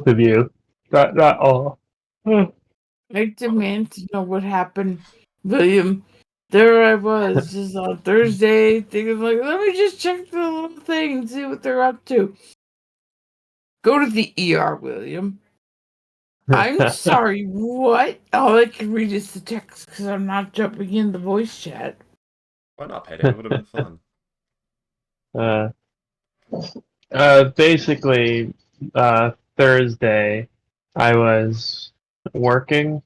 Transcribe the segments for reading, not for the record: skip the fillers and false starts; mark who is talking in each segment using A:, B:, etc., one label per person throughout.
A: both of you. Not all.
B: I demand to know what happened, William. There I was, just on Thursday, thinking like, let me just check the little thing and see what they're up to. Go to the ER, William. I'm sorry, what? All I can read is the text because I'm not jumping in the voice chat.
C: Why not, Payday? It would have been fun.
A: Basically, Thursday, I was working.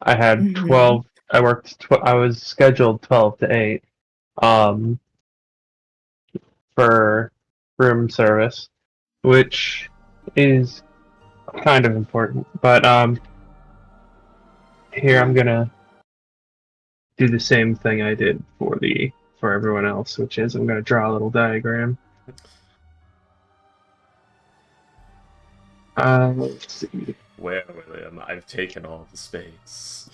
A: I had 12. I worked. I was scheduled 12 to 8. For room service, which is kind of important. But here I'm gonna do the same thing I did for everyone else, which is I'm gonna draw a little diagram. Let's see.
C: Where, William? I've taken all the space.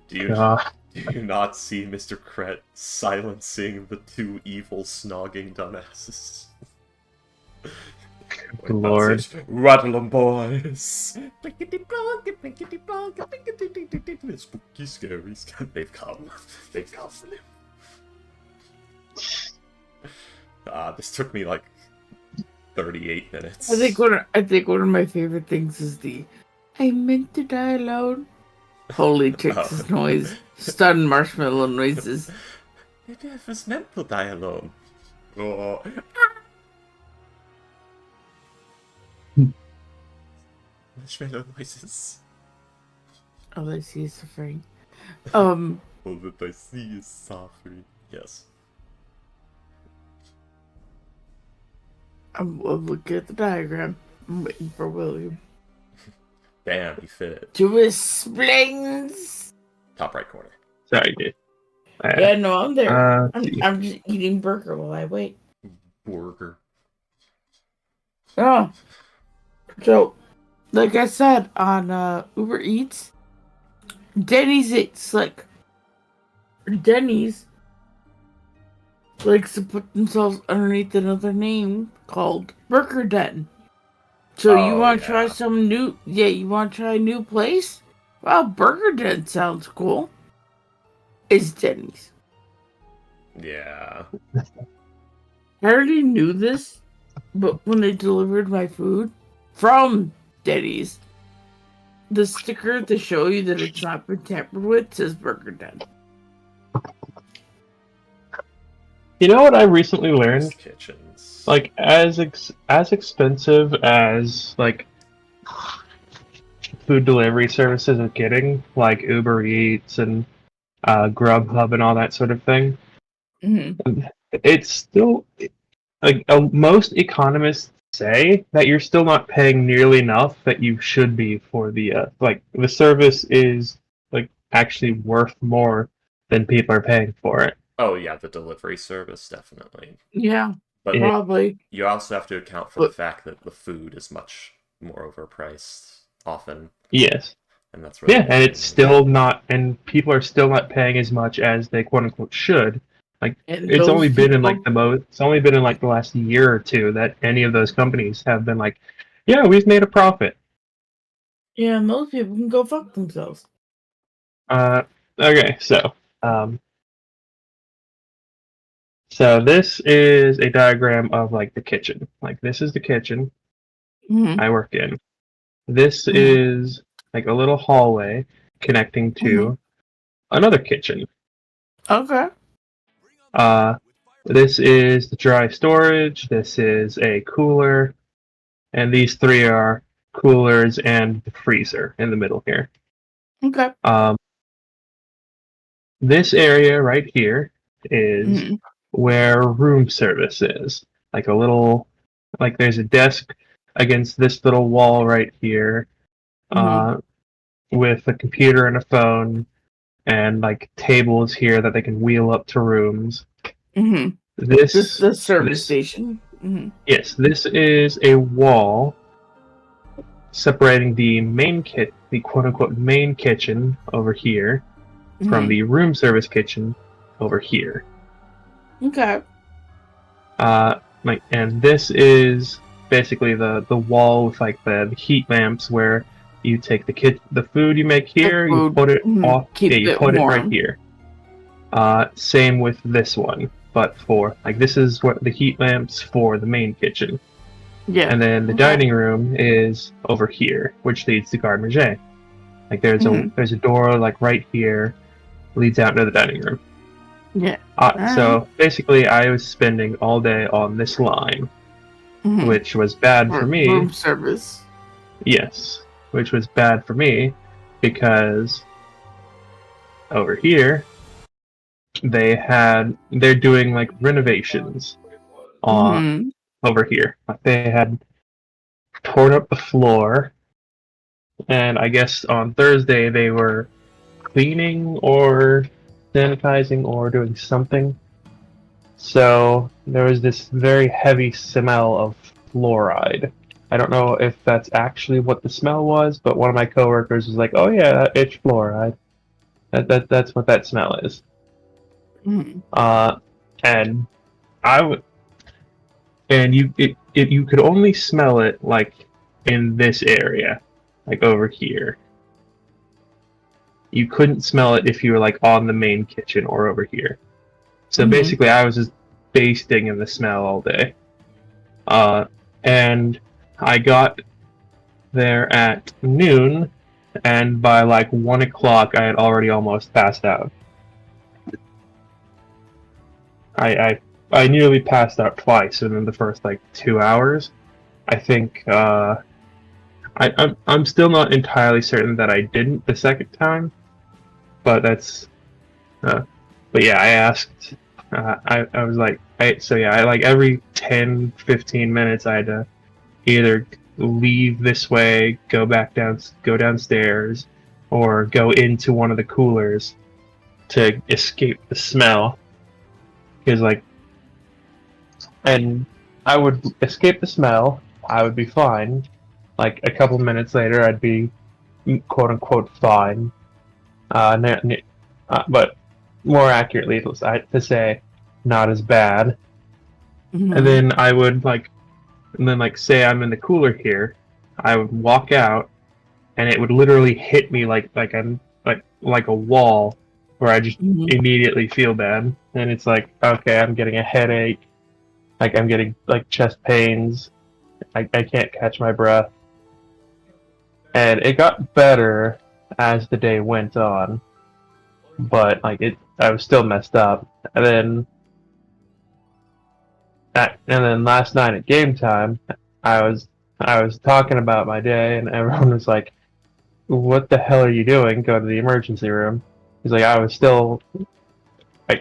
C: Do you not see Mr. Kret silencing the two evil snogging dumbasses?
A: Lord.
C: Rattle 'em, boys! Spooky, scary. They've come. They've come. This took me like 38 minutes.
B: I think one of my favorite things is the I meant to die alone. Holy Texas noise. Stun marshmallow noises.
C: Maybe I was meant to die alone. Oh. Marshmallow noises.
B: All I see is suffering.
C: All that I see is suffering. Yes.
B: I'm looking at the diagram. I'm waiting for William.
C: Damn, he fit.
B: To his splings.
C: Top right corner.
A: Sorry, dude.
B: Yeah, no, I'm there. I'm just eating burger while I wait.
C: Burger.
B: Oh. So, like I said, on Uber Eats, Denny's Denny's likes to put themselves underneath another name called Burger Den. So you want to try some new? Yeah, you want to try a new place? Well, Burger Den sounds cool. It's Denny's.
C: Yeah.
B: I already knew this, but when they delivered my food from Denny's, the sticker to show you that it's not been tampered with says Burger Den.
A: You know what I recently learned?
C: Kitchens.
A: Like as expensive as like food delivery services are getting, like Uber Eats and Grubhub and all that sort of thing.
B: Mm-hmm.
A: It's still like most economists say that you're still not paying nearly enough that you should be for the the service is like actually worth more than people are paying for it.
C: Oh yeah, the delivery service definitely.
B: Yeah,
C: but
B: probably.
C: You also have to account for the fact that the food is much more overpriced often.
A: Yes.
C: And that's really
A: and it's still not, and people are still not paying as much as they quote unquote should. Like it's only been in like the last year or two that any of those companies have been like, yeah, we've made a profit.
B: Yeah, and those people can go fuck themselves.
A: Okay, so this is a diagram of like the kitchen. Like this is the kitchen I work in. This is like a little hallway connecting to another kitchen.
B: Okay.
A: This is the dry storage. This is a cooler, and these three are coolers and the freezer in the middle here.
B: Okay.
A: This area right here is where room service is. Like a little, like there's a desk against this little wall right here, with a computer and a phone, and like tables here that they can wheel up to rooms. This
B: is the service station.
A: Yes, this is a wall separating the the quote unquote main kitchen over here from the room service kitchen over here.
B: Okay.
A: And this is basically the wall with like the heat lamps where you take the food you make here, you
B: food,
A: put it off.
B: keep
A: Yeah, you
B: it
A: put it right
B: warm.
A: here. Same with this one, but for like this is what the heat lamps for the main kitchen,
B: Yeah.
A: and then the dining room is over here, which leads to garde manger. Like there's a door like right here, leads out into the dining room.
B: Yeah.
A: So basically, I was spending all day on this line, which was bad for me.
B: Room service.
A: Yes, which was bad for me because over here they're doing like renovations over here. They had torn up the floor, and I guess on Thursday they were cleaning or sanitizing or doing something. So there was this very heavy smell of fluoride. I don't know if that's actually what the smell was, but one of my coworkers was like, "Oh yeah, it's fluoride. That's what that smell is." And I would, and you could only smell it like in this area, like over here. You couldn't smell it if you were like on the main kitchen or over here. So basically, I was just basting in the smell all day. And I got there at noon, and by like 1 o'clock, I had already almost passed out. I nearly passed out twice within the first like 2 hours. I think I'm still not entirely certain that I didn't the second time, but that's. But yeah, I asked. I was like, I like every 10, 15 minutes, I had to either leave this way, go downstairs, or go into one of the coolers to escape the smell. Because and I would escape the smell, I would be fine. Like a couple minutes later, I'd be quote unquote fine. But more accurately to say, not as bad. And then I would say I'm in the cooler here, I would walk out, and it would literally hit me like a wall, where I just immediately feel bad, and it's like, okay, I'm getting a headache, like I'm getting like chest pains, I can't catch my breath, and it got better as the day went on, but I was still messed up, and then last night at game time, I was talking about my day, and everyone was like, "What the hell are you doing? Go to the emergency room." He's like, I was still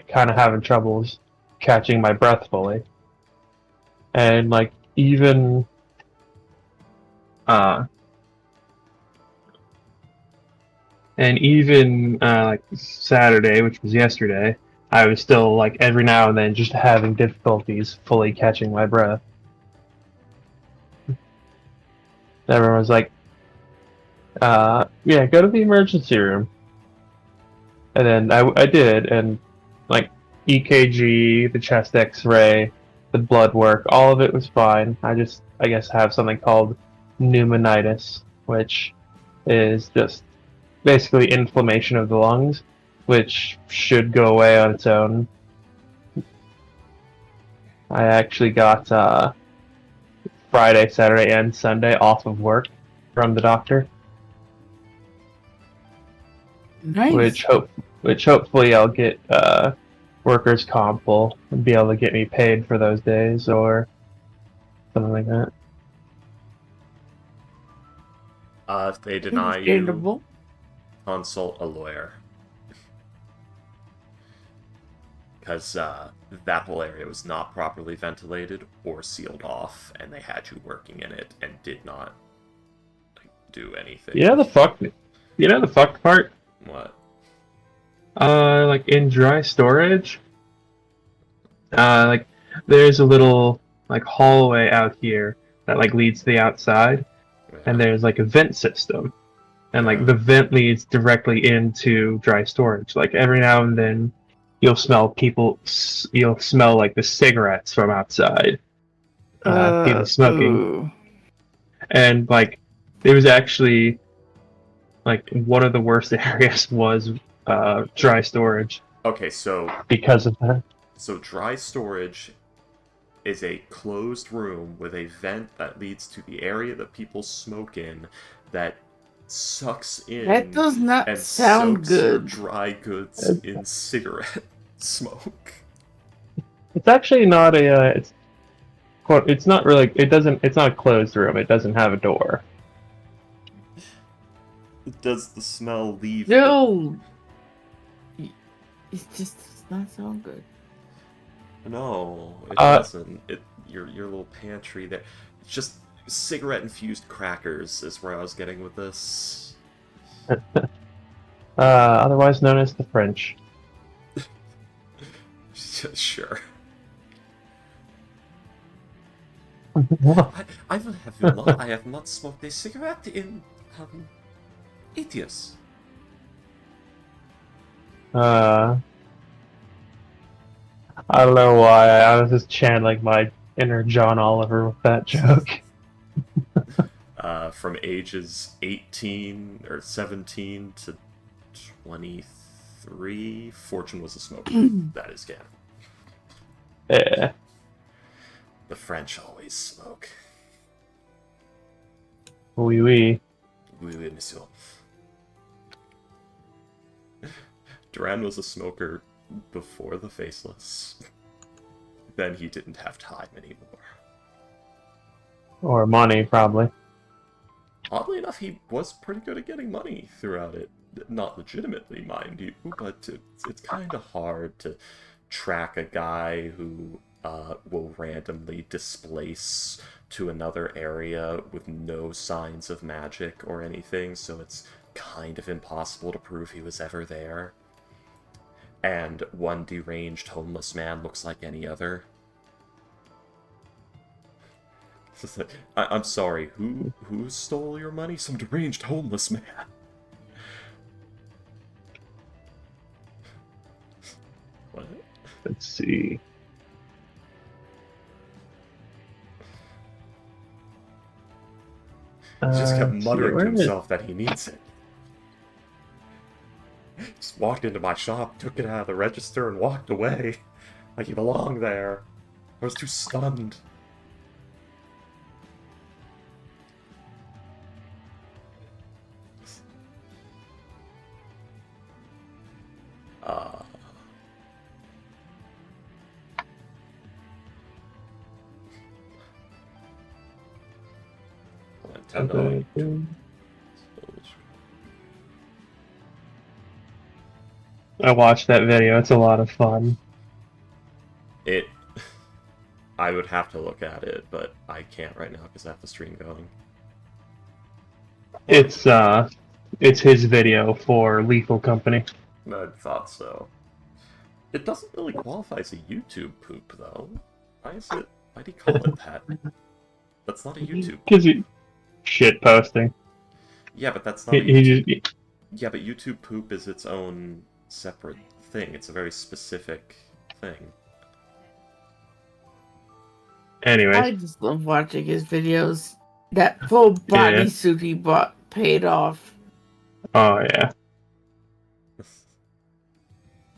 A: kind of having troubles catching my breath fully, and like even like Saturday, which was yesterday, I was still like every now and then just having difficulties fully catching my breath. Everyone was like, yeah, go to the emergency room. And then I did, and like EKG, the chest X-ray, the blood work, all of it was fine. I guess have something called pneumonitis, which is just basically inflammation of the lungs, which should go away on its own. I actually got Friday, Saturday, and Sunday off of work from the doctor.
B: Nice.
A: Which hopefully I'll get workers' comp will be able to get me paid for those days or something like that.
C: If they deny you,
B: Understandable.
C: consult a lawyer. Because that whole area was not properly ventilated or sealed off, and they had you working in it and did not do anything.
A: You know the fucked part?
C: What?
A: Like in dry storage, like there's a little like hallway out here that like leads to the outside, and there's like a vent system, and like the vent leads directly into dry storage. Like every now and then, you'll smell like the cigarettes from outside, he was smoking,
B: Ooh.
A: and like it was actually like one of the worst areas was dry storage
C: Okay, so
A: because of that.
C: dry storage is a closed room with a vent that leads to the area that people smoke in that sucks in
B: That does not
C: and
B: sound
C: soaks your
B: good.
C: dry goods in cigarette smoke.
A: It's actually not a. It's not really. It doesn't. It's not a closed room. It doesn't have a door.
C: Does the smell leave?
B: No. It just does not sound good.
C: No, it
A: Uh,
C: doesn't. Your little pantry there. It's just cigarette infused crackers is where I was getting with this.
A: Otherwise known as the French.
C: Sure.
A: What?
C: I will have you not. I have not smoked a cigarette in 8 years.
A: I don't know why. I was just channeling my inner John Oliver with that joke.
C: From ages 18 or 17 to 23, Fortune was a smoker. That is canon.
A: Yeah.
C: The French always smoke.
A: Oui, oui.
C: Oui, oui, monsieur. Duran was a smoker before the Faceless. Then he didn't have time anymore.
A: Or money, probably.
C: Oddly enough, he was pretty good at getting money throughout it. Not legitimately, mind you, but it's kind of hard to track a guy who will randomly displace to another area with no signs of magic or anything, so it's kind of impossible to prove he was ever there. And one deranged homeless man looks like any other. I'm sorry, who stole your money? Some deranged homeless man. What?
A: Let's see.
C: He just kept
A: Let's see,
C: muttering to
A: where is-
C: himself that he needs it. Just walked into my shop, took it out of the register, and walked away. Like he belonged there. I was too stunned. Nintendo.
A: I watched that video. It's a lot of fun.
C: I would have to look at it, but I can't right now because I have the stream going.
A: It's his video for Lethal Company.
C: I thought so. It doesn't really qualify as a YouTube poop, though. Why is it? Why do you call it that? That's not a YouTube.
A: Because you shit posting.
C: Yeah, but that's not. Yeah, but YouTube poop is its own separate thing. It's a very specific thing.
A: Anyway.
B: I just love watching his videos. That full bodysuit he bought paid off.
A: Oh yeah.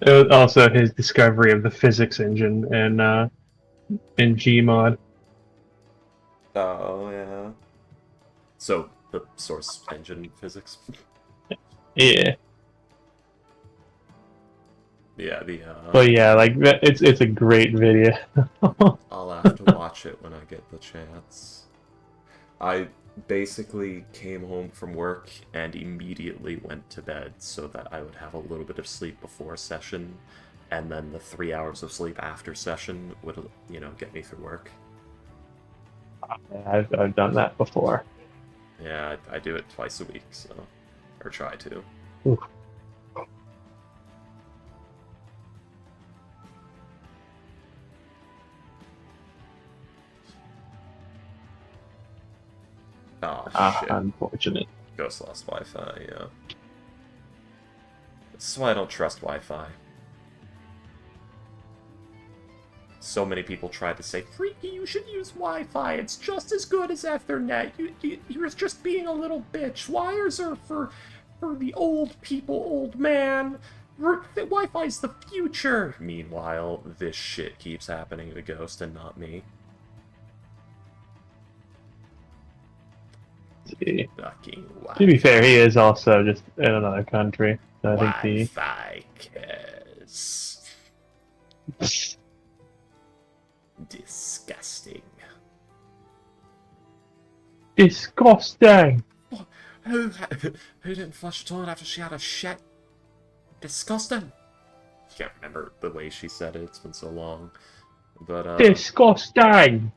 A: It was also his discovery of the physics engine in Gmod.
C: Oh yeah. So the source engine physics.
A: Yeah.
C: Yeah,
A: But yeah, like it's a great video.
C: I'll have to watch it when I get the chance. I basically came home from work and immediately went to bed so that I would have a little bit of sleep before session, and then the 3 hours of sleep after session would, get me through work.
A: I've done that before.
C: Yeah, I do it twice a week, so or try to.
A: Oof.
C: Oh, shit.
A: Unfortunate.
C: Ghost lost Wi-Fi, yeah. This is why I don't trust Wi-Fi. so many people tried to say, Freaky, you should use Wi-Fi. It's just as good as Ethernet. You're just being a little bitch. Wires are for the old people, old man. Wi-Fi's the future. Meanwhile, this shit keeps happening to Ghost and not me. Fucking Wi-Fi.
A: To be fair, he is also just in another country. So I think
C: Wi-Fi cares. Disgusting.
A: Disgusting.
C: Who didn't flush the toilet after she had a shit? Disgusting. Can't remember the way she said it. It's been so long. But
A: Disgusting.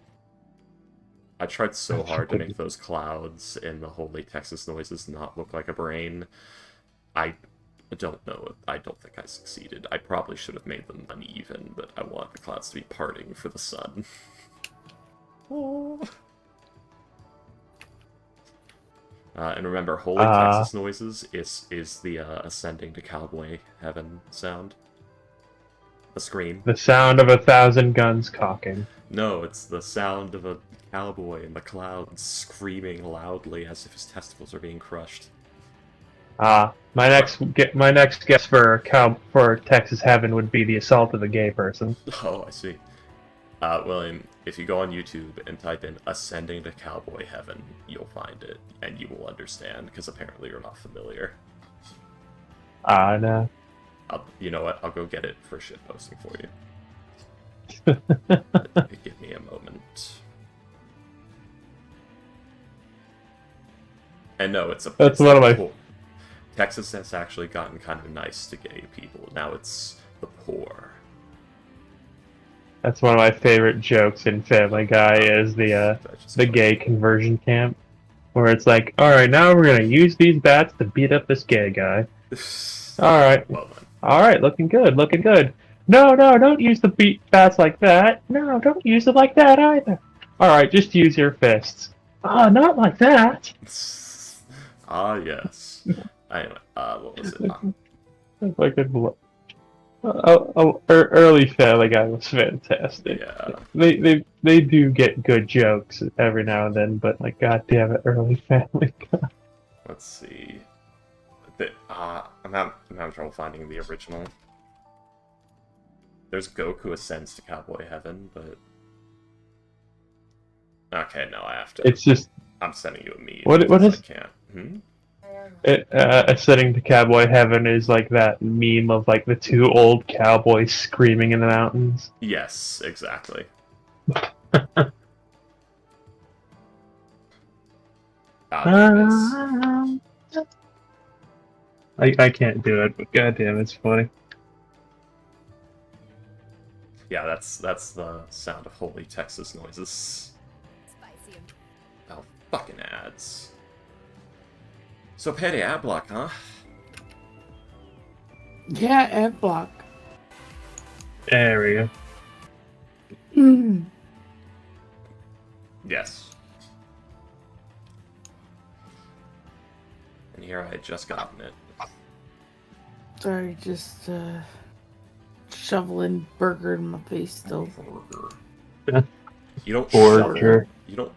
C: I tried so hard to make those clouds in the Holy Texas Noises not look like a brain. I don't know. I don't think I succeeded. I probably should have made them uneven, but I want the clouds to be parting for the sun. Oh. And remember, Holy Texas Noises is the ascending to cowboy heaven sound. The scream.
A: The sound of 1,000 guns cocking.
C: No, it's the sound of a cowboy in the clouds screaming loudly as if his testicles are being crushed.
A: My next guess for Texas Heaven would be the assault of a gay person.
C: Oh, I see. William, if you go on YouTube and type in Ascending to Cowboy Heaven, you'll find it, and you will understand, because apparently you're not familiar.
A: No.
C: You know what? I'll go get it for shitposting for you. Give me a moment. And no,
A: That's one of my...
C: Cool. Texas has actually gotten kind of nice to gay people. Now it's the poor.
A: That's one of my favorite jokes in Family Guy is the gay conversion camp, where it's like, all right, now we're gonna use these bats to beat up this gay guy. All right,
C: Well done.
A: All right, looking good, looking good. No, don't use the bats like that. No, don't use it like that either. All right, just use your fists. Not like that.
C: Ah, yes. Anyway, what was it?
A: Fucking early Family Guy was fantastic.
C: Yeah.
A: They do get good jokes every now and then, but like, goddamn it, early Family Guy.
C: Let's see. I'm having trouble finding the original. There's Goku ascends to Cowboy Heaven, but okay, no, I have to.
A: It's just
C: I'm sending you a meme.
A: What is?
C: I can't.
A: Ascending to Cowboy Heaven is like that meme of like the two old cowboys screaming in the mountains.
C: Yes, exactly.
A: I can't do it, but goddamn, it's funny.
C: Yeah, that's the sound of Holy Texas Noises.
D: Spicy.
C: Oh, fucking ads. So petty ad block, huh?
B: Yeah, ad block.
A: Area.
C: Yes. And here I had just gotten it.
B: Sorry, just shoveling burger in my face still.
C: Burger. You don't
A: Burger.
C: shovel. You don't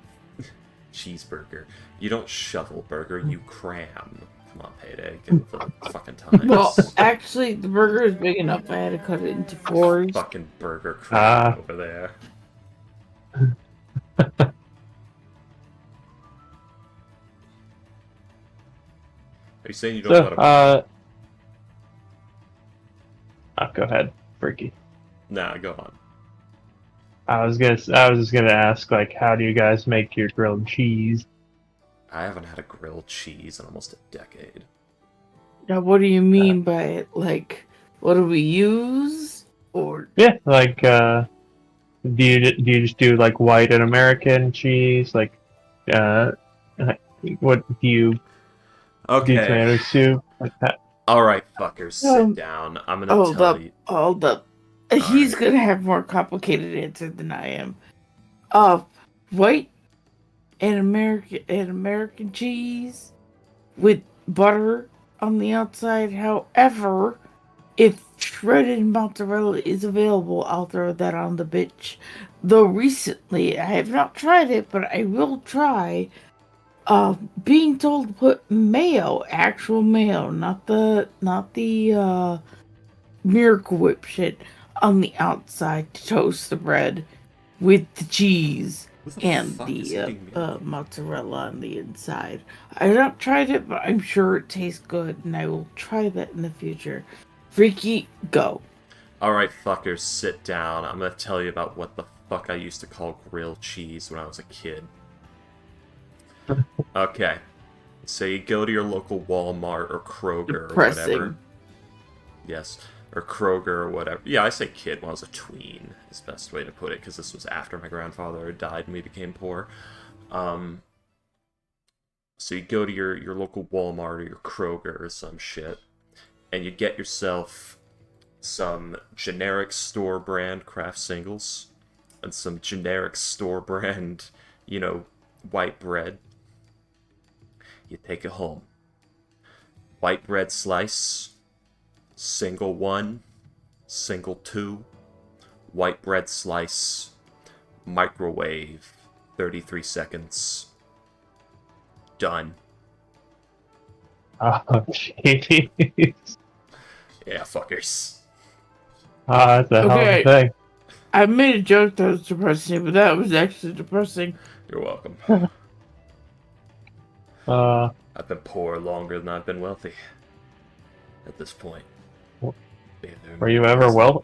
C: cheeseburger. You don't shovel burger. You cram. Come on, Payday. Get the fucking times.
B: Well, actually, the burger is big enough. I had to cut it into fours.
C: Fucking burger cram over there. Are you saying you don't know how to...
A: go ahead, Freaky.
C: Nah, go on.
A: I was just gonna ask, like, how do you guys make your grilled cheese?
C: I haven't had a grilled cheese in almost a decade.
B: Now, what do you mean by it? Like, what do we use? Or
A: Yeah, like, do you just do like white and American cheese? Like, what do you do? Tomato soup like that?
C: All right, fuckers, sit down. I'm gonna tell you.
B: Hold up. He's gonna have more complicated answer than I am. White and American cheese with butter on the outside. However, if shredded mozzarella is available, I'll throw that on the bitch. Though recently, I have not tried it, but I will try. Being told to put mayo, actual mayo, not the Miracle Whip shit, on the outside to toast the bread with the cheese
C: Who the
B: and
C: fuck is
B: the
C: eating Miracle?
B: mozzarella on the inside. I have not tried it, but I'm sure it tastes good, and I will try that in the future. Freaky, go.
C: Alright, fuckers, sit down. I'm gonna tell you about what the fuck I used to call grilled cheese when I was a kid. Okay. So you go to your local Walmart or Kroger or whatever.
B: Depressing.
C: Yes. Or Kroger or whatever. Yeah, I say kid when I was a tween, is the best way to put it, because this was after my grandfather had died and we became poor. So you go to your local Walmart or your Kroger or some shit, and you get yourself some generic store brand craft singles and some generic store brand, white bread. You take it home. White bread slice, single one, single two, white bread slice, microwave, 33 seconds. Done.
A: Oh, jeez.
C: Yeah, fuckers.
A: That's a hell of a
B: Okay.
A: thing.
B: I made a joke that was depressing, but that was actually depressing.
C: You're welcome. I've been poor longer than I've been wealthy. At this point.
A: Were you ever well?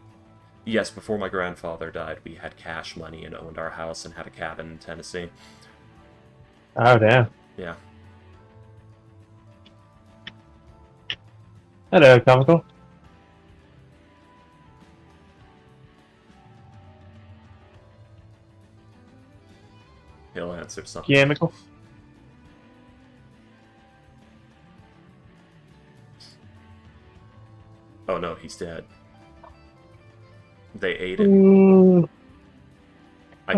C: Yes, before my grandfather died, we had cash money and owned our house and had a cabin in Tennessee.
A: Oh, damn.
C: Yeah.
A: Hello, comical.
C: He'll answer something.
A: Chemical.
C: Oh no, he's dead. They ate it.
A: Ooh,
C: I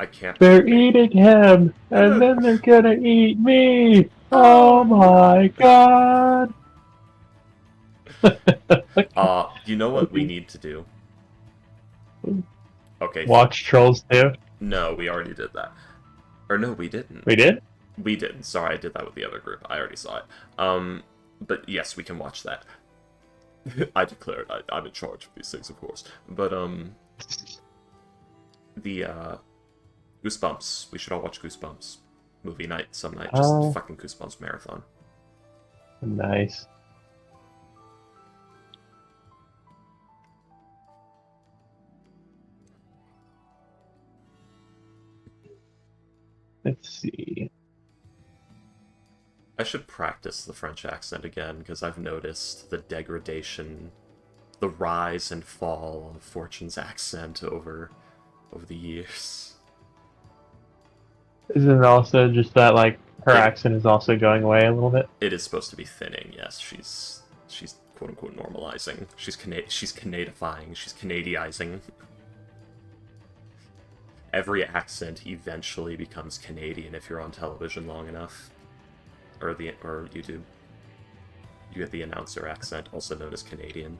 C: can't.
A: they're eating him, and then they're gonna eat me. Oh my god.
C: You know what we need to do? Okay.
A: Watch Trolls 2.
C: No, we already did that. Or no, we didn't.
A: We did?
C: We didn't. Sorry, I did that with the other group. I already saw it. But yes, we can watch that. I declare it. I'm in charge of these things, of course. But, the, Goosebumps. We should all watch Goosebumps. Movie night, some night. Just
A: Oh.
C: fucking Goosebumps marathon.
A: Nice. Let's see.
C: I should practice the French accent again, because I've noticed the degradation, the rise and fall of Fortune's accent over the years.
A: Isn't it also just that, like, her accent is also going away a little bit?
C: It is supposed to be thinning, yes. She's quote-unquote normalizing. She's Canadifying. She's Canadiizing. Every accent eventually becomes Canadian if you're on television long enough. Or YouTube. You get the announcer accent, also known as Canadian.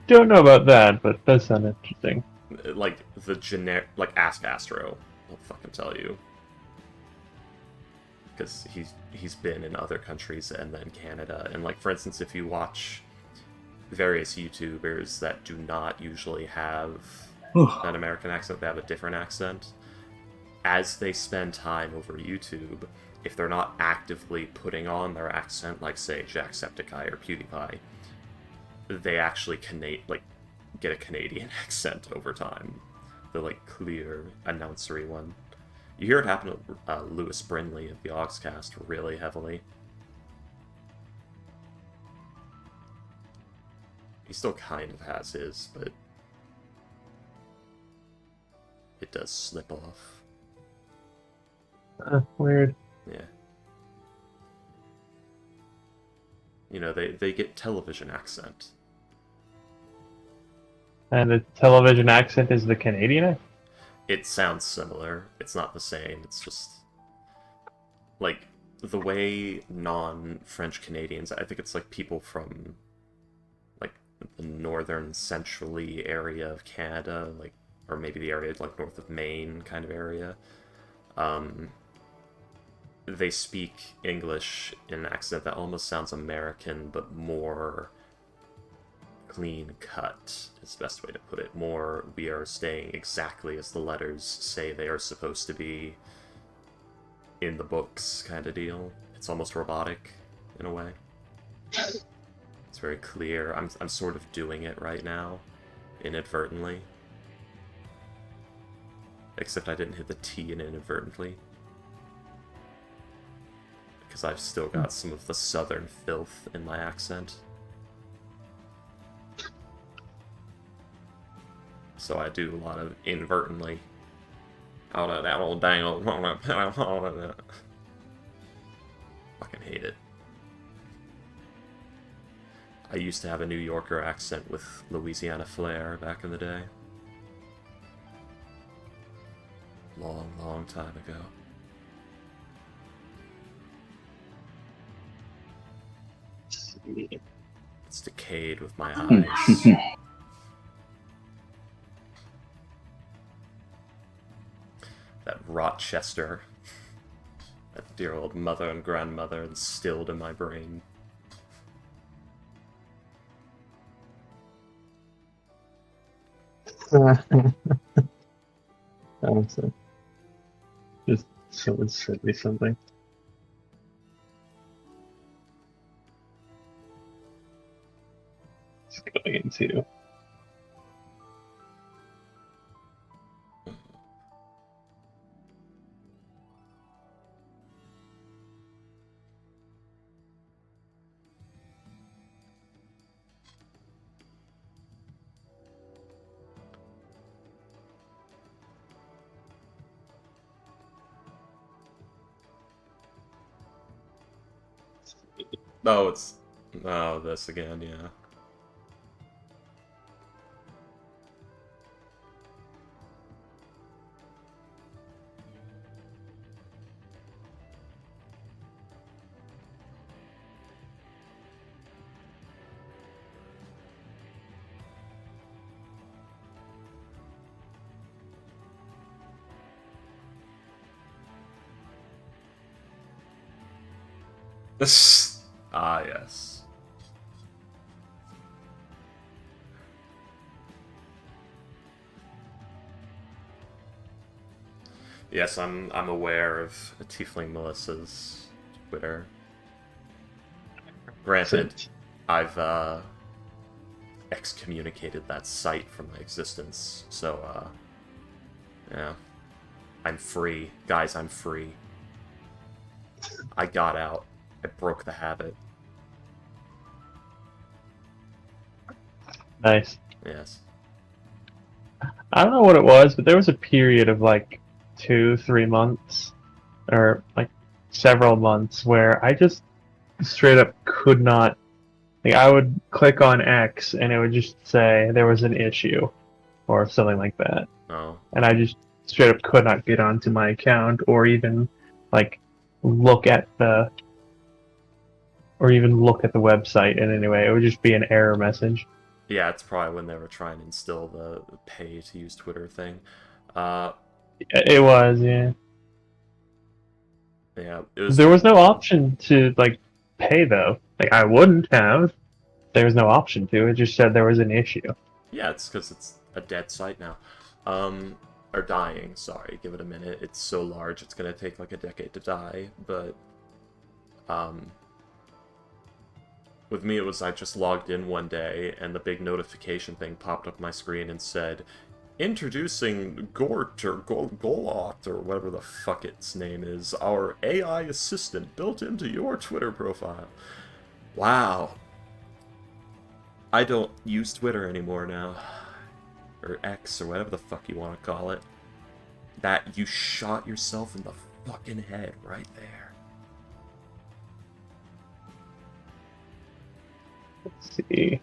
A: Don't know about that, but it does sound interesting.
C: Like, the generic... Like, Ask Astro. I'll fucking tell you. Because he's been in other countries and then Canada. And, like, for instance, if you watch various YouTubers that do not usually have an American accent, they have a different accent. As they spend time over YouTube, if they're not actively putting on their accent, like, say, Jacksepticeye or PewDiePie, they actually get a Canadian accent over time. The, like, clear, announcery one. You hear it happen to Lewis Brindley of the Augscast really heavily. He still kind of has his, but it does slip off.
A: Weird.
C: Yeah. You know, they get television accent.
A: And the television accent is the Canadian accent?
C: It sounds similar. It's not the same. It's just... like, the way non-French Canadians, I think it's like people from like the northern centrally area of Canada, like, or maybe the area like north of Maine kind of area. They speak English in an accent that almost sounds American, but more clean cut is the best way to put it. More, we are staying exactly as the letters say they are supposed to be in the books kind of deal. It's almost robotic in a way. It's very clear. I'm sort of doing it right now, inadvertently. Except I didn't hit the T in inadvertently. Because I've still got some of the southern filth in my accent. So I do a lot of inadvertently. Out of that old dang old... Fucking hate it. I used to have a New Yorker accent with Louisiana flair back in the day. Long, long time ago. It's decayed with my eyes. That Rochester, that dear old mother and grandmother instilled in my brain.
A: So just someone sent me something. It's going into.
C: Oh, it's... Oh, this again, yeah. This... Ah, yes. Yes, I'm aware of Tiefling Melissa's Twitter. Granted, I've excommunicated that site from my existence, so yeah. I'm free. Guys, I'm free. I got out. I broke the habit.
A: Nice.
C: Yes.
A: I don't know what it was, but there was a period of like 2-3 months, or like several months, where I just straight up could not. Like, I would click on X and it would just say there was an issue, or something like that,
C: Oh.
A: and I just straight up could not get onto my account, or even like look at the website in any way. It would just be an error message.
C: Yeah, it's probably when they were trying to instill the pay to use Twitter thing.
A: It was, yeah.
C: Yeah, it was.
A: There was no option to like pay though. Like, I wouldn't have. There was no option to. It just said there was an issue.
C: Yeah, it's because it's a dead site now. Or dying, sorry. Give it a minute. It's so large, it's gonna take like a decade to die, but... With me, it was I just logged in one day, and the big notification thing popped up my screen and said, "Introducing Gort, or Golot, or whatever the fuck its name is, our AI assistant built into your Twitter profile." Wow. I don't use Twitter anymore now. Or X, or whatever the fuck you want to call it. That, you shot yourself in the fucking head right there.
A: Let's see.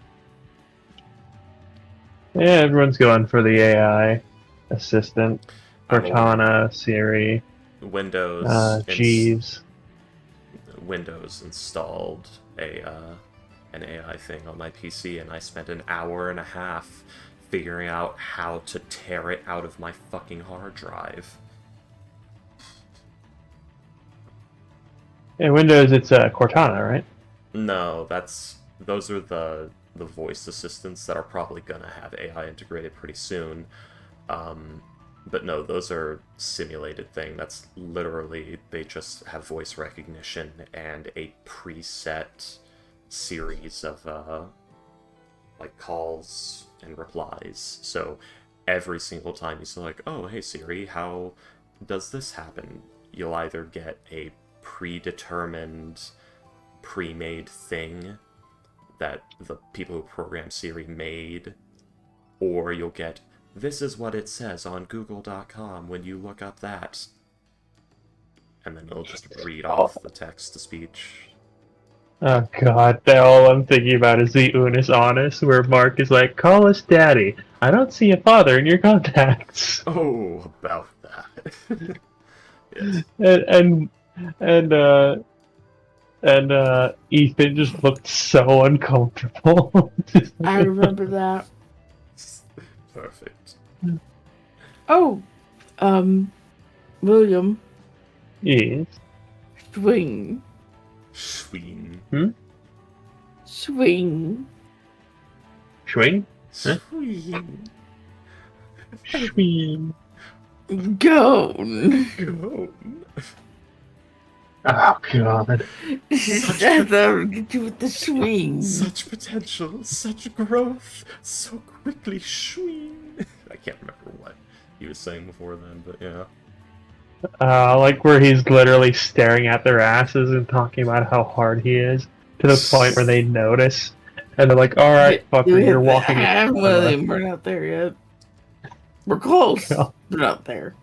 A: Yeah, everyone's going for the AI assistant. Cortana, Siri,
C: Windows,
A: Jeeves.
C: Windows installed an AI thing on my PC, and I spent an hour and a half figuring out how to tear it out of my fucking hard drive.
A: In Windows, it's Cortana, right?
C: No, those are the voice assistants that are probably gonna have AI integrated pretty soon. But no, those are simulated thing. That's literally, they just have voice recognition and a preset series of like calls and replies. So every single time you say like, "Oh, hey Siri, how does this happen?" You'll either get a predetermined, pre-made thing that the people who program Siri made, or you'll get, "This is what it says on Google.com when you look up that." And then it'll just read off the text-to-speech.
A: Oh god, all I'm thinking about is the Unis Honest, where Mark is like, "Call us daddy. I don't see a father in your contacts."
C: Oh, about that. Yes.
A: And Ethan just looked so uncomfortable.
B: I remember that.
C: Perfect.
B: Oh, William,
A: Yes.
B: swing,
C: Swing.
B: swing.
A: Swing?
C: Swing.
A: Swing.
B: Go.
C: Go.
A: Oh god.
B: That'll get you with the swing.
C: Such potential, such growth, so quickly swing. I can't remember what he was saying before then, but yeah.
A: Like where he's literally staring at their asses and talking about how hard he is, to the point where they notice, and they're like, "Alright, fucker, you're walking in."
B: William, we're not there yet. We're close.
A: God.
B: We're not there.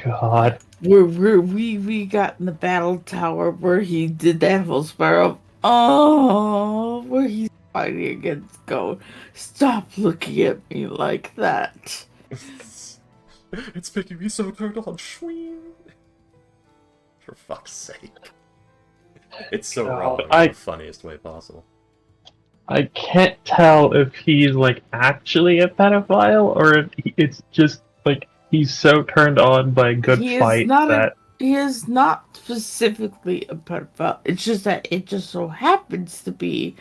A: God.
B: We got in the battle tower where he did that whole spiral. Oh, where he's fighting against Go. Stop looking at me like that.
C: It's making me so turned on. Swing. For fuck's sake. It's so wrong in the funniest way possible.
A: I can't tell if he's like actually a pedophile or if it's just like he's so turned on by a good fight that
B: he is not specifically a pedophile. It's just that it just so happens to be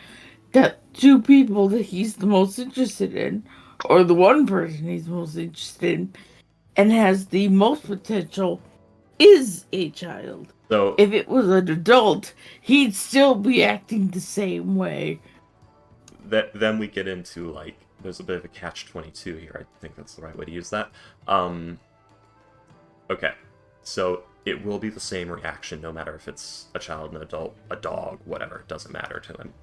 B: that two people that he's the most interested in, or the one person he's most interested in, and has the most potential, is a child.
C: So
B: if it was an adult, he'd still be acting the same way.
C: Then we get into, like, there's a bit of a catch-22 here. I think that's the right way to use that. Okay, so it will be the same reaction no matter if it's a child, an adult, a dog, whatever. It doesn't matter to him.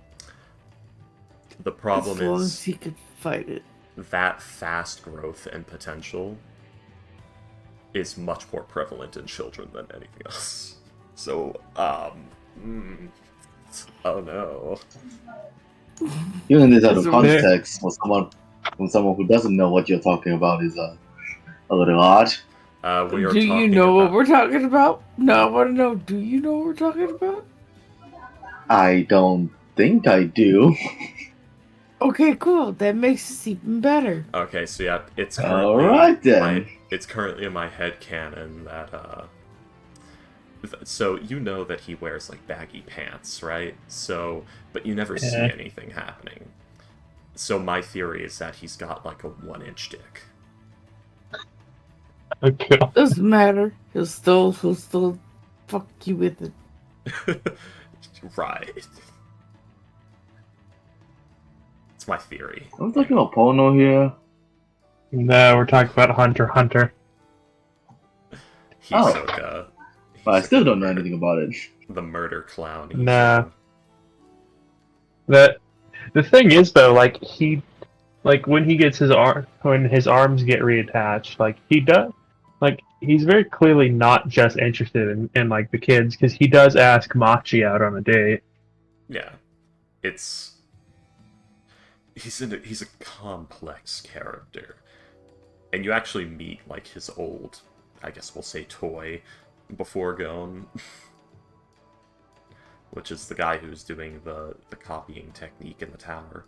C: The problem
B: as long
C: is
B: as he could fight it.
C: That fast growth and potential is much more prevalent in children than anything else. So, oh no.
D: Even this out of context, from someone who doesn't know what you're talking about is a little odd.
C: We are
B: do you know what we're talking about? No, I want to know. Do you know what we're talking about?
D: I don't think I do.
B: Okay, cool. That makes it even better.
C: Okay, so yeah, it's currently
D: alright then.
C: It's currently in my head canon that so you know that he wears like baggy pants, right? So, but you never see anything happening. So my theory is that he's got like a 1-inch dick.
A: Okay.
B: Doesn't matter. He'll still fuck you with it.
C: Right. It's my theory.
D: I'm talking about porno here.
A: No, we're talking about Hunter x Hunter.
C: Hisoka.
D: But I still don't know anything about it.
C: The murder clown.
A: Nah. The thing is though, like when he gets when his arms get reattached, like he does, like he's very clearly not just interested in like the kids, because he does ask Machi out on a date.
C: Yeah, he's a complex character, and you actually meet like his old, I guess we'll say toy, before Gon. which is the guy who's doing the copying technique in the tower.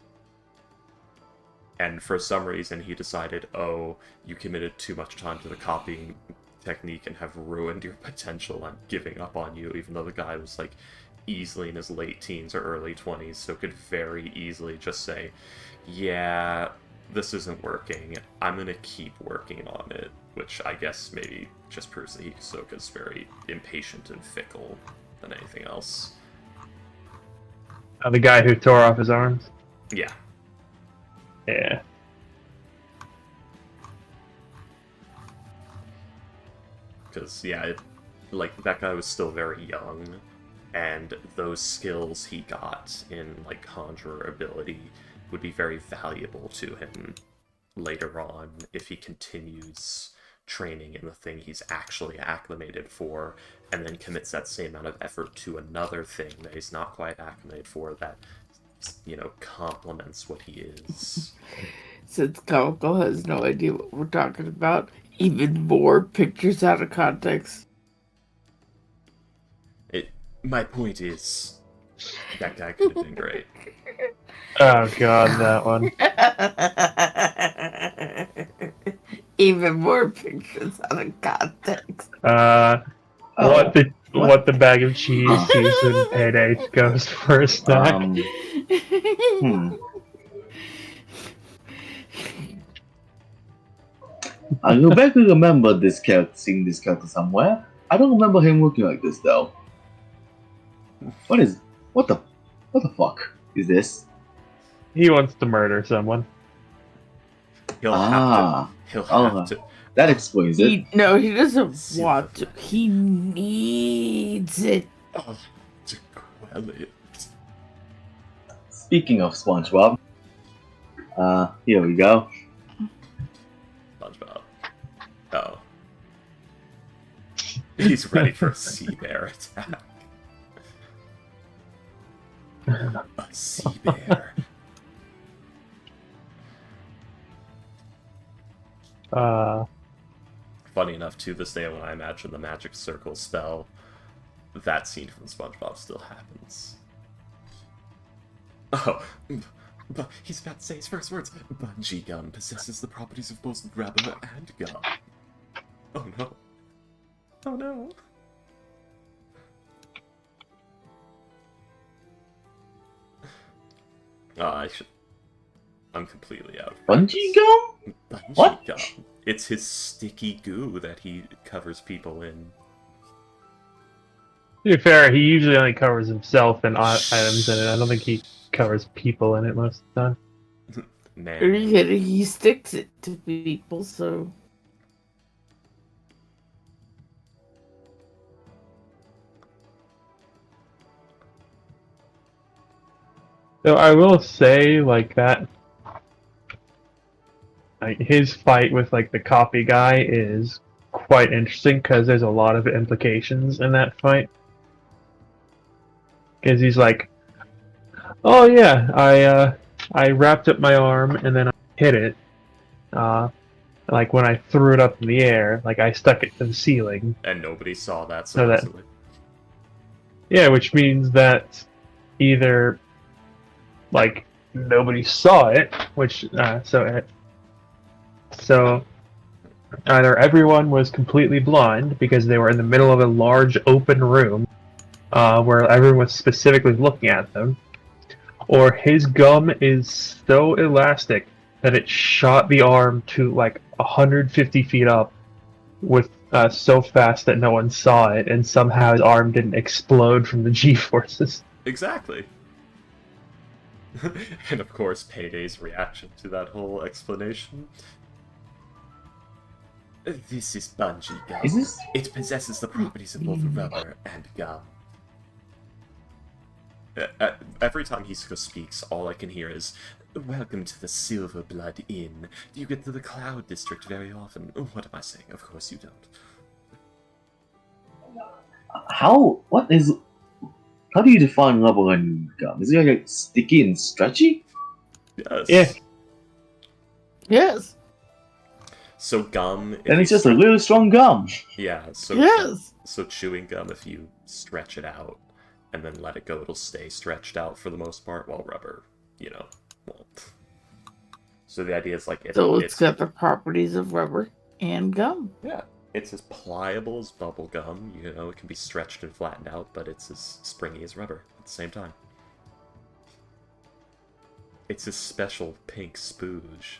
C: And for some reason, he decided, oh, you committed too much time to the copying technique and have ruined your potential. I'm giving up on you, even though the guy was, like, easily in his late teens or early 20s, so could very easily just say, yeah, this isn't working. I'm gonna keep working on it, which I guess maybe just proves that Hisoka's very impatient and fickle than anything else.
A: The guy who tore off his arms?
C: Yeah.
A: Yeah.
C: Because, yeah, like, that guy was still very young, and those skills he got in, like, conjurer ability would be very valuable to him later on if he continues training in the thing he's actually acclimated for, and then commits that same amount of effort to another thing that he's not quite acclimated for that, you know, complements what he is.
B: Since Coco has no idea what we're talking about, even more pictures out of context.
C: My point is, that guy could have been great.
A: Oh god, that one.
B: Even more pictures out of context.
A: What the bag of cheese sees when Payday goes for a snack.
D: I go back to remember this character, seeing this character somewhere. I don't remember him looking like this though. What the fuck is this?
A: He wants to murder someone.
C: He'll have to.
D: That explains it.
B: He doesn't want to. He needs it.
C: Oh, to quell it.
D: Speaking of SpongeBob, here we go.
C: SpongeBob. Oh. He's ready for a sea bear attack. A sea bear. Funny enough, to this day, when I imagine the magic circle spell, that scene from SpongeBob still happens. Oh, but he's about to say his first words. Bungee gum possesses the properties of both rubber and gum. Oh no. Oh no. I'm completely out.
D: Bungee gum?
C: Bungee
D: What?
C: gum. It's his sticky goo that he covers people in.
A: To be fair, he usually only covers himself and items in it. I don't think he covers people in it most of the time.
C: Man.
B: He sticks it to people, so...
A: So I will say, like, that... Like, his fight with, like, the copy guy is quite interesting, because there's a lot of implications in that fight. Because he's like, oh yeah, I wrapped up my arm and then I hit it. Like when I threw it up in the air, like I stuck it to the ceiling.
C: And nobody saw that,
A: So that-
C: supposedly.
A: Yeah, which means that either, like, nobody saw it, which, so either everyone was completely blind because they were in the middle of a large open room, where everyone was specifically looking at them, or his gum is so elastic that it shot the arm to like 150 feet up with so fast that no one saw it, and somehow his arm didn't explode from the G-forces.
C: Exactly. And of course, Payday's reaction to that whole explanation. This is bungee gum.
D: Is this?
C: It possesses the properties of both rubber and gum. Every time Hisoka speaks, all I can hear is, "Welcome to the Silver Blood Inn. Do you get to the Cloud District very often?" What am I saying? Of course you don't.
D: How do you define rubber and gum? Is it like sticky and stretchy?
C: Yes.
A: Yeah.
B: Yes.
C: So gum... if
D: Then it's
C: you
D: just a
C: stretch-
D: really strong gum.
C: Yeah, so...
B: Yes.
C: So chewing gum, if you stretch it out and then let it go. It'll stay stretched out for the most part, while rubber, won't. So the idea is like
B: So it's got the properties of rubber and gum.
C: Yeah, it's as pliable as bubble gum. It can be stretched and flattened out, but it's as springy as rubber at the same time. It's a special pink spooge.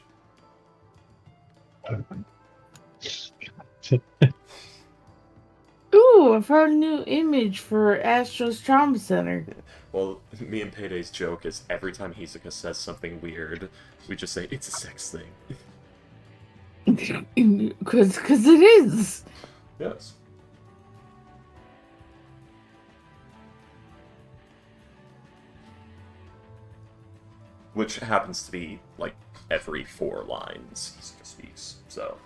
B: Ooh, I found a new image for Astro's Trauma Center.
C: Well, me and Payday's joke is every time Hisoka says something weird, we just say, it's a sex thing.
B: Because it is.
C: Yes. Which happens to be, like, every 4 lines Hisoka speaks, so...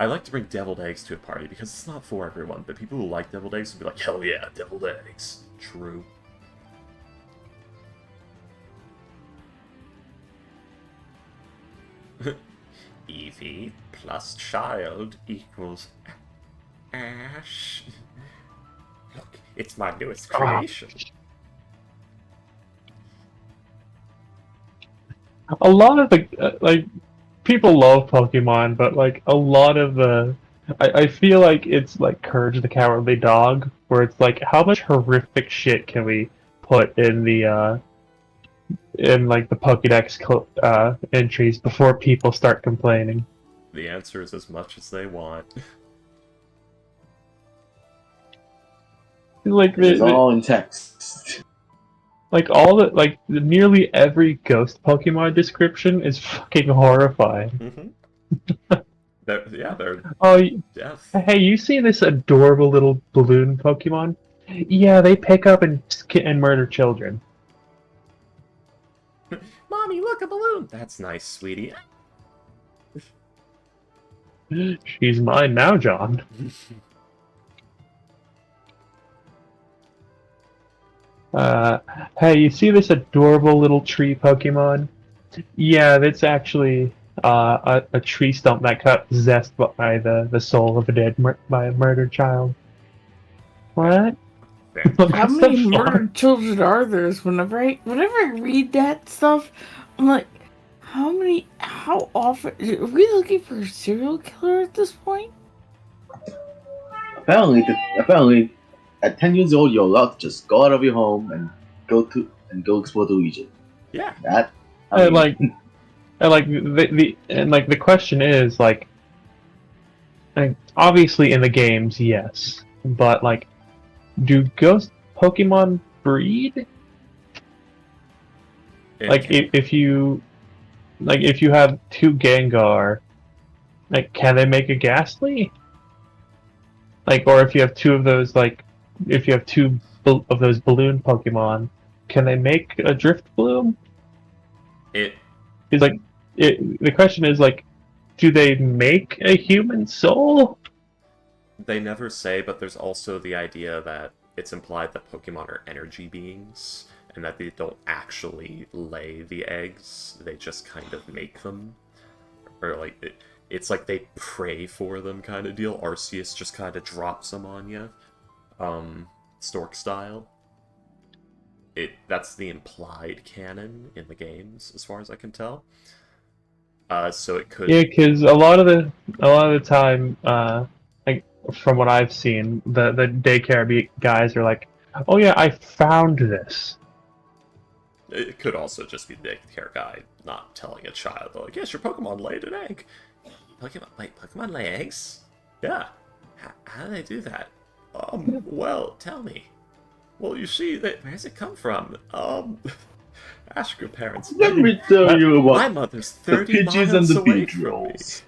C: I like to bring deviled eggs to a party because it's not for everyone, but people who like deviled eggs will be like, hell yeah, deviled eggs. True. Evie plus child equals Ash. Look, it's my newest creation.
A: A lot of the people love Pokemon, but like a lot of I feel like it's like Courage the Cowardly Dog, where it's like how much horrific shit can we put in the Pokédex entries before people start complaining.
C: The answer is as much as they want.
A: Like
D: It's all in text.
A: Nearly every ghost Pokemon description is fucking horrifying.
C: They're
A: Oh,
C: death.
A: hey, you see this adorable little balloon Pokemon? Yeah, they pick up and murder children.
C: Mommy, look, a balloon! That's nice, sweetie.
A: She's mine now, John. Hey, you see this adorable little tree Pokemon? Yeah, that's actually a tree stump that got possessed by the soul of a murdered child. What?
B: How many murdered children are there? Whenever I read that stuff, I'm like, how often are we looking for a serial killer at this point?
D: Apparently, at 10 years old, you're allowed to just go out of your home and go explore the region.
C: Yeah.
D: That.
A: The question is obviously in the games, yes, but like, do ghost Pokemon breed? If you have 2 Gengar, can they make a Ghastly? Or if you have 2 of those, if you have 2 of those balloon Pokemon, can they make a Drift Bloom? The question is do they make a human soul?
C: They never say, but there's also the idea that it's implied that Pokemon are energy beings, and that they don't actually lay the eggs, they just kind of make them. Or it's like they pray for them kind of deal. Arceus just kind of drops them on you. Stork style. That's the implied canon in the games, as far as I can tell. So it could...
A: Yeah, because a lot of the time, from what I've seen, the daycare guys are like, "Oh yeah, I found this."
C: It could also just be the daycare guy not telling a child, like, "Yes, your Pokemon laid an egg." Pokemon lay eggs? Yeah. How do they do that? Well, tell me. Well, you see, where's it come from? Ask your parents.
D: Let me tell you about
C: my mother's 30
D: the Pidgeys
C: miles
D: and the
C: away from me.
D: Beedrills.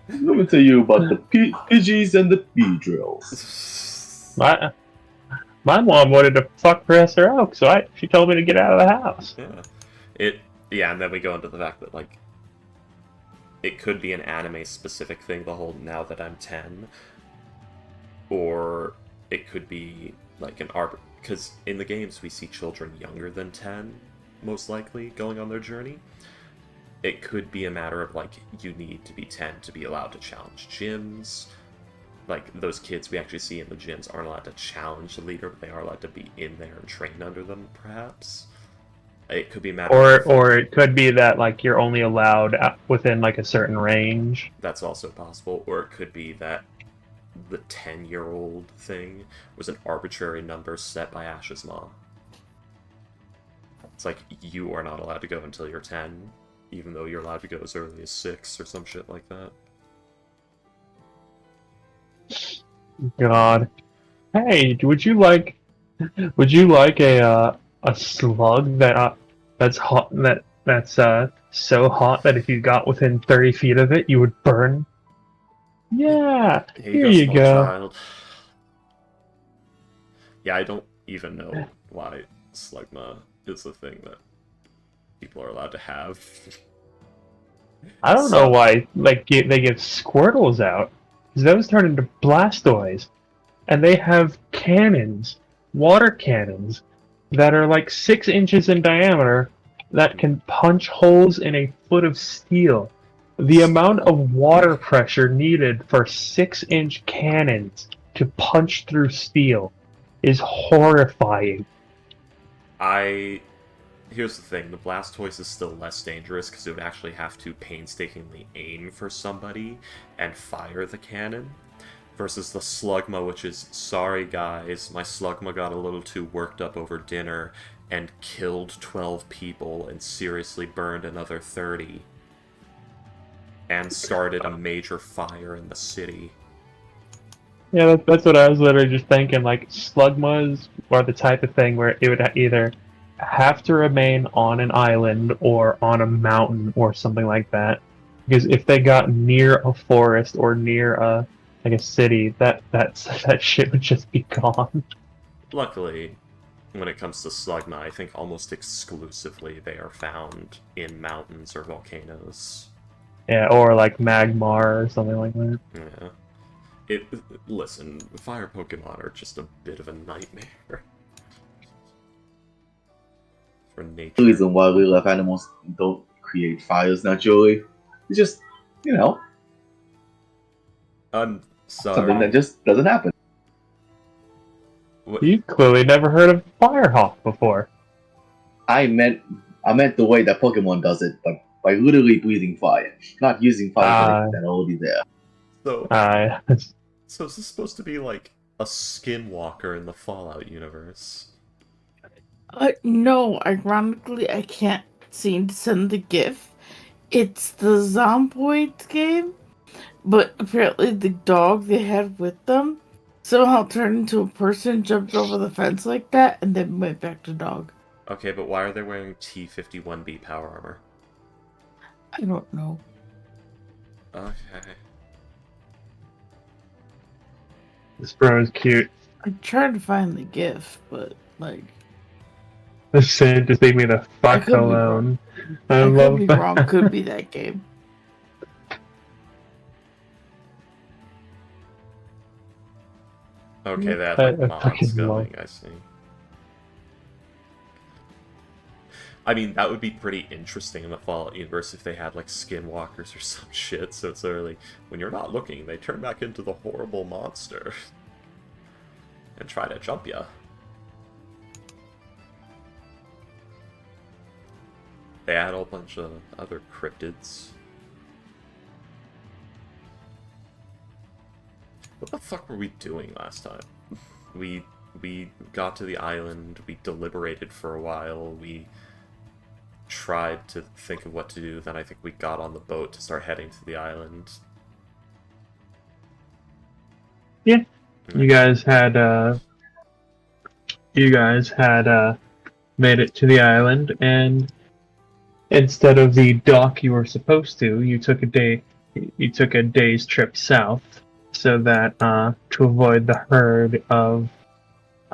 D: Let me tell you about the Pidgeys and the Beedrills.
A: My mom wanted to fuck Professor Oak, so she told me to get out of the house.
C: Yeah. And then we go into the fact that, it could be an anime-specific thing, the whole now that I'm 10. Or it could be, an art... Because in the games, we see children younger than 10, most likely, going on their journey. it could be a matter of, like, you need to be 10 to be allowed to challenge gyms. Like, those kids we actually see in the gyms aren't allowed to challenge the leader, but they are allowed to be in there and train under them, perhaps. It could be a matter of...
A: Or it could be that like you're only allowed within like a certain range.
C: That's also possible. Or it could be that the 10-year-old thing was an arbitrary number set by Ash's mom. It's like, you are not allowed to go until you're 10, even though you're allowed to go as early as 6 or some shit like that.
A: God. Hey, would you like a slug that's hot that's so hot that if you got within 30 feet of it you would burn? Yeah. Here you
C: small
A: go.
C: Child. Yeah, I don't even know why slugma is a thing that people are allowed to have.
A: I don't know why like they give Squirtles out. 'Cause those turn into Blastoise. And they have cannons, water cannons, that are like 6 inches in diameter that can punch holes in a foot of steel. The amount of water pressure needed for 6-inch cannons to punch through steel is horrifying.
C: Here's the thing, the Blastoise is still less dangerous because it would actually have to painstakingly aim for somebody and fire the cannon. Versus the Slugma, which is, sorry guys, my Slugma got a little too worked up over dinner and killed 12 people and seriously burned another 30. And started a major fire in the city.
A: Yeah, that's what I was literally just thinking. Like, Slugmas are the type of thing where it would either have to remain on an island or on a mountain or something like that. Because if they got near a forest or near a city, that shit would just be gone.
C: Luckily, when it comes to Slugma, I think almost exclusively they are found in mountains or volcanoes.
A: Yeah, or like Magmar or something like that.
C: Yeah. Listen, fire Pokemon are just a bit of a nightmare. For nature.
D: The reason why real life animals don't create fires naturally. It's just,
C: I'm sorry.
D: something that just doesn't happen.
C: What?
A: You've clearly never heard of Firehawk before.
D: I meant the way that Pokemon does it, but by literally breathing fire, not using fire that already there.
C: So is this supposed to be like a skinwalker in the Fallout universe?
B: No, ironically, I can't seem to send the GIF. It's the Zomboid game, but apparently the dog they had with them somehow turned into a person, jumped over the fence like that, and then went back to dog.
C: Okay, but why are they wearing T-51B power armor?
B: I don't know.
C: Okay.
A: This bro is cute.
B: I tried to find the GIF, but like
A: The Sid just leave me the fuck
B: could be
A: alone.
B: I
A: love
B: could be
A: that.
B: wrong. Could be that game.
C: Okay, that
A: I
C: like mods
A: fucking love-
C: going, I see. I mean, that would be pretty interesting in the Fallout universe if they had, like, skinwalkers or some shit, so it's literally, when you're not looking, they turn back into the horrible monster. And try to jump ya. They add a whole bunch of other cryptids. What the fuck were we doing last time? We got to the island, we deliberated for a while, we tried to think of what to do, then I think we got on the boat to start heading to the island.
A: Yeah. You guys had made it to the island, and instead of the dock you were supposed to, you took a day's trip south, so that to avoid the herd of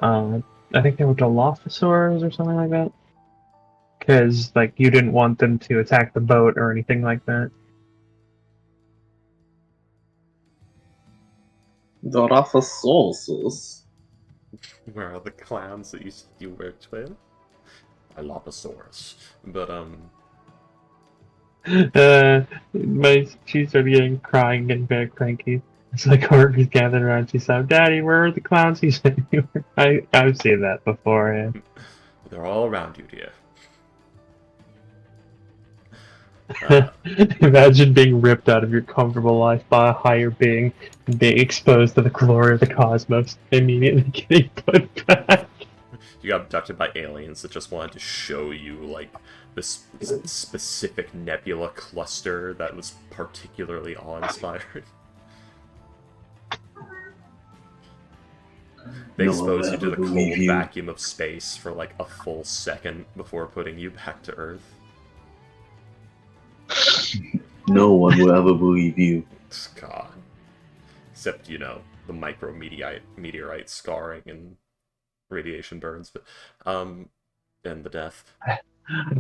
A: I think they were Dilophosaurs or something like that. Because like you didn't want them to attack the boat or anything like that.
D: Dilophosaurus.
C: Where are the clowns that you worked with? Dilophosaurus. But
A: She started getting crying, getting very cranky. It's like coworkers gathered around. She said, "Daddy, where are the clowns?" He said, "I've seen that before." Yeah.
C: They're all around you, dear. Uh,
A: Imagine being ripped out of your comfortable life by a higher being, and being exposed to the glory of the cosmos, immediately getting put back.
C: you got abducted by aliens that just wanted to show you, like, this specific nebula cluster that was particularly awe-inspiring. They
D: No
C: expose
D: one
C: you to
D: will
C: the
D: ever
C: cold
D: believe you.
C: vacuum of space for, like, a full second before putting you back to Earth.
D: No one will ever believe you.
C: God. Except, you know, the meteorite scarring and radiation burns, but, and the death.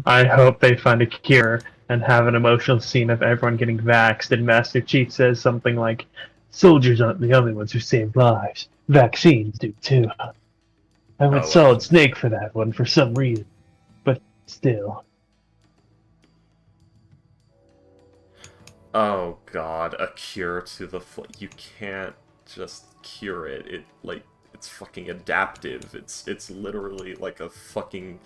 A: I hope they find a cure and have an emotional scene of everyone getting vaxxed, and Master Chief says something like, "Soldiers aren't the only ones who save lives. Vaccines do too." I went
C: Oh,
A: Solid Snake for that one for some reason, but still.
C: Oh god, a cure to the you can't just cure it. It's fucking adaptive. It's literally like a fucking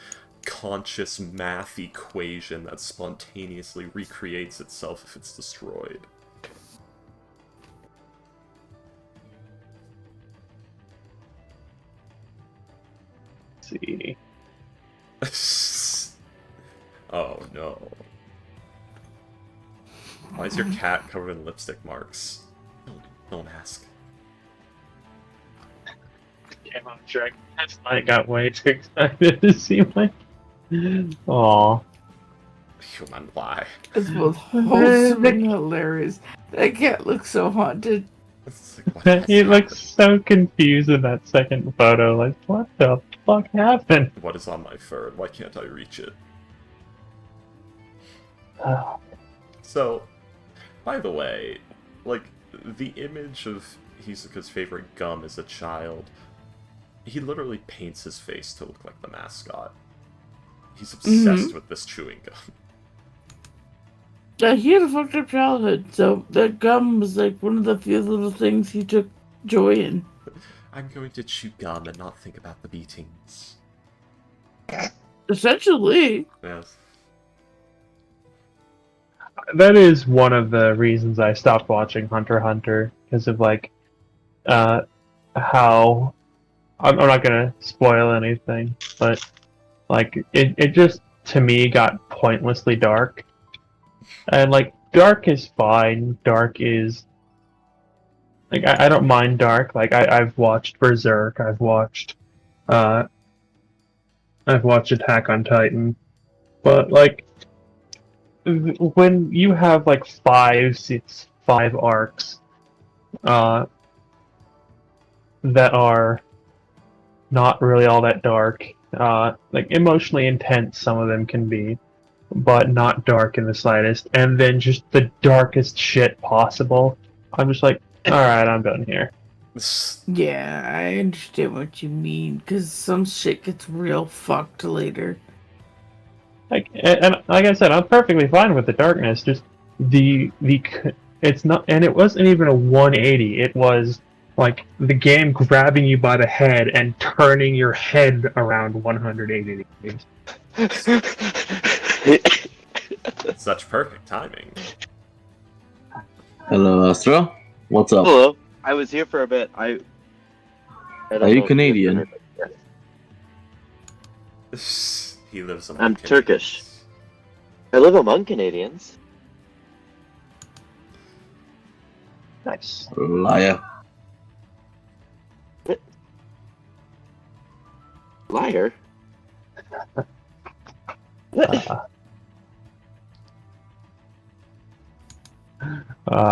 C: conscious math equation that spontaneously recreates itself if it's destroyed.
A: See.
C: Oh no. Why is your cat covered in lipstick marks? Don't ask.
A: Came on track. I got way too excited to see my. Aww.
C: Human, why?
B: It's both wholesome and hilarious. That cat looks so haunted.
C: It's like, what has
A: He looks
C: happened?
A: so confused in that second photo. Like, what the fuck happened?
C: What is on my fur? Why can't I reach it? So, by the way, like, the image of Hisoka's favorite gum as a child, he literally paints his face to look like the mascot. He's obsessed with this chewing gum.
B: He had a fucked up childhood, so that gum was like one of the few little things he took joy in.
C: I'm going to chew gum and not think about the beatings.
B: Essentially.
C: Yes.
A: That is one of the reasons I stopped watching Hunter x Hunter, because of, like, how... I'm not gonna spoil anything, but, like, it just, to me, got pointlessly dark. And, like, dark is fine. Dark is... Like, I don't mind dark. Like, I've watched Berserk. I've watched Attack on Titan. But, like, when you have, like, 5 arcs that are not really all that dark, like, emotionally intense some of them can be, but not dark in the slightest, and then just the darkest shit possible, I'm just like, alright, I'm done here.
B: Yeah, I understand what you mean, because some shit gets real fucked later.
A: Like, and like I said, I'm perfectly fine with the darkness, just it's not, and it wasn't even a 180, it was like the game grabbing you by the head and turning your head around 180 degrees.
C: Such perfect timing.
D: Hello, Astra. What's up?
E: Hello. I was here for a bit. I don't
D: Are you
E: know if
D: Canadian?
E: heard it.
C: He lives among
E: I'm
C: Canadians.
E: Turkish. I live among Canadians.
A: Nice.
D: Liar.
E: Liar.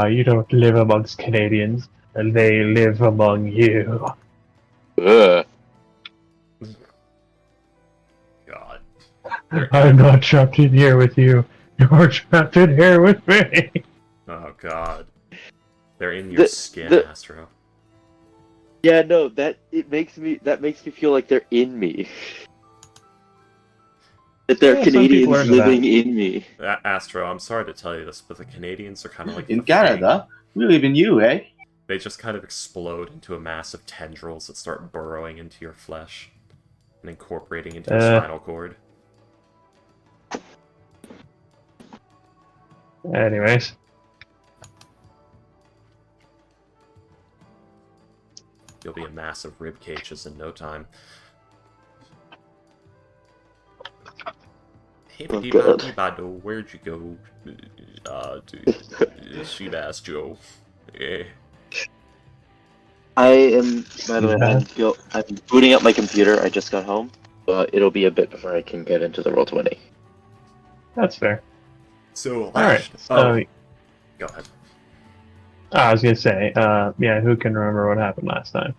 A: You don't live amongst Canadians, and they live among you.
E: Ugh.
C: God.
A: I'm not trapped in here with you. You're trapped in here with me.
C: Oh god. They're in your skin, Astro.
E: Yeah, no, that makes me feel like they're in me. That there are
A: Yeah, some people are
E: Canadians
A: into that.
E: living in me.
C: Astro, I'm sorry to tell you this, but the Canadians are kind of like
D: In
C: the
D: Canada, we live in you, eh?
C: They just kind of explode into a mass of tendrils that start burrowing into your flesh and incorporating into your spinal cord.
A: Anyways.
C: You'll be a mass of rib cages in no time. Hey,
E: Oh, God.
C: Bado, where'd you go? She'd asked Joe. Eh.
E: I am, by the way,
A: Yeah.
E: I'm booting up my computer. I just got home. It'll be a bit before I can get into the Roll20.
A: That's fair.
C: So,
A: Alright, so
C: go ahead.
A: I was gonna say, yeah, who can remember what happened last time?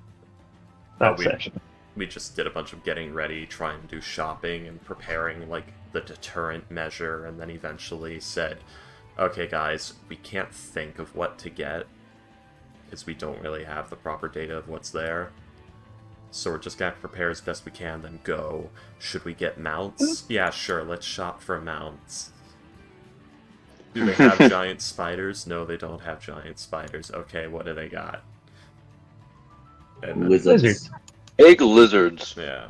A: That session.
C: We just did a bunch of getting ready, trying to do shopping and preparing, like, the deterrent measure, and then eventually said, okay, guys, we can't think of what to get, because we don't really have the proper data of what's there. So we're just gonna prepare as best we can, then go. Should we get mounts? Yeah, sure, let's shop for mounts. Do they have giant spiders? No, they don't have giant spiders. Okay, what do they got? And then,
D: Lizards.
E: Big lizards.
C: yeah.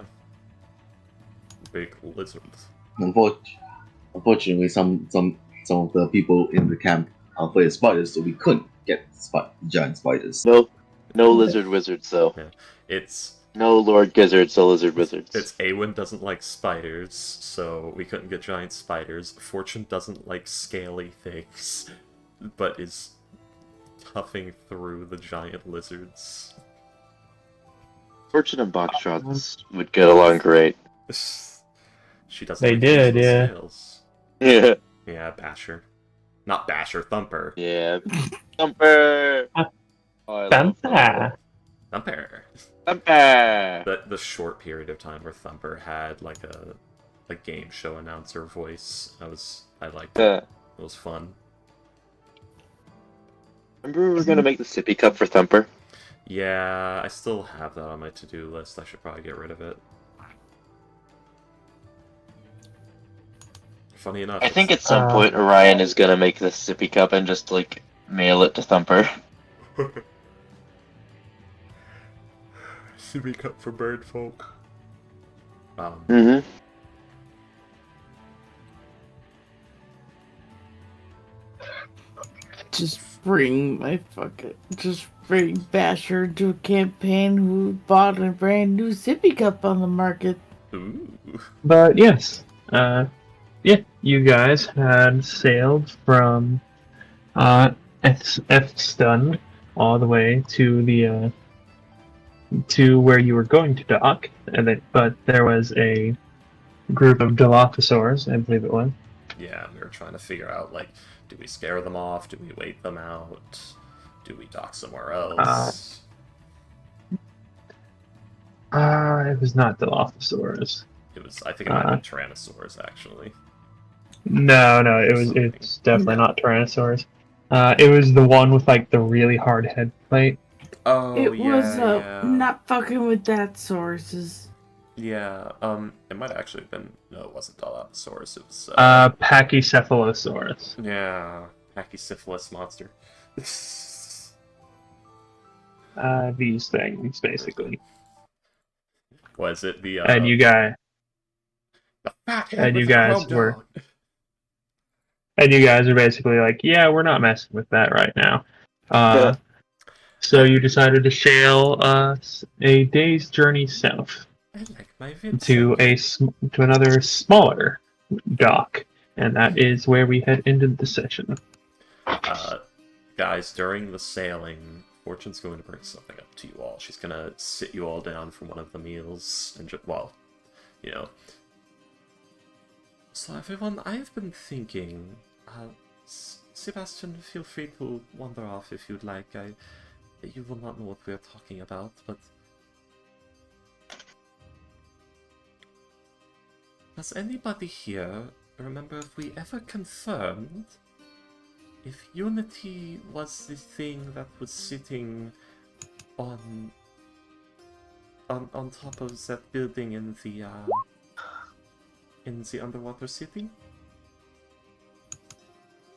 C: Big lizards.
D: Unfortunately, some of the people in the camp are afraid of spiders, so we couldn't get giant spiders.
E: No lizard wizards, though.
C: Yeah. It's
E: No Lord Gizzards, the lizard wizards.
C: It's Awen doesn't like spiders, so we couldn't get giant spiders. Fortune doesn't like scaly things, but is toughing through the giant lizards.
E: Fortune and Boxtrots would get along great.
C: She doesn't
A: They
C: like
A: did,
C: useless
A: yeah.
C: scales.
E: Yeah.
C: Yeah, Basher. Not Basher, Thumper.
E: Yeah. Thumper! Oh, I love
A: Thumper.
C: Thumper!
E: Thumper!
C: The short period of time where Thumper had like a game show announcer voice, I liked it. It was fun.
E: Remember we were gonna make the sippy cup for Thumper?
C: Yeah, I still have that on my to-do list. I should probably get rid of it. Funny enough,
E: I think at some point Orion is gonna make the sippy cup and just, like, mail it to Thumper.
C: Sippy cup for bird folk.
E: Mm-hmm.
B: Just bring Basher to a campaign who bought a brand new sippy cup on the market.
C: Ooh.
A: But yes, yeah, you guys had sailed from Efstund all the way to the to where you were going to dock, but there was a group of Dilophosaurs, I believe it was.
C: Yeah, we were trying to figure out, like, do we scare them off? Do we wait them out? Do we dock somewhere else?
A: It was not Dilophosaurs.
C: I think it might have been Tyrannosaurs, actually.
A: No, it's definitely not Tyrannosaurs. It was the one with, like, the really hard head plate.
C: Oh,
B: It was
C: yeah.
B: not fucking with that sources.
C: Yeah, it might have actually been... No, it wasn't Dilophosaurus, it was...
A: Pachycephalosaurus.
C: Yeah, Pachysyphilis monster.
A: These things, basically.
C: Was it the,
A: And you guys...
C: The fat head
A: And
C: with
A: you
C: the
A: guys
C: chrome
A: were...
C: dog.
A: And you guys are basically like, yeah, we're not messing with that right now.
E: Yeah.
A: So you decided to sail a day's journey south
C: I like my
A: to
C: Vincent.
A: to another smaller dock, and that is where we had ended the session.
C: Guys, during the sailing, Fortune's going to bring something up to you all. She's going to sit you all down for one of the meals, and well, you know. So everyone, I've been thinking, Sebastian, feel free to wander off if you'd like. You will not know what we're talking about, but... Does anybody here remember if we ever confirmed if Unity was the thing that was sitting on top of that building in the in the underwater city?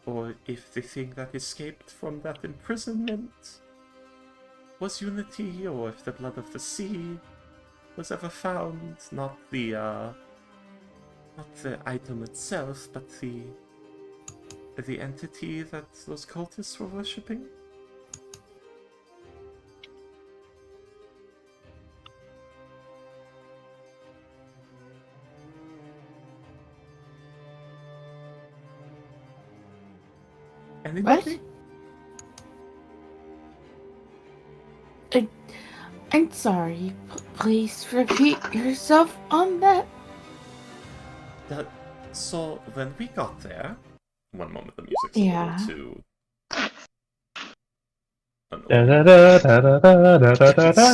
C: Or if the thing that escaped from that imprisonment was unity, or if the blood of the sea was ever found, not the item itself, but the entity that those cultists were worshipping? Anybody?
B: I'm sorry. Please repeat yourself on that.
C: So when we got there, one moment, the music's
B: Yeah.
C: a little too
A: Da
C: annoying.
A: da da da da da da da da da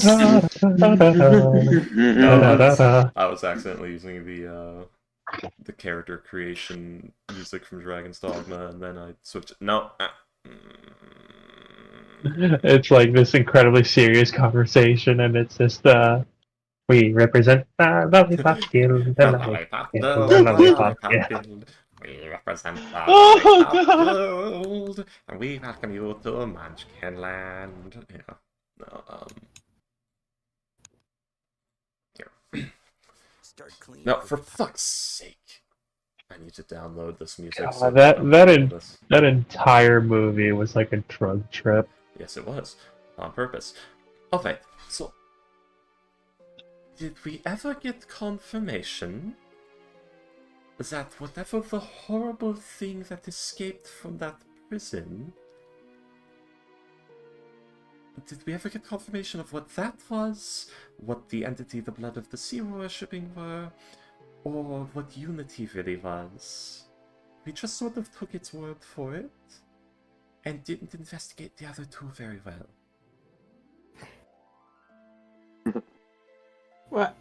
A: da
C: No,
A: da da.
C: I was accidentally using the character creation music from Dragon's Dogma, and then I switched. No.
A: It's like this incredibly serious conversation, and it's just we represent the lollipop guild, the lollipop guild, the lollipop guild.
C: We represent the
A: Oh,
C: Lollipop
A: God.
C: Guild, and we welcome you to Munchkin Land. Yeah. No, here. No, for fuck's sake. I need to download this music.
A: God,
C: so
A: that entire movie was like a drug trip.
C: Yes, it was. On purpose. Okay, so... Did we ever get confirmation that whatever the horrible thing that escaped from that prison... Did we ever get confirmation of what that was? What the entity the Blood of the Sea were worshipping were? Or what Unity really was? We just sort of took its word for it, and didn't investigate the other two very well.
B: What?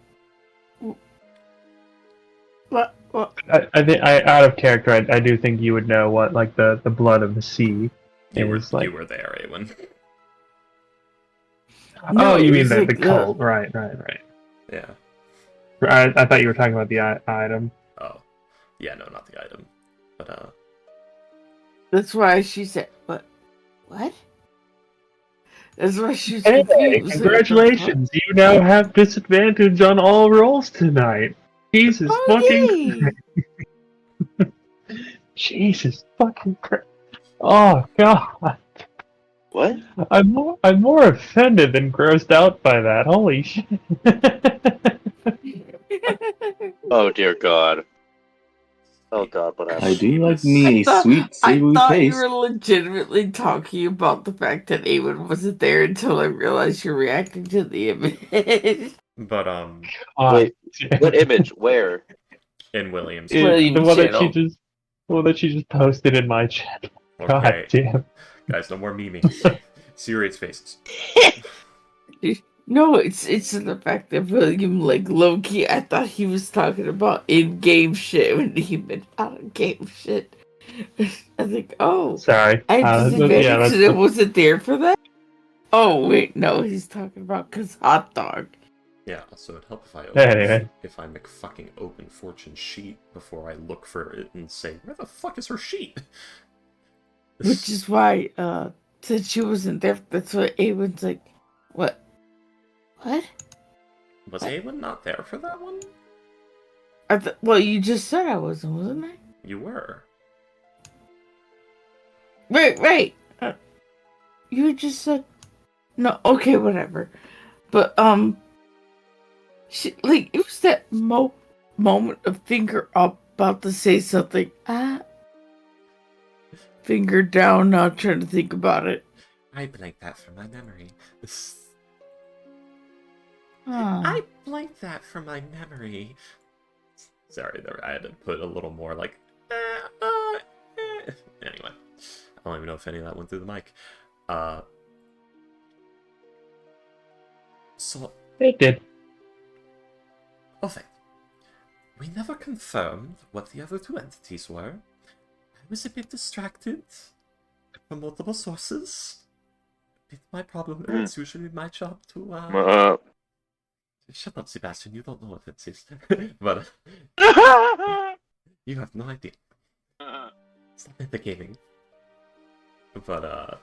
B: What?
A: I think out of character, I do think you would know what like the blood of the sea.
C: You were
A: like...
C: you were there, Awen.
B: No,
A: oh, you
B: it
A: mean
B: was
A: the
B: like
A: cult? Right.
C: Yeah.
A: I thought you were talking about the item.
C: Oh. Yeah, no, not the item. But,
B: That's why she said, what? What? That's why she was
A: Hey,
B: confused.
A: congratulations! You now have disadvantage on all rolls tonight. Jesus
B: Oh,
A: fucking
B: yay!
A: Jesus fucking Christ! Oh god!
E: What?
A: I'm more offended than grossed out by that. Holy shit!
E: Oh dear God. Oh God, what happened?
D: I do like me a sweet,
B: I
D: savory
B: thought you
D: taste.
B: were legitimately talking about the fact that Eamon wasn't there until I realized you're reacting to the image.
C: but
E: Wait, what image? Where?
C: in William's
A: The
B: William's
A: one
B: channel.
A: that she just posted in my chat. God
C: Okay,
A: damn.
C: guys, no more memeing. Serious faces.
B: No, it's the fact that William, like, low-key, I thought he was talking about in-game shit when he meant out-of-game shit. I think, oh,
A: Sorry.
B: I disadvantaged
A: Yeah,
B: because I wasn't there for that? Oh, wait, no, he's talking about because hot dog.
C: Yeah, so it'd help if I
A: Anyway.
C: if I fucking open Fortune's sheet before I look for it and say, where the fuck is her sheet?
B: Which is why, since she wasn't there, that's why Awen's like, what? What?
C: Was Awen not there for that one?
B: Well, you just said I wasn't I?
C: You were.
B: Right. You just said no. Okay, whatever. But she, like, it was that moment of finger up, about to say something. Finger down, not trying to think about it.
C: I blanked that from my memory.
B: Huh.
C: I blanked that from my memory. Sorry, I had to put a little more like. Anyway, I don't even know if any of that went through the mic. So
A: It did.
C: okay, we never confirmed what the other two entities were. I was a bit distracted from multiple sources. Bit my problem. It's usually my job to Shut up, Sebastian. You don't know what this is. But you have no idea. Stop metagaming. But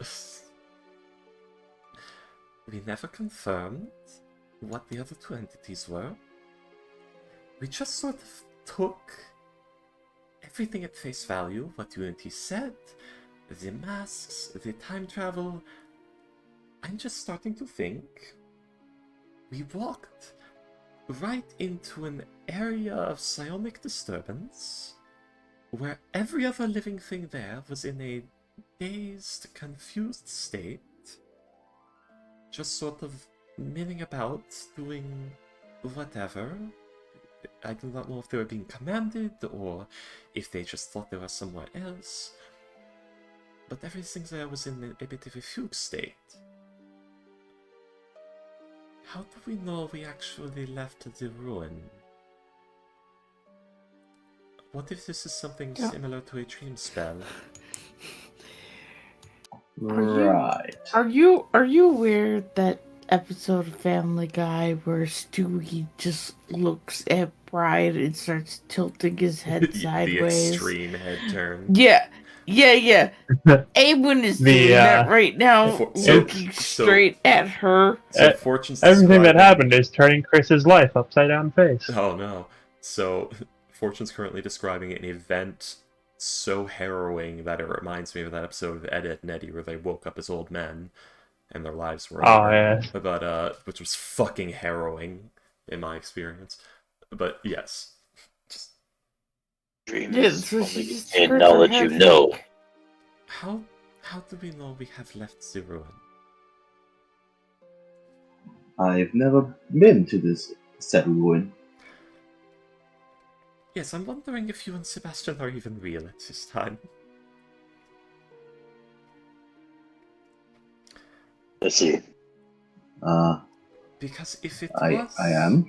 C: we never confirmed what the other two entities were. We just sort of took everything at face value, what Unity said, the masks, the time travel. I'm just starting to think we walked right into an area of psionic disturbance where every other living thing there was in a dazed, confused state, just sort of milling about, doing whatever. I do not know if they were being commanded or if they just thought they were somewhere else, but everything there was in a bit of a fugue state. How do we know we actually left the ruin? What if this is something similar to a dream spell?
D: Right.
B: Are you aware that episode of Family Guy where Stewie just looks at Bride and starts tilting his head
C: The
B: sideways?
C: extreme head turn.
B: Yeah. Awen is doing that right now, looking straight at her.
C: So Fortune's
A: Everything that
C: describing-
A: happened is turning Chris's life upside down face.
C: Oh no. So Fortune's currently describing an event so harrowing that it reminds me of that episode of Ed, Edd and Eddy where they woke up as old men and their lives were over.
A: yes.
C: But which was fucking harrowing in my experience. But yes.
E: Dream
B: Yeah,
E: is
B: so
E: only
B: she just
E: contain
B: hurt
E: knowledge
B: her
E: you
B: head.
E: know.
C: How do we know we have left the ruin?
D: I've never been to this said ruin.
C: Yes, I'm wondering if you and Sebastian are even real at this time.
E: Let's see.
C: Because if it
D: I
C: was...
D: am.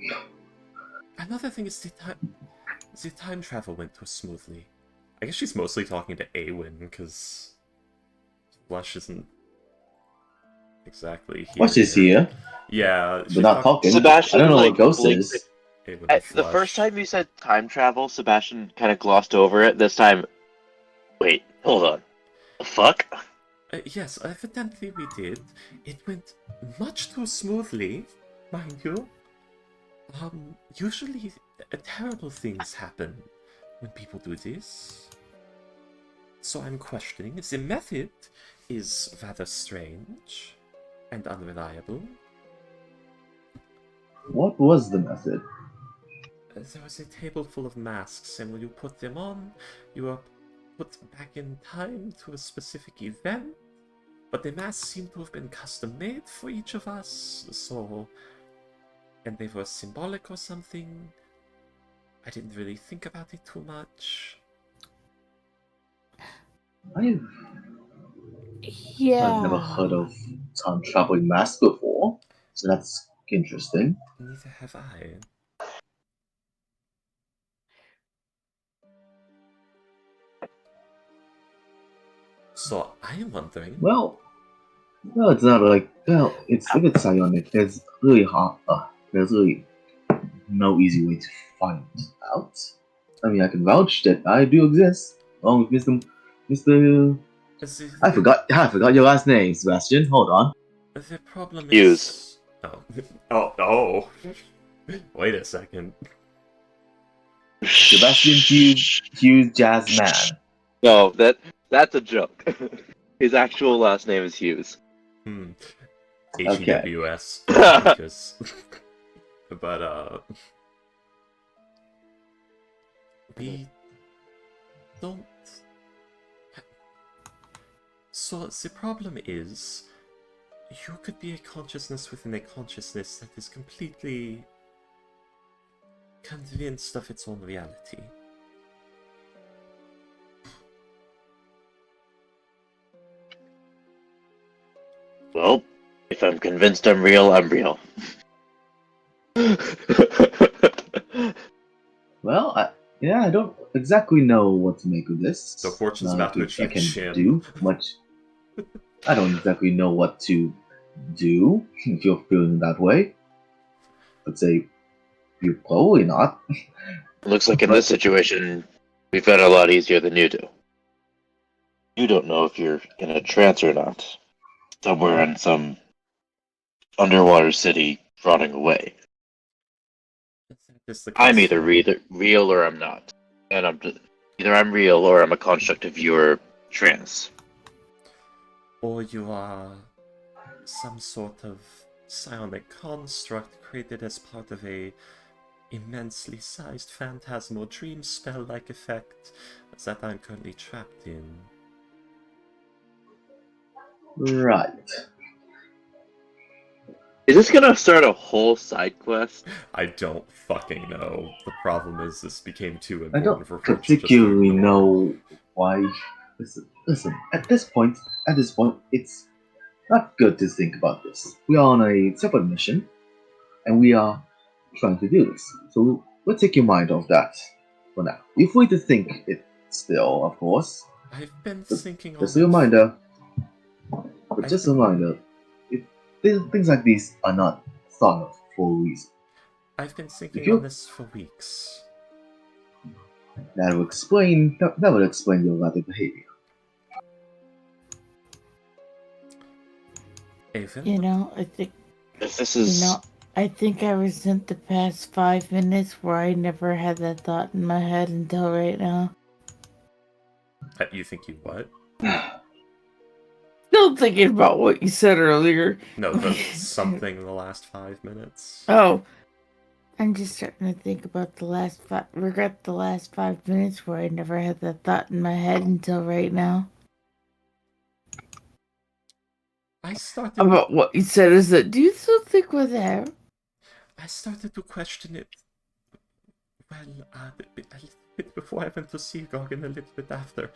C: Another thing is the time travel went too smoothly. I guess she's mostly talking to Awen, because Flush isn't exactly here.
D: What's this here?
C: Yeah,
D: We're not talking.
E: Sebastian,
D: I don't know
E: like,
D: what Ghost
E: blinked
D: is.
C: Awen and
E: The
C: Flush.
E: first time you said time travel, Sebastian kind of glossed over it. This time, wait, hold on. The fuck?
C: Yes, evidently we did. It went much too smoothly, mind you. Usually terrible things happen when people do this. So I'm questioning if the method is rather strange and unreliable.
D: What was the method?
C: There was a table full of masks, and when you put them on, you are put back in time to a specific event. But the masks seem to have been custom made for each of us, so... And they were symbolic or something. I didn't really think about it too much.
D: I've never heard of time traveling masks before, so that's interesting.
C: Neither have I. So I am wondering...
D: Well, it's not like, it's if it's psionic, there's really hard. There's really no easy way to find out. I mean, I can vouch that I do exist, along with Mr. I forgot your last name, Sebastian. Hold on.
C: The problem
E: Hughes.
C: is... Oh. Wait a second.
D: Sebastian Hughes Jazz Man.
E: No, that's a joke. His actual last name is Hughes.
C: HEWS. Because... But, we don't... So, the problem is, you could be a consciousness within a consciousness that is completely convinced of its own reality.
E: Well, if I'm convinced I'm real, I'm real.
D: Well, I don't exactly know what to make of this.
C: So Fortune's
D: Not
C: about to
D: much I
C: achieve
D: can
C: Shin.
D: do much. I don't exactly know what to do if you're feeling that way. Let's say You probably not.
E: Looks like in this situation, we found it a lot easier than you do. You don't know if you're in a trance or not. Somewhere in some underwater city rotting away.
C: Is the
E: I'm
C: case
E: either
C: for-
E: real or I'm not. And either I'm real or I'm a construct of your trance.
C: Or you are some sort of psionic construct created as part of a immensely sized phantasmal dream spell-like effect that I'm currently trapped in.
D: Right.
E: Is this gonna start a whole side quest?
C: I don't fucking know. The problem is this became too
D: I don't
C: important for Roach just to
D: particularly
C: ignore.
D: know why. Listen. At this point, it's not good to think about this. We are on a separate mission, and we are trying to do this. So let's take your mind off that for now. You're free to think it still, of course.
C: I've been
D: Just-
C: thinking on
D: Just a
C: it.
D: reminder. But
C: I've
D: just a
C: been-
D: reminder, things like these are not thought of for a reason.
C: I've been thinking
D: If you-
C: on this for weeks.
D: That will explain your erratic behavior.
C: Avon?
B: You know, I think
E: If this is
B: I think I resent the past 5 minutes where I never had that thought in my head until right now.
C: You think you what?
B: Still thinking about what you said earlier.
C: No, the something in the last 5 minutes.
B: Oh, I'm just starting to think about regret the last 5 minutes where I never had that thought in my head until right now.
C: I started
B: About what you said is that, do you still think we're there?
C: I started to question it, well, a little bit before I went to Seagog and a little bit after.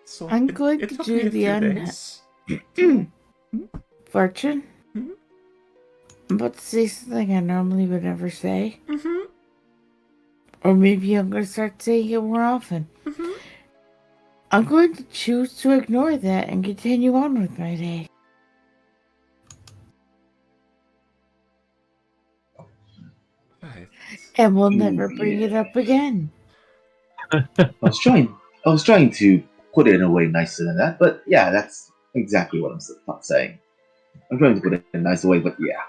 C: So
B: I'm
C: it,
B: going
C: it
B: to
C: took
B: do
C: me a
B: the
C: few days.
B: Fortune?
C: Hmm?
B: I'm about to say something I normally would never say.
C: Mm-hmm.
B: Or maybe I'm going to start saying it more often.
C: Mm-hmm.
B: I'm going to choose to ignore that and continue on with my day.
C: Right.
B: And we'll never bring it up again.
D: I was trying to put it in a way nicer than that, but yeah, that's exactly what I'm saying. I'm trying to put it in a nicer way, but yeah.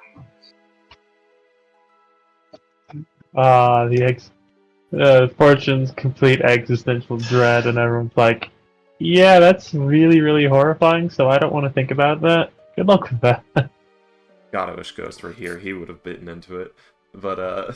A: Fortune's complete existential dread, and everyone's like, yeah, that's really, really horrifying, so I don't want to think about that. Good luck with that.
C: God, I wish Ghost were here. He would have bitten into it. But,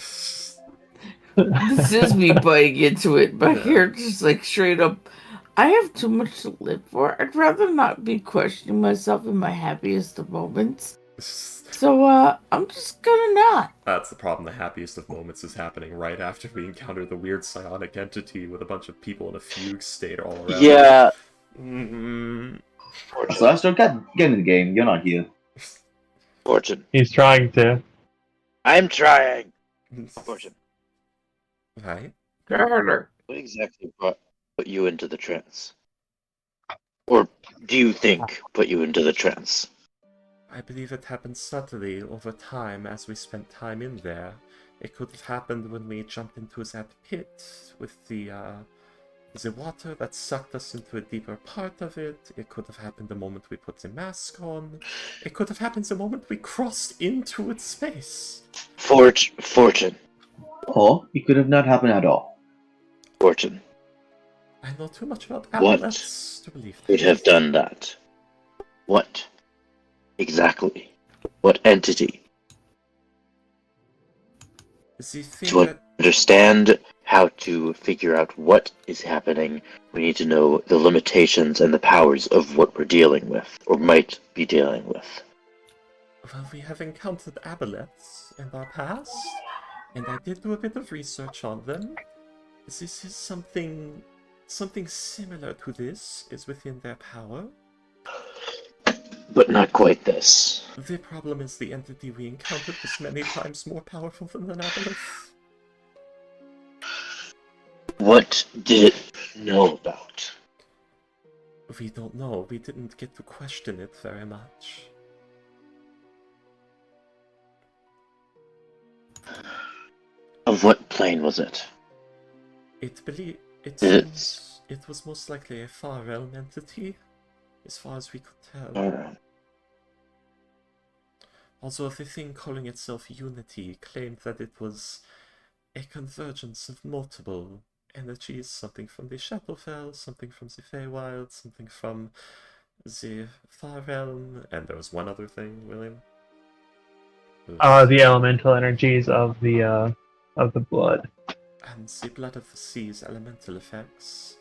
B: This is me biting into it. My
C: Yeah.
B: hair just like straight up. I have too much to live for. I'd rather not be questioning myself in my happiest of moments. So, I'm just gonna not.
C: That's the problem. The happiest of moments is happening right after we encounter the weird psionic entity with a bunch of people in a fugue state all around.
E: yeah.
C: Mm-hmm.
D: So I start get in the game. You're not here.
E: Fortune.
A: He's trying to.
E: I'm trying. Fortune.
C: Right?
B: Harder.
E: What exactly put you into the trance? Or do you think put you into the trance?
C: I believe it happened subtly over time as we spent time in there. It could have happened when we jumped into that pit with the water that sucked us into a deeper part of it. It could have happened the moment we put the mask on. It could have happened the moment we crossed into its space.
E: Fortune.
D: Or it could have not happened at all.
E: Fortune.
C: I know too much about
E: What
C: amulets to believe that.
E: Could have done that. What? Exactly. What entity?
C: The thing
E: To
C: that
E: understand how to figure out what is happening, we need to know the limitations and the powers of what we're dealing with, or might be dealing with.
C: well, we have encountered amulets in our past, and I did do a bit of research on them. This is something similar to this is within their power.
E: But not quite this.
C: The problem is the entity we encountered was many times more powerful than an aboleth.
E: What did it know about?
C: We don't know. We didn't get to question it very much.
E: Of what plane was it?
C: It
E: It's-
C: seems it was most likely a far realm entity, as far as we could tell.
E: Alright.
C: Also, the thing calling itself Unity claimed that it was a convergence of multiple energies, something from the Shadowfell, something from the Feywild, something from the Far Realm, and there was one other thing, William.
A: The elemental energies of the blood.
C: And the blood of the sea's elemental effects.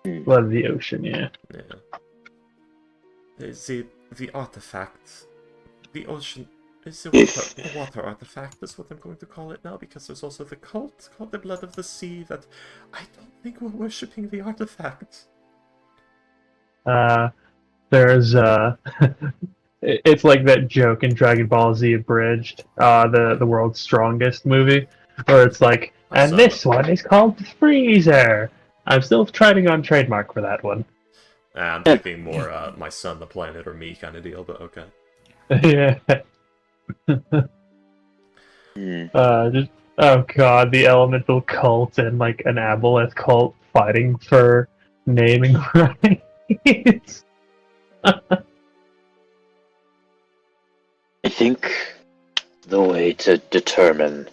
A: Blood of the ocean, yeah.
C: Yeah. The artifact, the ocean, is the water artifact is what I'm going to call it now, because there's also the cult called the Blood of the Sea that I don't think we're worshipping the artifact.
A: There's it's like that joke in Dragon Ball Z Abridged, the world's strongest movie, where it's like, and this one is called Freezer. I'm still trying on trademark for that one.
C: I'm thinking more My Son, the Planet, or Me kind of deal, but okay.
A: Yeah. Just oh god, the elemental cult and like an aboleth cult fighting for naming rights.
E: I think the way to determine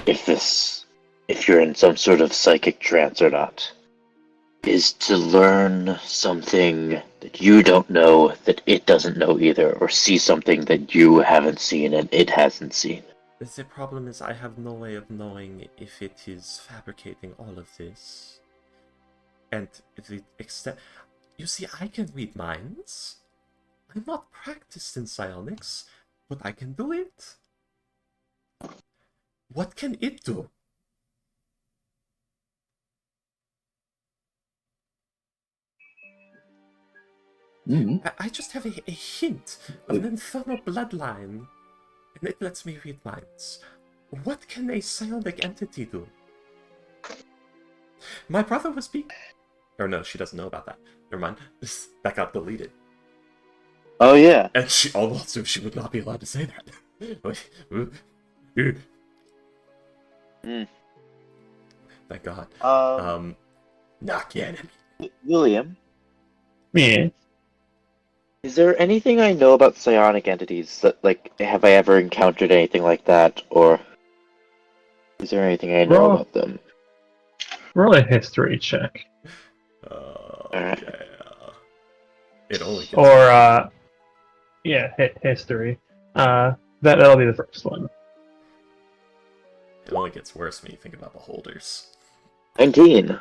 E: if you're in some sort of psychic trance or not, is to learn something that you don't know that it doesn't know either, or see something that you haven't seen and it hasn't seen.
C: The problem is I have no way of knowing if it is fabricating all of this. And the extent... You see, I can read minds. I'm not practiced in psionics, but I can do it. What can it do? I just have a hint of an infernal bloodline, and it lets me read minds. What can a psionic entity do? My brother was or no, she doesn't know about that. Never mind. That got deleted.
E: Oh yeah.
C: And she also she would not be allowed to say that. Thank God. Not yet.
E: William,
A: Yeah.
E: is there anything I know about psionic entities that, like, have I ever encountered anything like that, or is there anything I know about them?
A: Roll a history check.
E: Alright.
C: Yeah. It only gets
A: Or history. That'll be the first one.
C: It only gets worse when you think about beholders.
E: 19.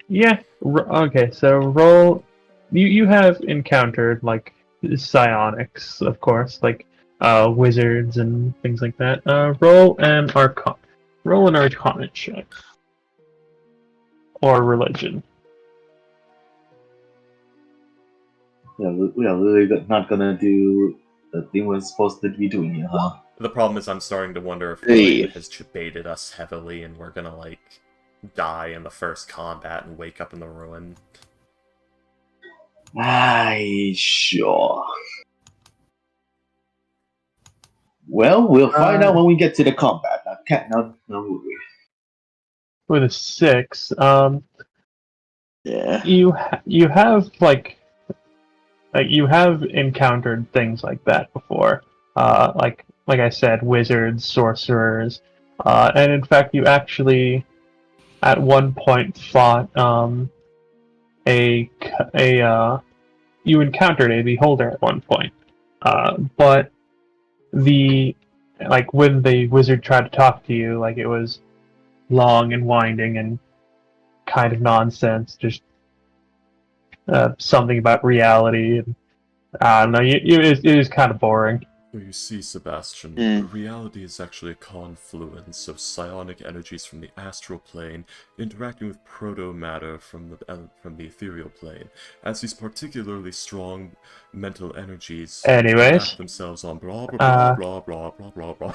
A: Yeah. Okay, so roll. You have encountered like psionics, of course, like wizards and things like that. Roll an arcana check. Or religion.
D: Yeah, we are really not gonna do the thing we're supposed to be doing here, huh?
C: The problem is I'm starting to wonder if
E: Hey.
C: William has baited us heavily and we're gonna, like, die in the first combat and wake up in the ruin.
D: Aye, sure. Well, we'll find out when we get to the combat. No worry.
A: With a 6,
E: Yeah.
A: you have like you have encountered things like that before. Like I said, wizards, sorcerers, and in fact, you actually at one point fought you encountered a beholder at one point, but when the wizard tried to talk to you, like it was long and winding and kind of nonsense, just something about reality, and I don't know. It is kind of boring.
C: Well, you see, Sebastian, reality is actually a confluence of psionic energies from the astral plane interacting with proto-matter from the ethereal plane. As these particularly strong mental energies
A: Anyways,
C: act themselves on blah blah blah blah blah blah blah blah.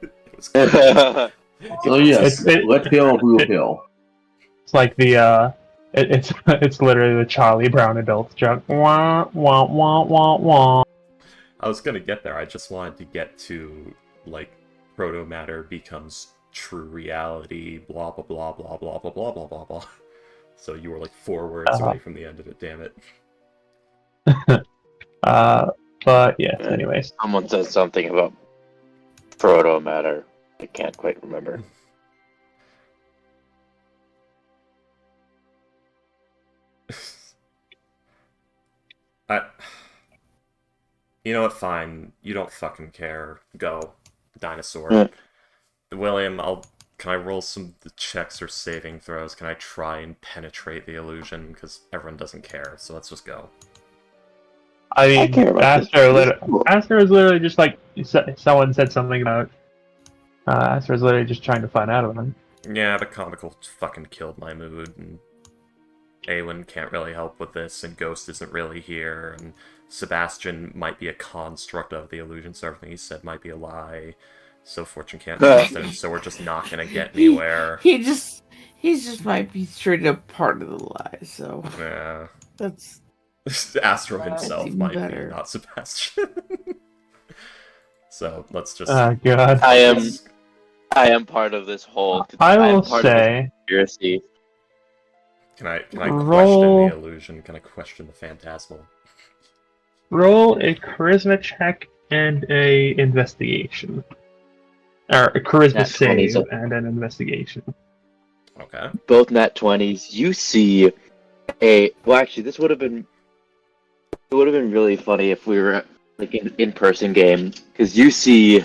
C: It was
D: So yes, red pill or blue pill?
A: it's like the it's literally the Charlie Brown adult joke. Wah wah wah wah wah.
C: I was gonna get there. I just wanted to get to like proto matter becomes true reality. Blah blah blah blah blah blah blah blah blah blah. So you were like 4 words away from the end of it. Damn it.
A: But yes. Anyways,
E: Someone said something about proto matter. I can't quite remember.
C: You know what? Fine. You don't fucking care. Go, dinosaur.
E: Yeah.
C: William, Can I roll some checks or saving throws? Can I try and penetrate the illusion? Because everyone doesn't care. So let's just go.
A: I
E: I
A: mean,
E: care about
A: Aster was literally just like someone said something about. Aster was literally just trying to find out about him.
C: Yeah, the comical fucking killed my mood, and Awen can't really help with this, and Ghost isn't really here, and Sebastian might be a construct of the illusion, so everything he said might be a lie. So Fortune can't trust him, so we're just not gonna get anywhere.
B: He just might be straight up part of the lie. So
C: Yeah.
B: that's
C: Astro himself
B: even
C: might
B: better.
C: be, not Sebastian. So let's just.
A: Oh god.
E: I am part of this whole.
A: I
E: am
A: will
E: part of
A: say.
E: this conspiracy.
C: Can I
A: Roll-
C: question the illusion? Can I question the phantasmal?
A: Roll a charisma check and a investigation. Or a charisma
E: Nat 20s.
A: save and an investigation.
C: Okay.
E: Both nat 20s. You see well, actually, this would have been. It would have been really funny if we were like in-person game, because you see,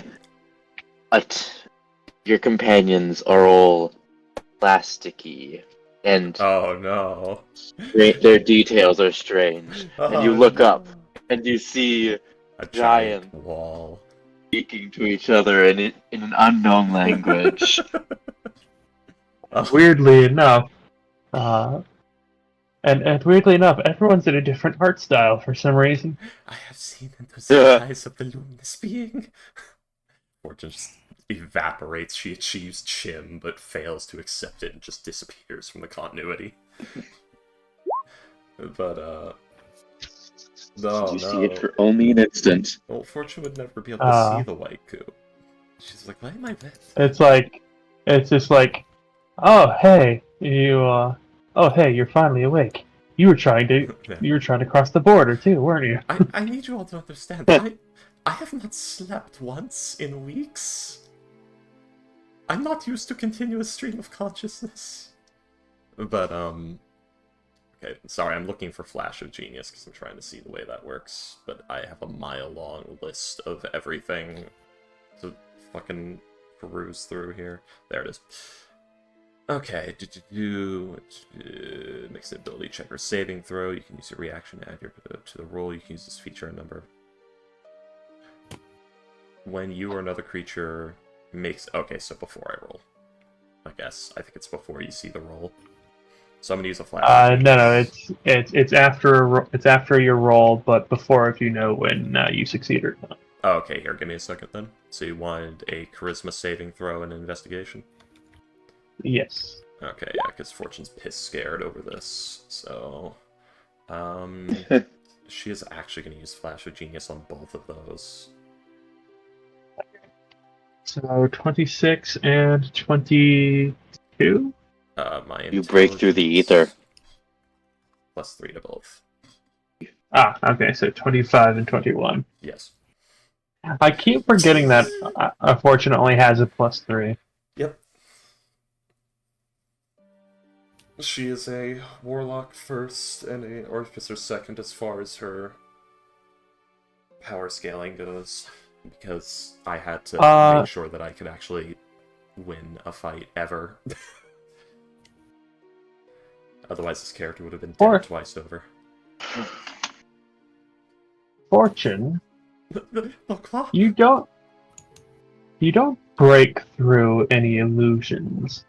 E: your companions are all plasticky, and
C: Oh no.
E: their details are strange. And you look up, and you see
C: A
E: giant
C: wall.
E: speaking to each other in an unknown language.
A: Weirdly enough, and weirdly enough, everyone's in a different art style for some reason.
C: I have seen into the eyes of the luminous being. Fortune just evaporates. She achieves Chim, but fails to accept it and just disappears from the continuity. But, no,
E: You see it for only an instant.
C: Well, Fortune would never be able to see the white goo. She's like, why am I red?
A: It's just like, oh hey, you're finally awake. You were trying to cross the border too, weren't you?
C: I need you all to understand that I have not slept once in weeks. I'm not used to continuous stream of consciousness. But, okay, sorry, I'm looking for Flash of Genius because I'm trying to see the way that works. But I have a mile-long list of everything to fucking peruse through here. There it is. Okay, makes an ability check or saving throw. You can use your reaction to add to the roll. You can use this feature and number. When you or another creature makes... Okay, so before I roll. I guess. I think it's before you see the roll. So I'm gonna use a flash.
A: No, it's after your roll, but before if you know when you succeed or not.
C: Oh, okay, here, give me a second then. So you wanted a charisma saving throw and investigation?
A: Yes.
C: Okay, yeah, because Fortune's pissed scared over this, so... she is actually going to use Flash of Genius on both of those.
A: So 26 and 22?
E: You break through the ether.
C: +3 to both.
A: Ah, okay, so 25 and 21.
C: Yes.
A: I keep forgetting that Fortune only has a +3.
C: Yep. She is a Warlock first and an Artificer second as far as her power scaling goes, because I had to make sure that I could actually win a fight ever. Otherwise this character would have been dead twice over.
A: Fortune, you don't break through any illusions,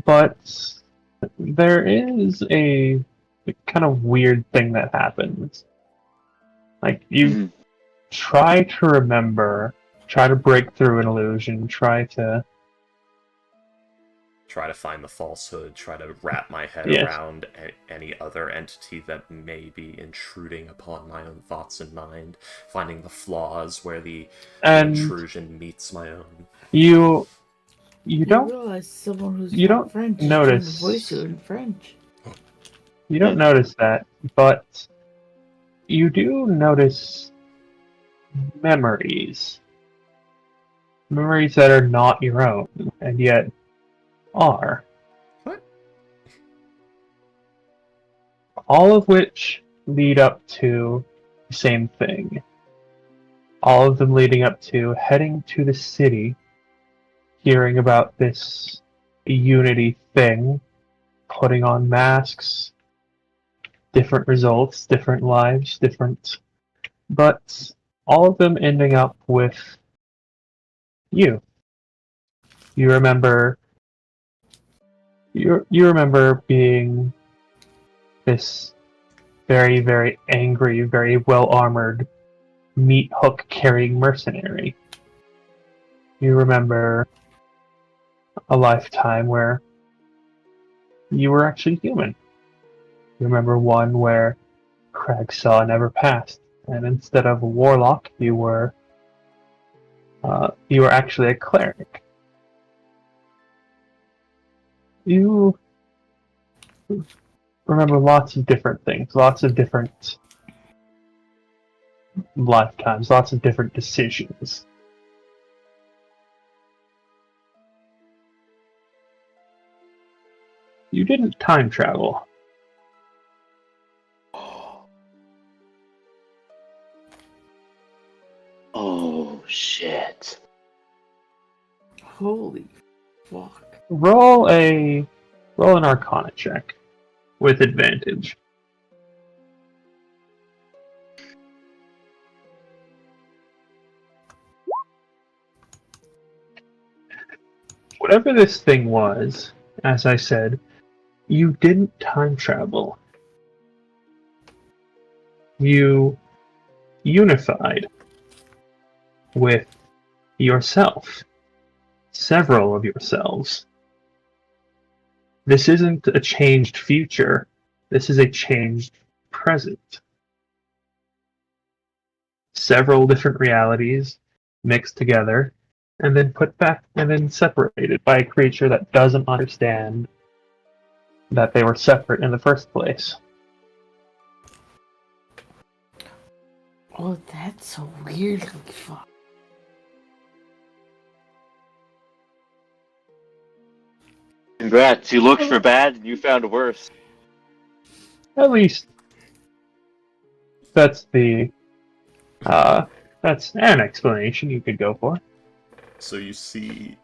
A: but there is a kind of weird thing that happens. Like, you try to remember, try to break through an illusion, try to
C: try to find the falsehood, try to wrap my head
A: Yes.
C: around any other entity that may be intruding upon my own thoughts and mind, finding the flaws where the
A: And
C: intrusion meets my own.
A: you
B: You
A: don't
B: realize someone who's
A: you
B: not
A: don't
B: French is trying to
A: notice
B: voice you in French.
A: notice that, but you do notice memories. Memories that are not your own, and yet are.
C: What?
A: All of which lead up to the same thing. All of them leading up to heading to the city, hearing about this unity thing, putting on masks, different results, different lives, but all of them ending up with you. You remember you remember being this very, very angry, very well armored meat hook carrying mercenary. You remember a lifetime where you were actually human. You remember one where Cragsaw never passed, and instead of a warlock, you were actually a cleric. You remember lots of different things, lots of different lifetimes, lots of different decisions. You didn't time travel.
E: Oh, shit.
B: Holy fuck.
A: Roll an Arcana check with advantage. Whatever this thing was, as I said, you didn't time travel. You unified with yourself. Several of yourselves. This isn't a changed future. This is a changed present. Several different realities mixed together and then put back and then separated by a creature that doesn't understand that they were separate in the first place.
B: Oh, that's so weirdly fucked.
E: Congrats, you looked for bad and you found worse.
A: At least that's that's an explanation you could go for.
C: So you see,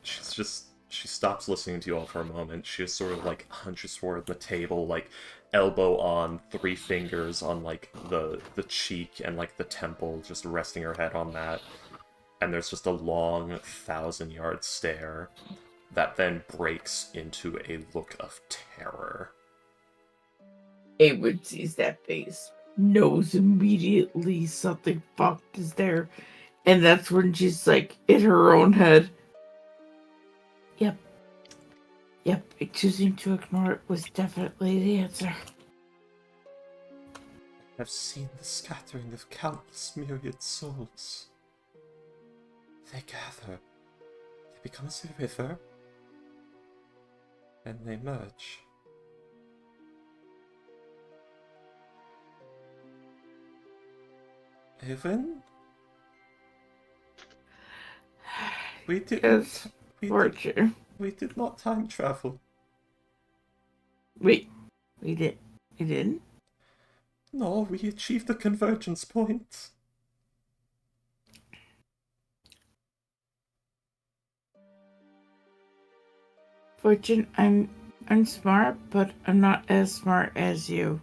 C: she stops listening to you all for a moment. She just sort of like hunches forward the table, like elbow on, 3 fingers on like the cheek and like the temple, just resting her head on that. And there's just a long 1,000-yard stare that then breaks into a look of terror.
B: Awen sees that face, knows immediately something fucked is there, and that's when she's like in her own head. Yep, choosing to ignore it was definitely the answer.
C: I've seen the scattering of countless myriad souls. They gather, they become as a river, and they merge. Evan? We
B: Yes, Fortune.
C: We did not time travel.
B: We didn't?
C: No, we achieved the convergence point.
B: Fortune, I'm smart, but I'm not as smart as you.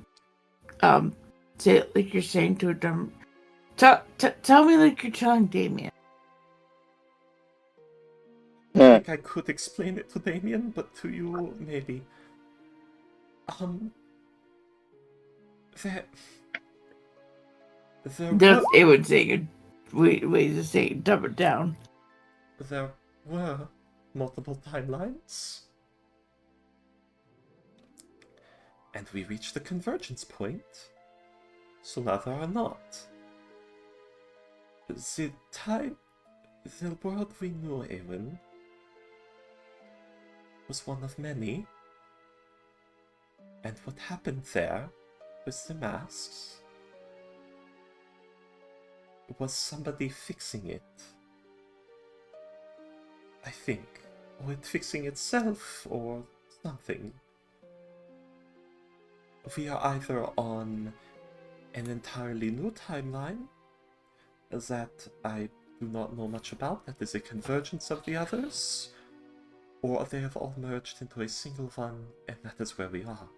B: Say it like you're saying to a dumb. Tell me like you're telling Damien.
C: I think I could explain it to Damien, but to you, maybe. There
B: That's Awen saying it. Wait to say dumb it down.
C: There were multiple timelines. And we reached the convergence point. So now there are not. The world we knew, Eowyn, was one of many. And what happened there with the masks was somebody fixing it. I think. Or it fixing itself, or something. We are either on an entirely new timeline that I do not know much about, that is a convergence of the others, or they have all merged into a single one, and that is where we are.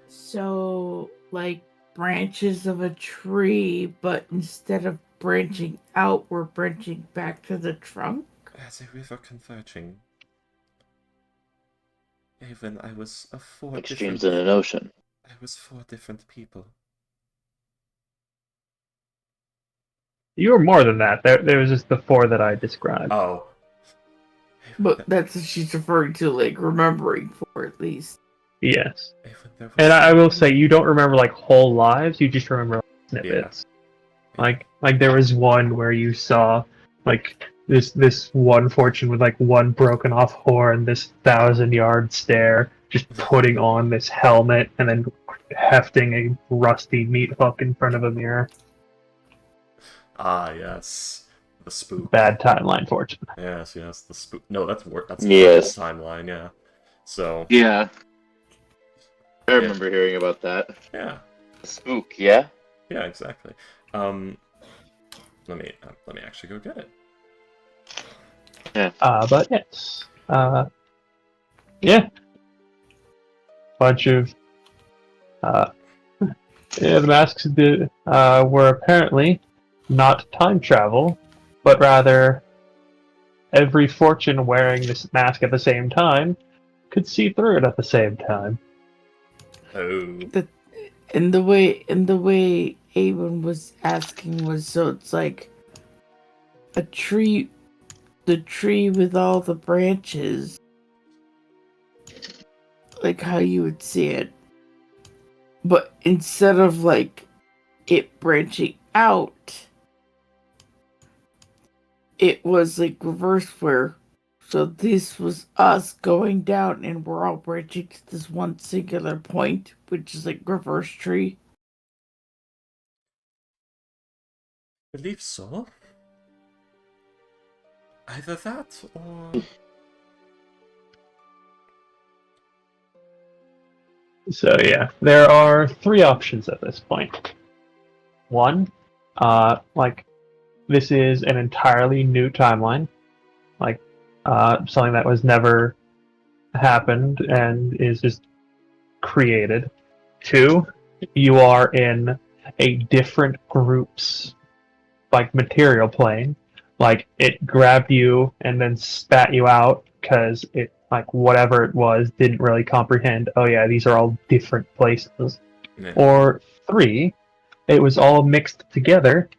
B: So, like branches of a tree, but instead of branching out, we're branching back to the trunk?
C: As a river converging. Even I was four
E: Like
C: different...
E: streams in an ocean.
C: I was 4 different people.
A: You were more than that. There was just the 4 that I described.
C: Oh.
B: But that's what she's referring to, like remembering for at least.
A: Yes.
C: There was
A: And I will say, you don't remember like whole lives. You just remember like, snippets.
C: Yeah.
A: Like there was one where you saw like this one fortune with like one broken off horn, this 1,000-yard stare, just putting on this helmet and then hefting a rusty meat hook in front of a mirror.
C: Ah, yes. The spook.
A: Bad timeline fortune.
C: Yes, the spook. No, that's
E: Yes.
C: timeline, yeah. So,
E: Yeah. I remember hearing about that.
C: yeah.
E: Spook, yeah?
C: Yeah, exactly. Let me actually go get it.
A: But yes. Yeah. Bunch of the masks were apparently not time travel, but rather every fortune wearing this mask at the same time could see through it at the same time.
C: Oh.
B: And the way Avon was asking was, so it's like a tree, the tree with all the branches, like how you would see it, but instead of like it branching out, it was like reverse, where so this was us going down and we're all branching to this one singular point, which is like reverse tree.
C: Believe so. Either that or...
A: So yeah, there are 3 options at this point. 1, like this is an entirely new timeline, like something that was never happened and is just created. 2, you are in a different group's like material plane, like it grabbed you and then spat you out because it, like whatever it was, didn't really comprehend, oh yeah, these are all different places.
C: Yeah.
A: Or 3, it was all mixed together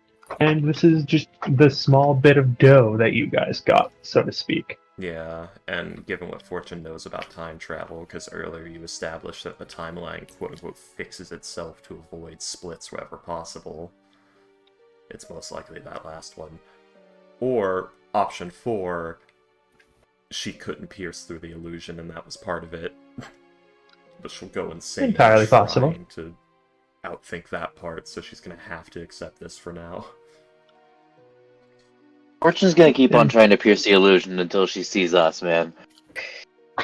A: and this is just the small bit of dough that you guys got, so to speak.
C: Yeah, and given what Fortune knows about time travel, because earlier you established that the timeline quote-unquote fixes itself to avoid splits wherever possible, it's most likely that last one. Or, option 4, she couldn't pierce through the illusion and that was part of it. But she'll go insane
A: Entirely possible.
C: trying to outthink that part, so she's gonna have to accept this for now.
E: Fortune's gonna keep on trying to pierce the illusion until she sees us, man.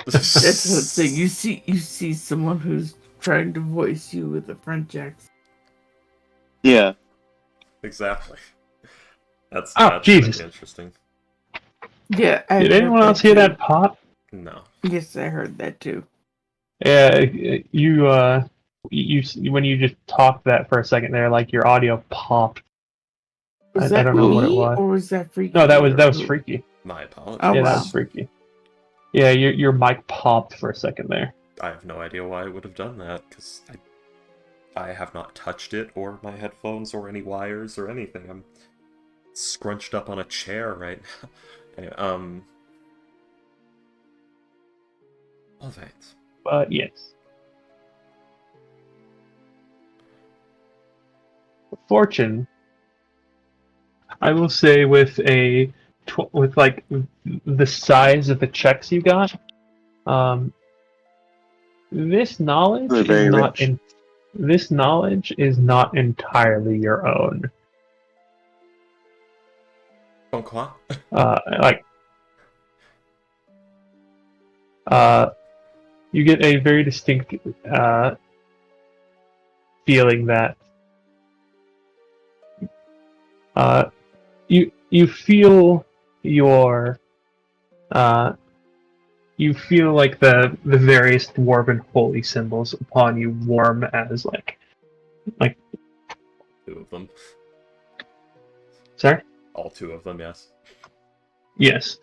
B: That's what I'm saying. You see someone who's trying to voice you with a French accent.
E: Yeah.
C: Exactly. That's
A: Jesus.
C: really interesting.
B: Yeah. I
A: Did
B: heard
A: anyone else hear
B: too.
A: that pop?
C: No.
B: Yes, I heard that too.
A: Yeah, you when you just talked that for a second there, like your audio popped.
B: Was
A: I
B: that
A: don't know
B: me,
A: what it was.
B: or was that freaky?
A: No, that was
B: or-
A: freaky.
C: My apologies.
B: Oh,
A: Yeah,
B: wow.
A: that was freaky. Yeah, your mic popped for a second there.
C: I have no idea why it would have done that, because I have not touched it, or my headphones, or any wires, or anything. I'm scrunched up on a chair right now. Anyway, all right.
A: But yes. Fortune, I will say, with like the size of the checks you got, this knowledge
E: We're
A: is
E: very
A: not
E: rich.
A: this knowledge is not entirely your own.
C: Bon quoi?
A: Like, you get a very distinct feeling that you feel you feel like the various dwarven holy symbols upon you warm as like
C: 2 of them.
A: sorry.
C: All 2 of them, yes.
A: Yes.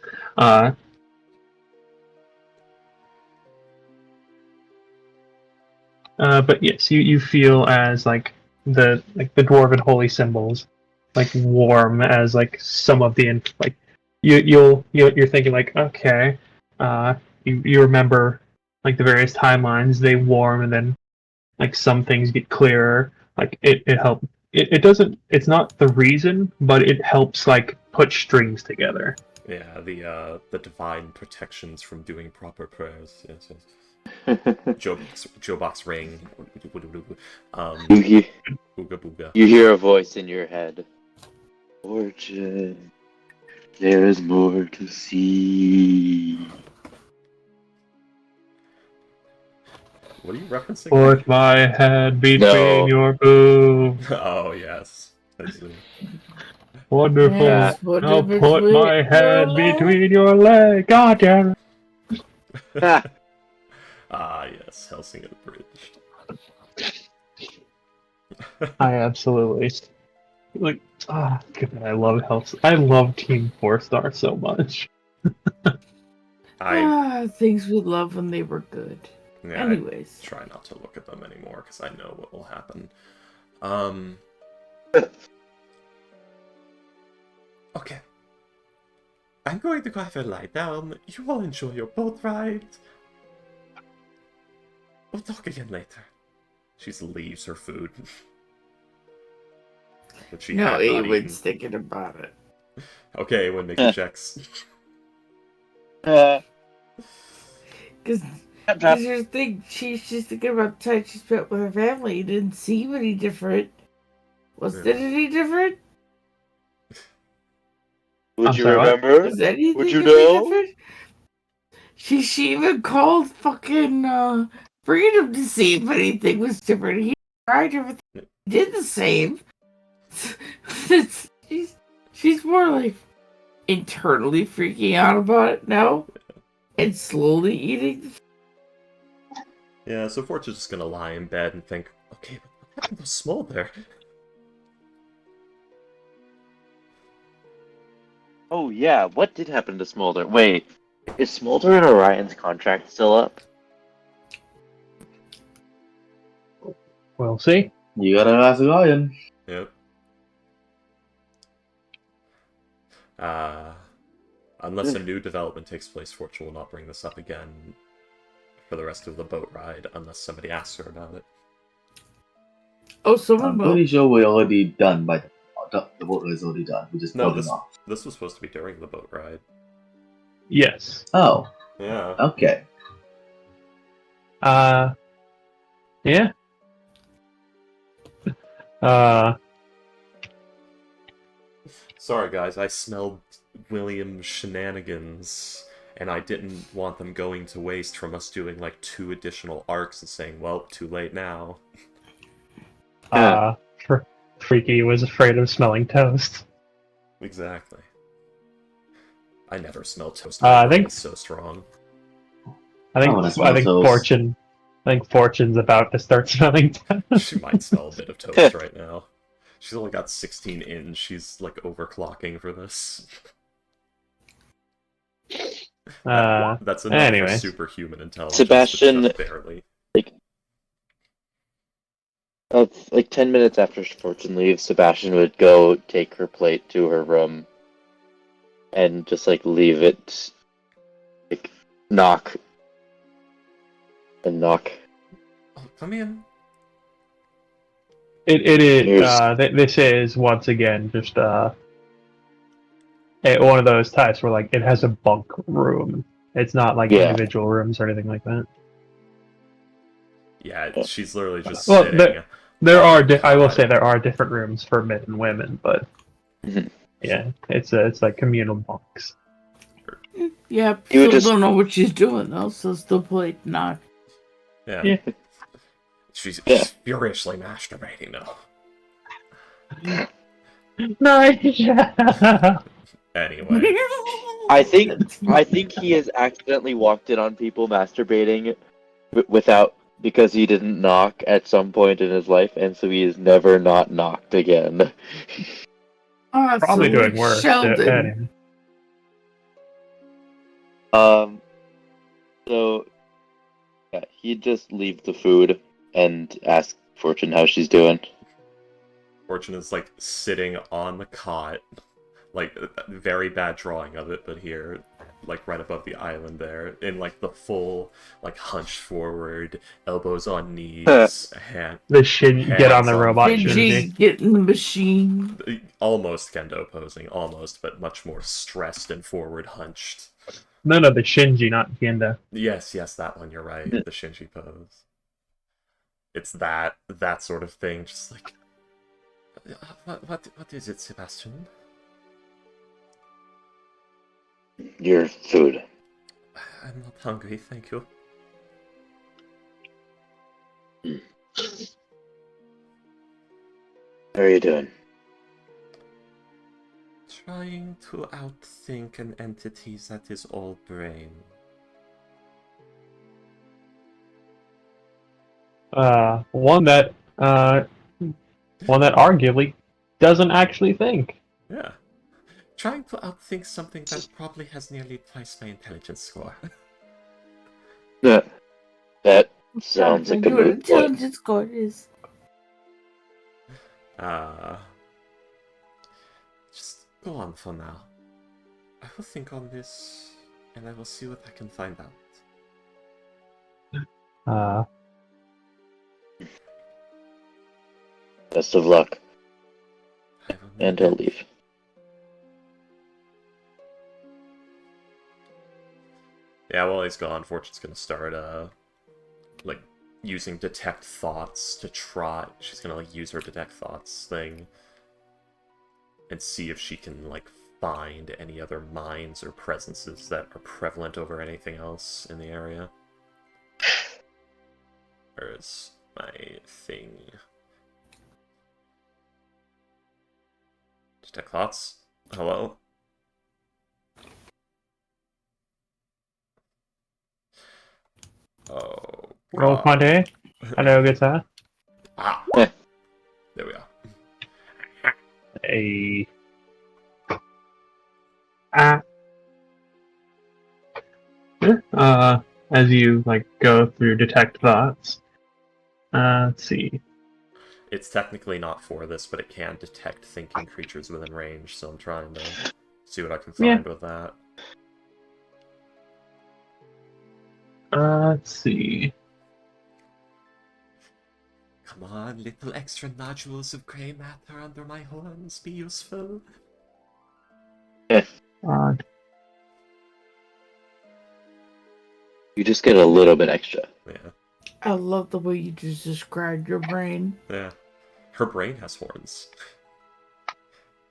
A: But yes, you feel as like the dwarven holy symbols like warm as like some of the like you're thinking like, okay, you remember like the various timelines, they warm, and then like some things get clearer. Like it helps. It doesn't. It's not the reason, but it helps like put strings together.
C: Yeah, the divine protections from doing proper prayers. Yes, yes. Jobox ring.
E: You
C: Booga booga.
E: hear a voice in your head. Fortune, there is more to see.
C: What are you referencing?
A: Put my head between
E: No.
A: your boobs.
C: Oh yes, I see.
A: Wonderful.
B: Yes, put
A: Now
B: it
A: put
B: between
A: my
B: your
A: head
B: legs.
A: between your legs. God damn it.
C: Ah yes, Helsing Abridged.
A: I absolutely like. Ah, God, I love Health. I love Team 4-Star so much.
B: Things we loved when they were good.
C: Yeah,
B: Anyways.
C: I try not to look at them anymore because I know what will happen. Okay. I'm going to go have a lie down. You all enjoy your boat ride. We'll talk again later. She leaves her food. That she
B: No,
C: had not eaten.
B: Ewan's thinking about it.
C: Okay, Ewan, make your checks.
B: Because you think she's just thinking about the time she spent with her family. It didn't seem any different. Was it any different?
E: Would
A: I'm
E: you
A: sorry, what?
E: remember?
B: Was anything
E: Would you
B: really
E: know?
B: different? She even called fucking Freedom to see if anything was different. He tried everything, did the same. she's more like internally freaking out about it now, and slowly eating.
C: Yeah, so Fortune's just gonna lie in bed and think, okay, but what happened to Smolder?
E: Oh yeah, what did happen to Smolder? Wait, is Smolder and Orion's contract still up?
A: We'll see.
D: You gotta ask Ryan.
C: Yep. Unless a new development takes place, Fortune will not bring this up again for the rest of the boat ride, unless somebody asks her about it.
B: Oh, someone
D: I'm
B: will.
D: pretty sure we're already done by the boat is already done. We just
C: No,
D: put it off.
C: this was supposed to be during the boat ride.
A: Yes.
D: Oh,
C: Yeah.
D: okay.
A: Yeah.
C: Sorry guys, I smelled William's shenanigans, and I didn't want them going to waste from us doing like 2 additional arcs and saying, well, too late now.
A: Freaky was afraid of smelling toast.
C: Exactly. I never smell toast.
A: I think-
C: It's so strong.
A: I
D: wanna smell
A: think
D: toast.
A: Fortune's about to start smelling toast.
C: She might smell a bit of toast right now. She's only got 16 in. She's like overclocking for this. That's enough for
A: anyways.
C: superhuman intelligence.
E: Sebastian-
C: but just barely.
E: Like 10 minutes after Fortune leaves, Sebastian would go take her plate to her room and just like leave it, like knock and knock.
C: Oh, come in.
A: It is.
E: Here's-
A: This is once again just one of those types where like it has a bunk room. It's not like
E: Yeah.
A: individual rooms or anything like that.
C: Yeah, she's literally just
A: Well,
C: sitting.
A: There
C: on
A: are.
C: the
A: I will
C: cot.
A: say there are different rooms for men and women, but
E: Mhm.
A: yeah, it's like communal bunks.
B: Yeah,
E: You
B: still
E: would just-
B: don't know what she's doing though, so still play knock.
C: Yeah.
A: Yeah.
C: She's
E: Yeah.
C: furiously masturbating now.
A: Nice.
C: Anyway.
E: I think he has accidentally walked in on people masturbating without because he didn't knock at some point in his life, and so he has never not knocked again.
A: Probably doing worse.
B: Sheldon.
A: Anyway.
E: So yeah, he'd just leave the food and ask Fortune how she's doing.
C: Fortune is like sitting on the cot, like very bad drawing of it, but here, like right above the island there, in like the full, like hunched forward, elbows on knees, hand
A: The get on the
C: Hands on
A: robot
C: fingers.
B: Shinji
A: Shinji.
B: get in the machine.
C: almost kendo posing, almost, but much more stressed and forward hunched.
A: No, the Shinji, not Genda.
C: Yes, that one. You're right. The Shinji pose. It's that sort of thing. Just like, what is it, Sebastian?
E: Your food.
C: I'm not hungry, thank you.
E: How are you doing?
C: Trying to outthink an entity that is all brain.
A: One that arguably doesn't actually think.
C: Yeah. Trying to outthink something that probably has nearly twice my intelligence score.
E: That sounds like a
B: Your
E: moot point.
B: intelligence score is.
C: Just go on for now. I will think on this, and I will see what I can find out.
E: Best of luck,
C: I will
E: and he'll leave.
C: Yeah, while he's gone, Fortune's gonna start, like, using detect thoughts to try. She's gonna, like, use her detect thoughts thing and see if she can, like, find any other minds or presences that are prevalent over anything else in the area. Where's my thing? Detect thoughts? Hello? Oh.
A: Roll
C: God.
A: my day. Hello, guitar.
C: Ah! There we are.
A: A. As you like go through detect thoughts. Let's see.
C: It's technically not for this, but it can detect thinking creatures within range, so I'm trying to see what I can find with that.
A: Let's see.
C: Come on, little extra nodules of grey matter under my horns, be useful.
E: You just get a little bit extra.
C: Yeah.
B: I love the way you just described your brain.
C: Yeah. Her brain has horns.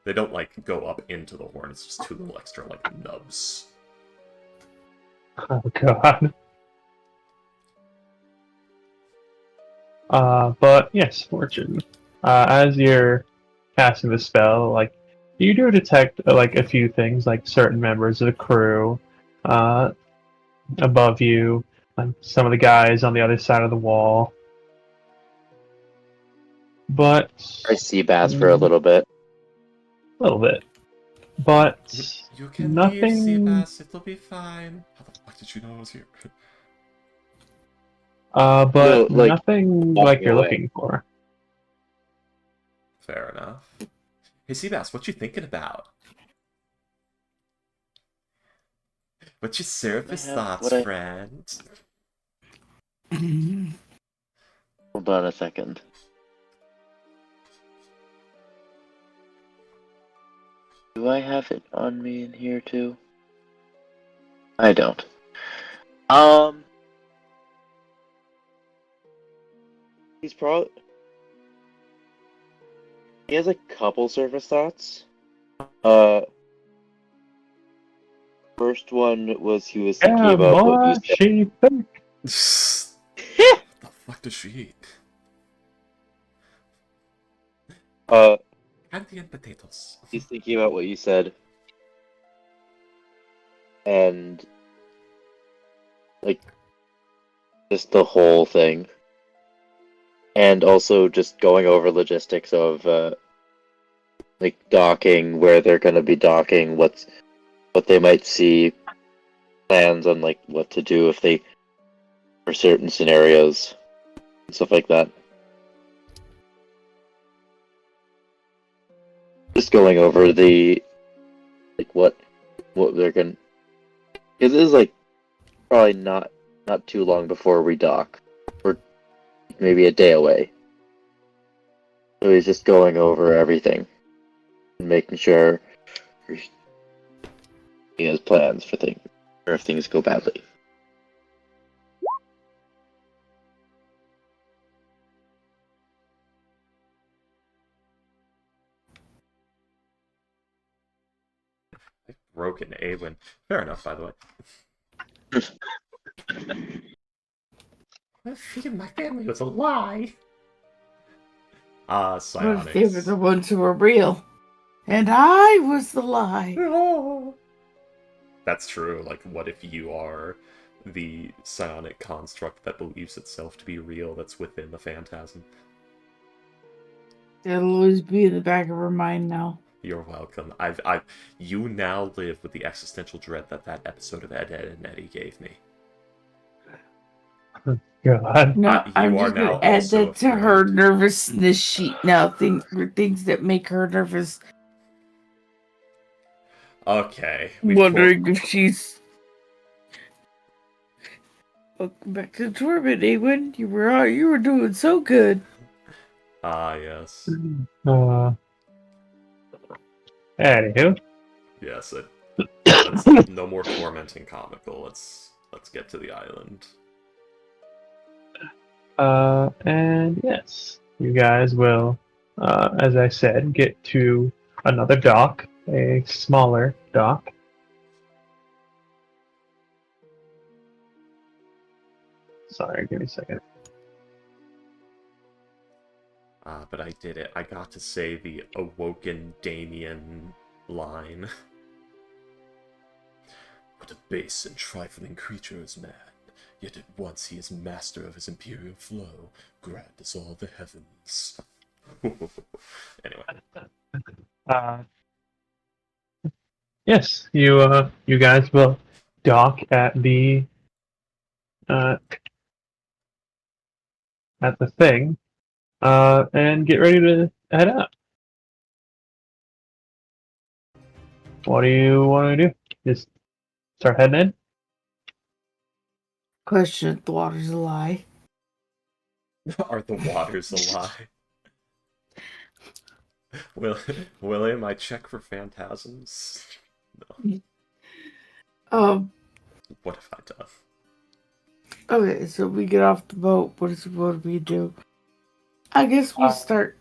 C: They don't, like, go up into the horn, it's just two little extra, like, nubs.
A: Oh god. But yes, Fortune. As you're casting the spell, like you do detect like a few things, like certain members of the crew above you, like some of the guys on the other side of the wall. But
E: I see Bass for a little bit.
A: a little bit. But
C: You can
A: nothing.
C: leave, Seabass, it'll be fine. How the fuck did you know I was here?
A: But
E: No, like,
A: nothing like you're
E: away.
A: looking for.
C: Fair enough. Hey, Seabass, what you thinking about? What's your surface thoughts,
E: what I-
C: friend?
E: Hold on a second. Do I have it on me in here too? I don't. He's probably... He has a couple surface thoughts. First one was he was thinking
A: Yeah,
E: about what
A: boy,
E: you said.
A: she think.
C: What the fuck does she eat? Candy and potatoes.
E: He's thinking about what you said. And like just the whole thing. And also just going over logistics of like docking, where they're gonna be docking, what they might see, plans on like what to do if they for certain scenarios and stuff like that. Just going over the like what they're gonna. It is like probably not too long before we dock. We're maybe a day away. So he's just going over everything and making sure he has plans for things, or if things go badly.
C: Broken Awen. Fair enough, by the way. Feeding my family was a lie.
B: What if they were
C: Psionics.
B: the ones who were real? And I was the lie.
C: That's true. Like, what if you are the psionic construct that believes itself to be real that's within the phantasm?
B: It'll always be in the back of her mind now.
C: You're welcome. You now live with the existential dread that episode of Ed, Ed and Eddie gave me.
A: God.
B: No,
C: You
B: I'm
C: are
B: just gonna
C: now
B: add
C: also
B: that to her
C: afraid.
B: nervousness sheet now. Things that make her nervous.
C: Okay.
B: Wondering if she's. Welcome back to the tournament, Awen. You were doing so good.
C: Yes.
A: Anywho.
C: Yes, let's no more tormenting comical. Let's get to the island.
A: And yes, you guys will, as I said, get to another dock, a smaller dock. Sorry, give me a second.
C: But I did it. I got to say the awoken Damien line. What a base and trifling creature is man, yet at once he is master of his imperial flow, grant us all the heavens. Anyway.
A: Yes, you guys will dock at the thing, and get ready to head out. What do you want to do? Just start heading in?
B: Question if the water's a lie.
C: Are the waters a lie? William, I check for phantasms? No. What have I done?
B: Okay, so we get off the boat. What do we do? I guess we start.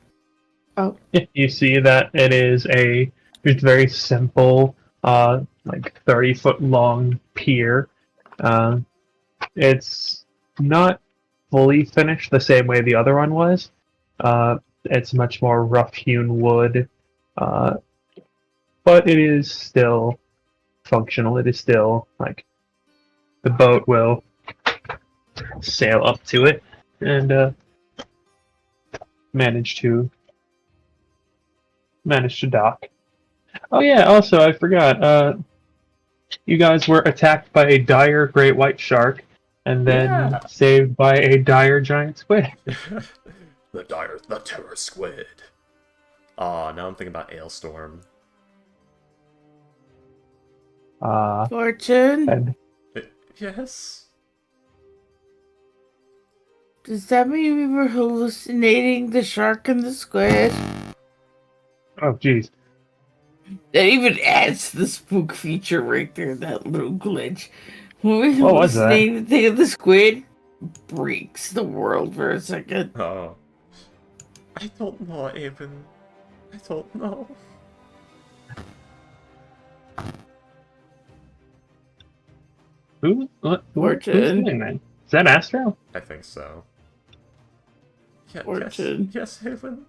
B: Oh,
A: Yeah, you see that it is a just very simple, like 30-foot long pier. It's not fully finished the same way the other one was. It's much more rough-hewn wood, but it is still functional. It is still like the boat will sail up to it and manage to dock. Oh yeah, also I forgot. You guys were attacked by a dire great white shark, and then saved by a dire giant squid.
C: The terror squid. Now I'm thinking about Ailstorm.
B: Fortune,
A: And
C: Yes?
B: does that mean we were hallucinating the shark and the squid?
A: oh, jeez.
B: That even adds to the spook feature right there, that little glitch. When we
A: What was that?
B: hallucinate the thing of the squid, breaks the world for a second.
C: Oh. I don't know, Aven. I don't know.
A: Who's
B: Fortune.
A: doing that? Is that Astro?
C: I think so. Yeah,
B: Fortune.
C: yes, Haven.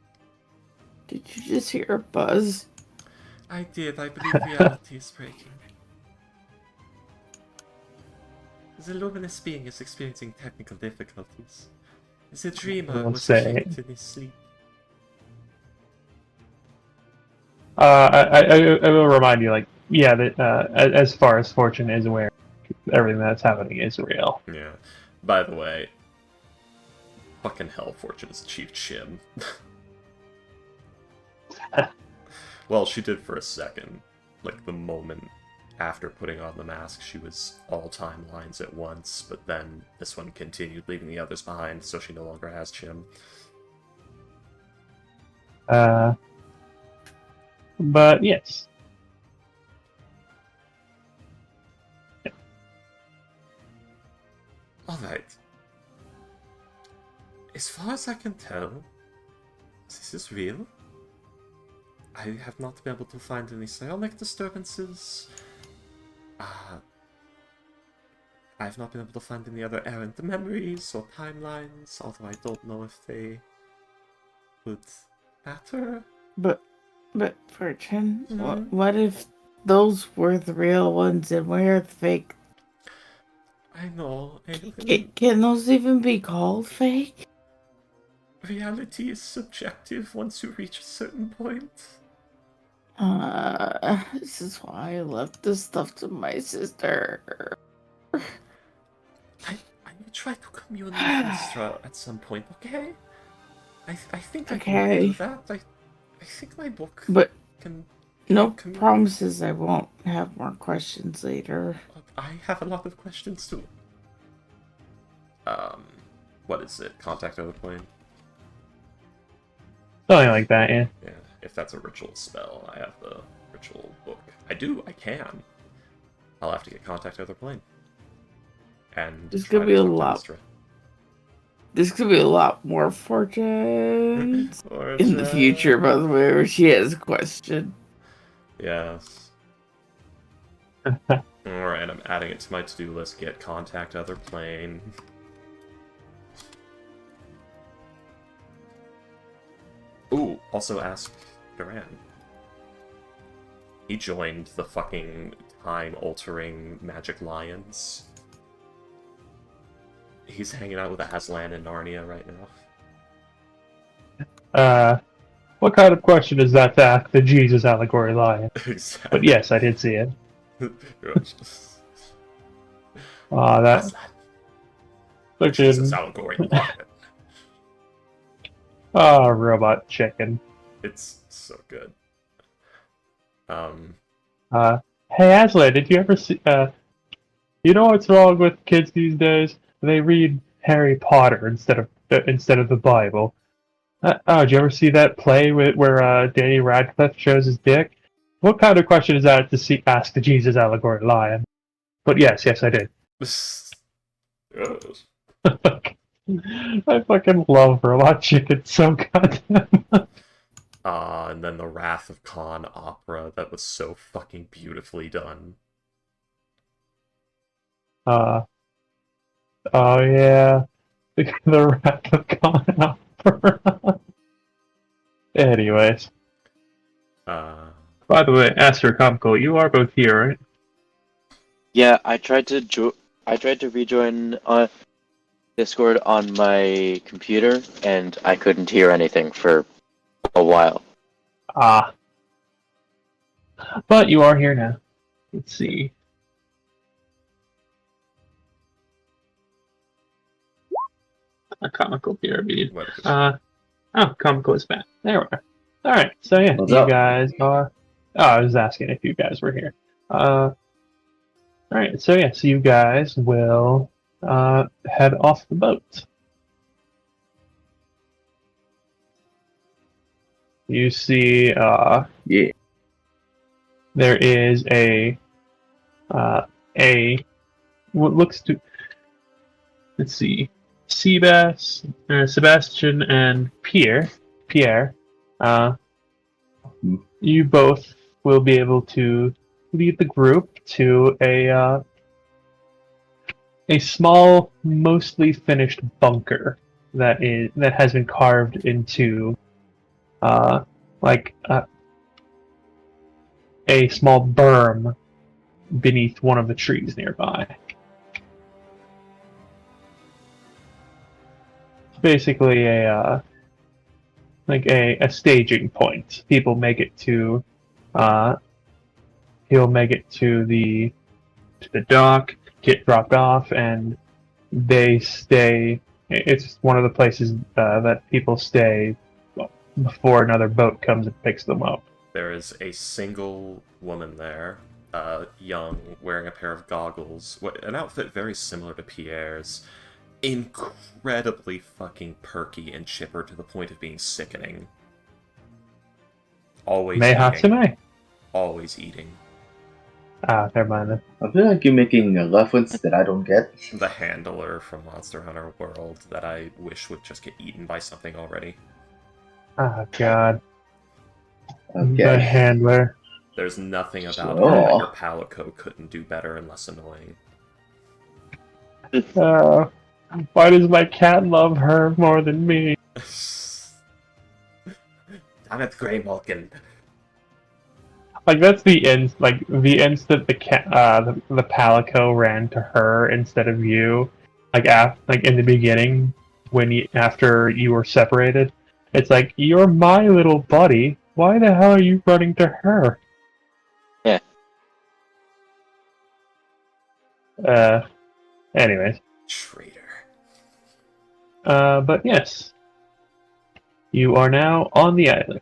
B: Did you just hear a buzz?
C: I did. I believe reality is breaking. The luminous being is experiencing technical difficulties. The dreamer
A: I'll
C: was
A: say.
C: shaken in his sleep.
A: I will remind you, like, yeah, that as far as Fortune is aware, everything that's happening is real.
C: Yeah. By the way, fucking hell, Fortune has achieved Shim. Well, she did for a second. Like, the moment after putting on the mask, she was all timelines at once, but then this one continued, leaving the others behind, so she no longer has Chim.
A: But yes.
C: Alright. As far as I can tell, this is real. I have not been able to find any psionic disturbances. I've not been able to find any other errant memories or timelines, although I don't know if they would matter.
B: But Fortune, what if those were the real ones and we're fake?
C: I know.
B: Can those even be called fake?
C: Reality is subjective once you reach a certain point.
B: This is why I left this stuff to my sister.
C: I will try to commune with Astra at some point, okay? I think I can do that. I think my book
B: But
C: can...
B: no promises I won't have more questions later.
C: I have a lot of questions too. What is it? Contact other plane?
A: Something like that, yeah.
C: Yeah, if that's a ritual spell, I have the ritual book. I can. I'll have to get contact other plane. And
B: There's
C: try
B: gonna be
C: to
B: a
C: talk to
B: lot.
C: Astra.
B: There's gonna be a lot more fortunes in the future, by the way, where she has a question.
C: Yes. Alright, I'm adding it to my to-do list. Get contact other plane. Ooh, also ask Duran. He joined the fucking time-altering Magic Lions. He's hanging out with Aslan and Narnia right now.
A: What kind of question is that to ask the Jesus allegory lion?
C: Exactly.
A: But yes, I did see it. That
C: Aslan.
A: looks
C: Jesus allegory lion.
A: robot chicken.
C: It's so good.
A: Hey Aslan, did you ever see? You know what's wrong with kids these days? They read Harry Potter instead of the Bible. Did you ever see that play where Danny Radcliffe shows his dick? What kind of question is that to ask the Jesus allegory lion? But yes, I did.
C: Yes.
A: I fucking love Robot Chicken so goddamn.
C: And then the Wrath of Khan opera that was so fucking beautifully done.
A: Oh yeah, the Wrath of Khan opera. Anyways, by the way, Astrocomical, you are both here, right?
E: Yeah, I tried to rejoin Discord on my computer, and I couldn't hear anything for a while.
A: But you are here now. Let's see. Comical PRB. Comical is back. There we are. Alright, so yeah,
D: What's
A: you
D: up?
A: guys are... Oh, I was asking if you guys were here. Alright, so yeah, so you guys will head off the boat. You see
D: Yeah.
A: there is what looks to, let's see, Sebastian and Pierre,
D: Hmm.
A: you both will be able to lead the group to a small, mostly finished bunker that has been carved into like a small berm beneath one of the trees nearby. Basically a staging point. People make it to he'll make it to the dock, get dropped off, and they stay. It's one of the places that people stay before another boat comes and picks them up.
C: There is a single woman there, young, wearing a pair of goggles, an outfit very similar to Pierre's, incredibly fucking perky and chipper to the point of being sickening. Always
A: Mei
C: eating.
A: Hatsume?
C: Always eating.
A: Ah, never mind then.
D: I feel like you're making a reference that I don't get.
C: The handler from Monster Hunter World that I wish would just get eaten by something already.
A: Oh god. The
D: Okay.
A: handler.
C: There's nothing about
D: Sure.
C: her that your Palico couldn't do better and less annoying.
A: Why does my cat love her more than me?
C: Damn it, Grey Malkin.
A: Like that's the instant the cat, the Palico ran to her instead of you. Like in the beginning, after you were separated, it's like you're my little buddy. Why the hell are you running to her?
E: Yeah.
A: Anyways.
C: Traitor.
A: But yes, you are now on the island.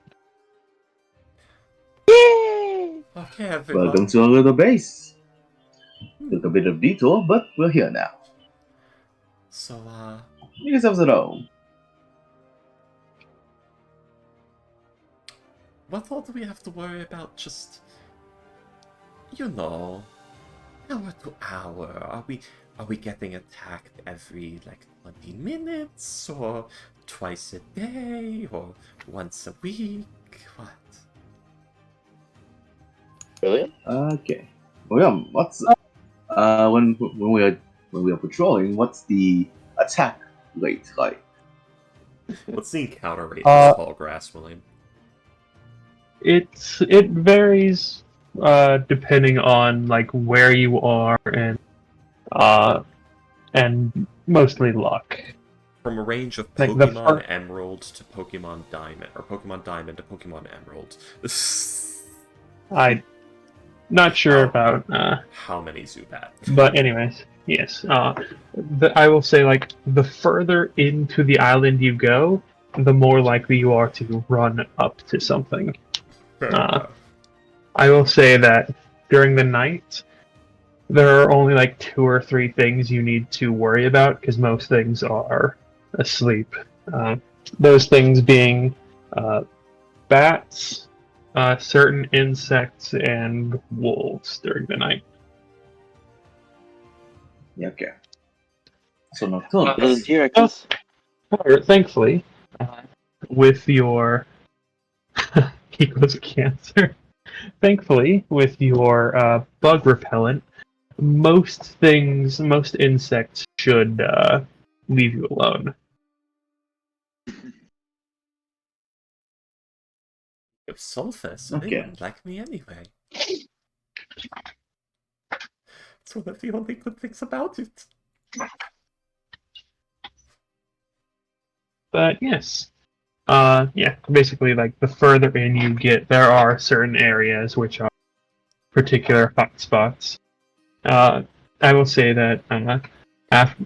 C: Okay, everyone.
D: Welcome to our little base. Took a bit of detour, but we're here now.
C: So,
D: Make yourselves at home.
C: what all do we have to worry about? Just, you know, hour to hour. Are we getting attacked every, 20 minutes? Or twice a day? Or once a week? What?
E: Brilliant.
D: Okay. Well, what's when we are patrolling? What's the attack rate like?
C: What's the encounter rate for Tall Grass, William?
A: It varies depending on where you are and mostly luck.
C: From a range of
A: Like the
C: Pokemon Emerald to Pokemon Diamond, or Pokemon Diamond to Pokemon Emerald.
A: I'm not sure about
C: How many Zubat?
A: but anyways, yes. I will say the further into the island you go, the more likely you are to run up to something. I will say that during the night, there are only 2 or 3 things you need to worry about because most things are asleep. Those things being bats, certain insects, and wolves during the night.
D: Yeah, okay. So nocturnal.
E: Volunteer, I guess.
A: However, thankfully, with your he goes cancer. Thankfully, with your bug repellent, most insects should leave you alone.
C: If Sulfus, they
D: Okay.
C: wouldn't like me anyway. It's one of the only good things about it.
A: But yes, basically, the further in you get, there are certain areas which are particular hotspots. I will say that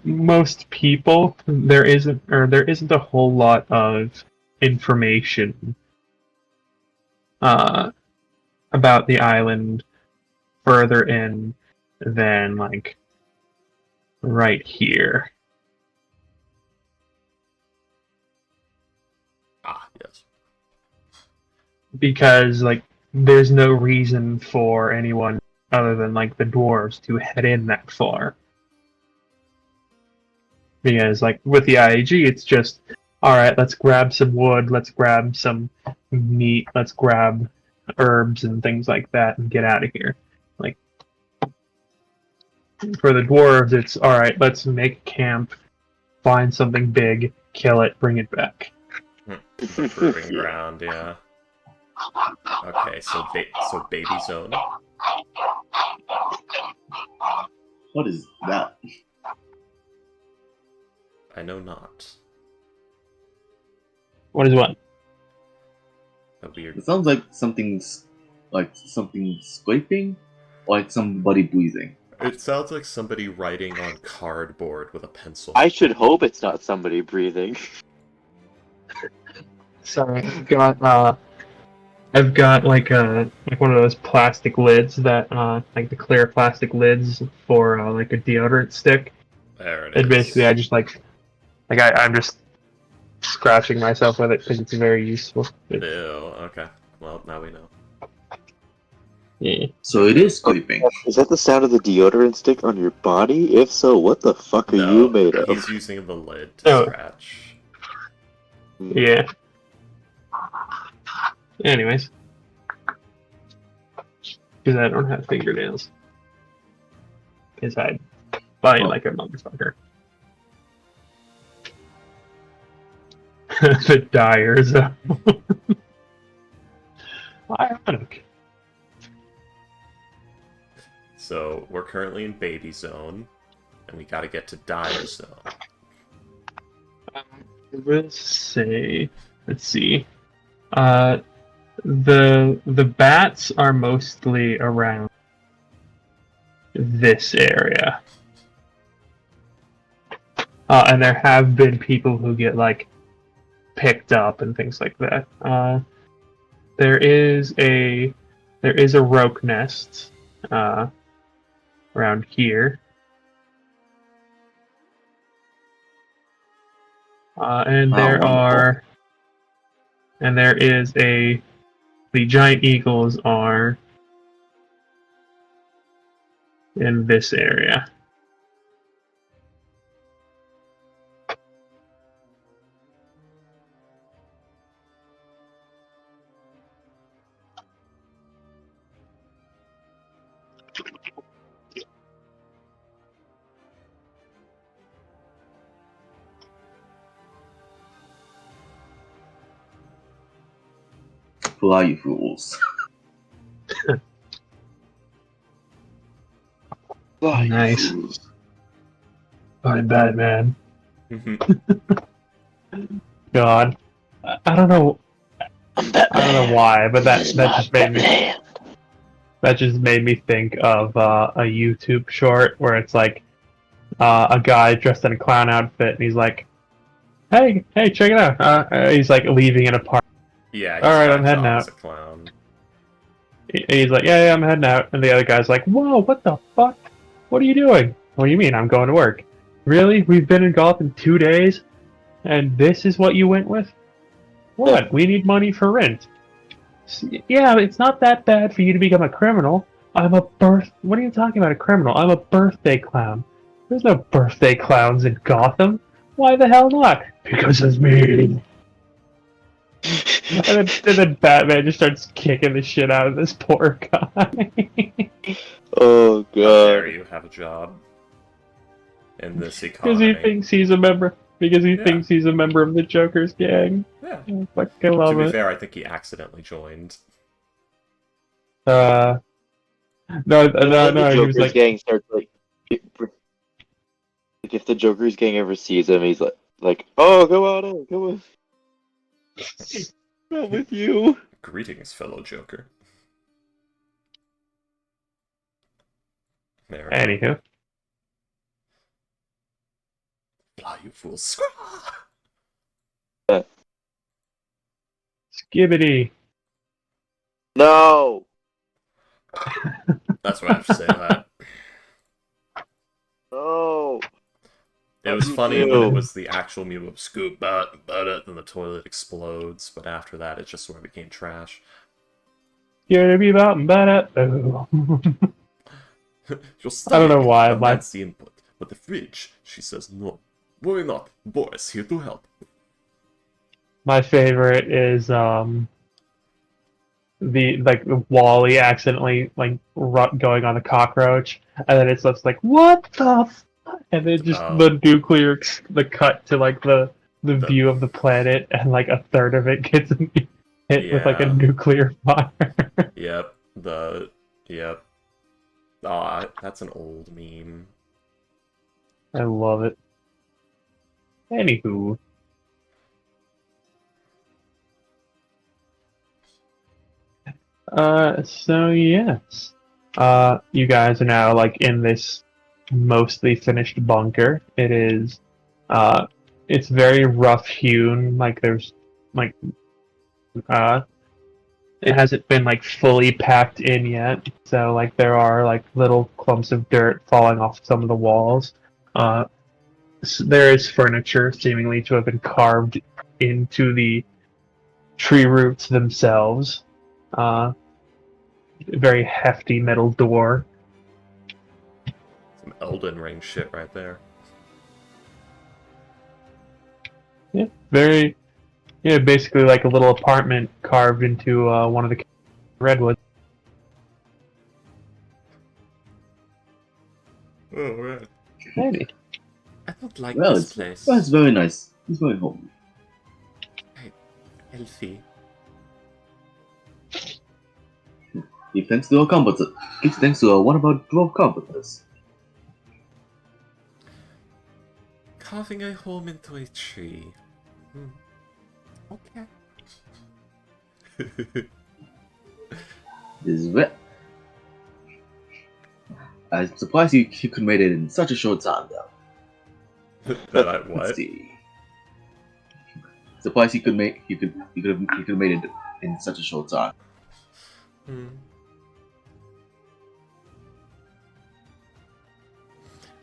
A: most people, there isn't a whole lot of information about the island further in. than like right here.
C: Ah, yes.
A: Because like there's no reason for anyone other than like the dwarves to head in that far. Because like with the IAG, it's just all right. Let's grab some wood. Let's grab some meat. Let's grab herbs and things like that and get out of here. Like for the dwarves, it's all right. Let's make camp, find something big, kill it, bring it back.
C: The proving ground, yeah. Okay, so baby zone.
D: What is that?
C: I know not.
A: What is what?
C: A weird.
D: It sounds like something scraping, or like somebody breathing.
C: It sounds like somebody writing on cardboard with a pencil.
E: I should hope it's not somebody breathing.
A: Sorry, I've got like one of those plastic lids that like the clear plastic lids for like a deodorant stick.
C: There it is.
A: And basically, I just I'm just scratching myself with it because it's very useful.
C: Ew, okay. Well, now we know.
A: Yeah.
D: So it is scraping.
E: Is that the sound of the deodorant stick on your body? If so, what the fuck are
C: No,
E: you made of?
C: he's using the lid to
A: Oh.
C: scratch.
A: Yeah. Anyways, because I don't have fingernails. Because I bite like a motherfucker. The dire zone. Ironic.
C: So we're currently in baby zone, and we gotta get to dire zone.
A: I will say, let's see. The bats are mostly around this area. And there have been people who get like picked up and things like that. There is a roke nest around here. And there
D: wonderful.
A: the giant eagles are in this area.
D: Fly, you fools.
A: Nice. By Batman. God, I don't know. I don't know why, but that just made me think of a YouTube short where it's like a guy dressed in a clown outfit, and he's like, "Hey, check it out!" He's like leaving in a park.
C: Yeah, he's
A: All right,
C: got
A: I'm heading
C: jobs
A: out.
C: as a clown.
A: He's like, yeah, I'm heading out. And the other guy's like, whoa, what the fuck? What are you doing? What do you mean? I'm going to work. Really? We've been in golf in 2 days? And this is what you went with? What? We need money for rent. Yeah, it's not that bad for you to become a criminal. What are you talking about, a criminal? I'm a birthday clown. There's no birthday clowns in Gotham. Why the hell not? Because of me. And then Batman just starts kicking the shit out of this poor guy.
E: Oh
C: How dare
E: god.
C: you have a job in this
A: Because he
C: economy?
A: thinks he's a member. Because he
C: Yeah.
A: thinks he's a member of the Joker's gang.
C: Yeah.
A: I fucking
C: To
A: love
C: be
A: it.
C: fair, I think he accidentally joined.
A: No,
E: The
A: he was
E: Joker's
A: like,
E: gang starts like if the Joker's gang ever sees him, he's like, oh, go on, come on. Not with you.
C: Greetings, fellow Joker. There.
A: anywho.
C: Fly, you fools. Scraw!
A: Skibbity.
E: No.
C: That's why I have to say that. It was
E: You
C: funny when
E: do.
C: it was the actual meme of scoop but it, then the toilet explodes, but after that it just sort of became trash.
A: You're be about better. Oh.
C: You're
A: I
C: studying
A: don't know why,
C: it, that's the input. But the fridge, she says no. Worry not, Boris here to help.
A: My favorite is the Wally accidentally going on a cockroach, and then it's just like what the, and then just the cut to like the view of the planet, and like a third of it gets hit with like a
C: Yeah.
A: nuclear fire.
C: Yep. Yep. Ah, that's an old meme.
A: I love it. Anywho. So yes. You guys are now like in this mostly finished bunker. It is it's very rough hewn, like there's like it hasn't been like fully packed in yet. So like there are like little clumps of dirt falling off some of the walls. There is furniture seemingly to have been carved into the tree roots themselves. Very hefty metal door.
C: Some Elden Ring shit right there.
A: Yeah, basically like a little apartment carved into one of the redwoods.
C: Oh man.
A: Maybe.
C: I don't like
D: Well,
C: this place.
D: it's very nice. It's very homely.
C: Healthy.
D: Give thanks to our comforter. Give thanks to one of our dwarf comforters.
C: Carving a home into a tree. Okay.
D: This is very... I'm surprised you could make it in such a short time, though.
C: That I
D: Let's
C: what?
D: see. Surprised you could made it in such a short time.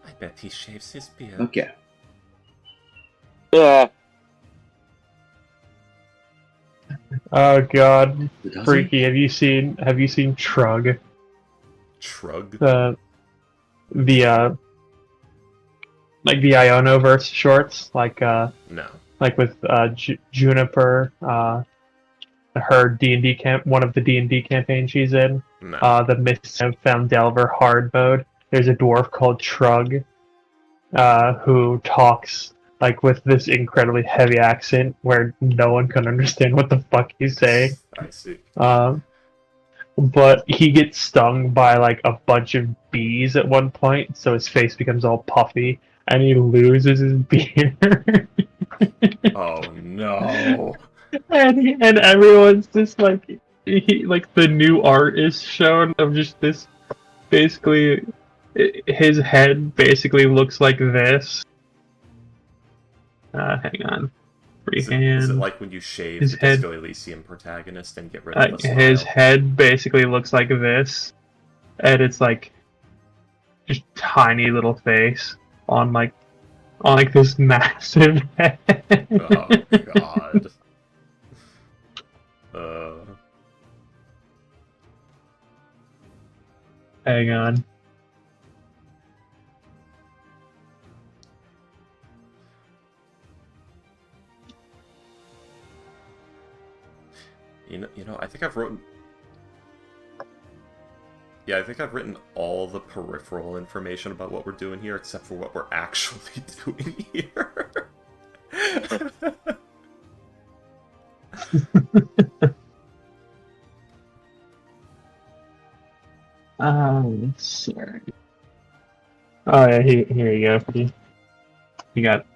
C: I bet he shaves his beard.
D: Okay.
E: Yeah.
A: Oh god,
D: Does he?
A: freaky! Have you seen Trug?
C: Shrug.
A: The like the Ionoverse shorts,
C: No.
A: like with Juniper, her D&D camp, one of the D&D campaigns she's in.
C: No.
A: The Mists of Foundelver hard mode. There's a dwarf called Trug, who talks like with this incredibly heavy accent where no one can understand what the fuck he's saying.
C: I see.
A: But he gets stung by like a bunch of bees at one point, so his face becomes all puffy, and he loses his beard.
C: Oh no.
A: and everyone's just like, like the new art is shown of just this, basically, his head basically looks like this. Hang on.
C: Is it like when you shave
A: His
C: the
A: head-
C: Disco Elysium protagonist and get rid of the
A: his
C: smile?
A: head basically looks like this, and it's like just tiny little face on like this massive head.
C: Oh god.
A: Hang on.
C: You know, I think I've written... Yeah, I think I've written all the peripheral information about what we're doing here, except for what we're actually doing here.
A: Sorry. Oh yeah, here you go. You got.